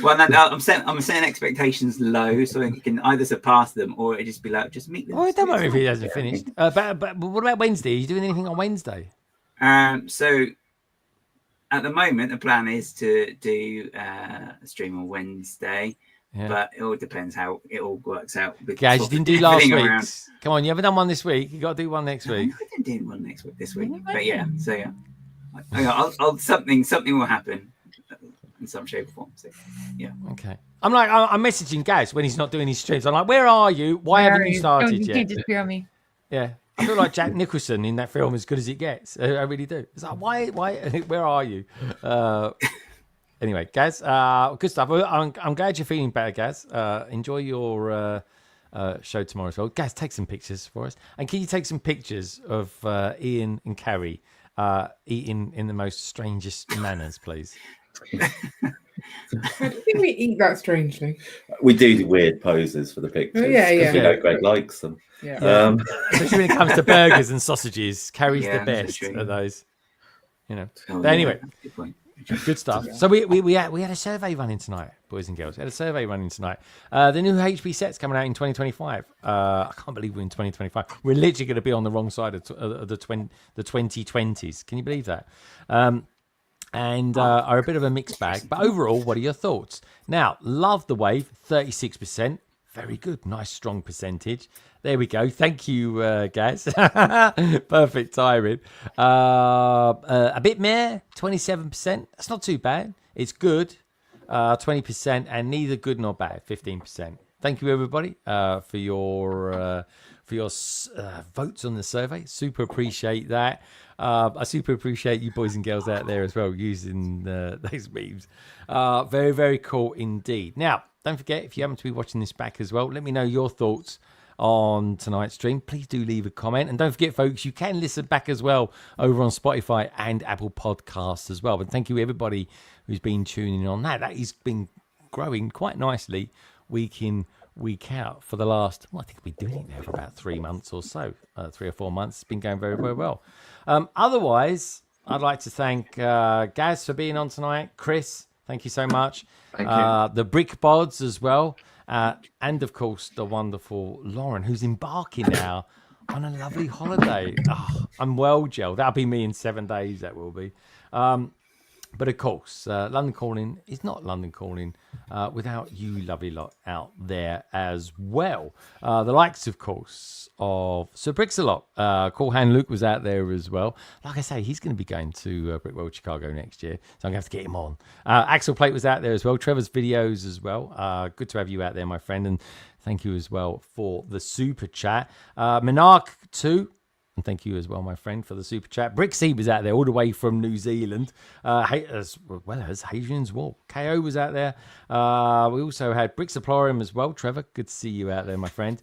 Well, I'm setting expectations low, so you can either surpass them or it just be like, just meet them. Oh, don't worry if he hasn't finished. But what about Wednesday? Are you doing anything on Wednesday? So at the moment, the plan is to do a stream on Wednesday, but it all depends how it all works out. Guys, you didn't do last week's. Come on, you haven't done one this week. You got to do one next week. I didn't do one this week, but yeah. So yeah, I'll something will happen in some shape or form. So yeah. Okay. I'm messaging Gaz when he's not doing his streams. I'm like, where are you? Why haven't you started yet? You can't disappear on me. Yeah. I feel like Jack Nicholson in that film, As Good as It Gets. I really do. It's like, why? Where are you? Anyway, Gaz, good stuff. I'm glad you're feeling better, Gaz. Enjoy your show tomorrow as well. Gaz, take some pictures for us. And can you take some pictures of Ian and Carrie eating in the most strangest manners, please? I don't think we eat that strangely. We do weird poses for the pictures. Oh, yeah. We know Greg likes them. Yeah. Especially when it comes to burgers and sausages, carries the that's best true. of those. You know. Oh, But anyway, good point. good stuff. So we had a survey running tonight, boys and girls. We had a survey running tonight. The new HP set's coming out in 2025. I can't believe we're in 2025. We're literally going to be on the wrong side of the 2020s. Can you believe that? And are a bit of a mixed bag. But overall, what are your thoughts? Now, love the wave, 36%. Very good. Nice, strong percentage. There we go. Thank you, guys. Perfect timing. A bit meh, 27%. That's not too bad. It's good, 20%, and neither good nor bad, 15%. Thank you, everybody, for your votes on the survey. Super appreciate that. I super appreciate you boys and girls out there as well using those memes. Very, very cool indeed. Now, don't forget, if you happen to be watching this back as well, let me know your thoughts on tonight's stream. Please do leave a comment. And don't forget, folks, you can listen back as well over on Spotify and Apple Podcasts as well. But thank you, everybody who's been tuning in on that. That has been growing quite nicely week in, week out for the last, I think we've been doing it now for about 3 months or so, 3 or 4 months. It's been going very, very well. Otherwise, I'd like to thank Gaz for being on tonight. Chris, thank you so much. Thank you. The Brick Bods as well. And, of course, the wonderful Lauren, who's embarking now on a lovely holiday. Oh, I'm well, Jill. That'll be me in 7 days, that will be. But, of course, London Calling is not London Calling without you lovely lot out there as well. The likes, of course, of Sir Brixalot. Cool Hand Luke was out there as well. Like I say, he's going to be going to Brick World Chicago next year, so I'm going to have to get him on. Axel Plate was out there as well. Trevor's videos as well. Good to have you out there, my friend, and thank you as well for the super chat. Monarch 2. And thank you as well, my friend, for the super chat. Brixie was out there all the way from New Zealand, as well as Hadrian's Wall. KO was out there. We also had Brixaplorium as well. Trevor, good to see you out there, my friend.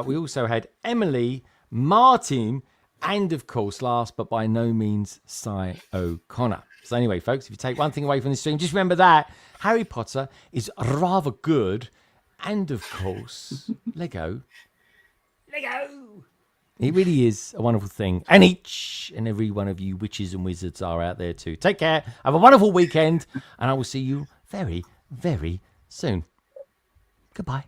We also had Emily, Martin, and, of course, last but by no means, Cy O'Connor. So anyway, folks, if you take one thing away from this stream, just remember that Harry Potter is rather good. And, of course, Lego. It really is a wonderful thing. And each and every one of you witches and wizards are out there too. Take care. Have a wonderful weekend. And I will see you very, very soon. Goodbye.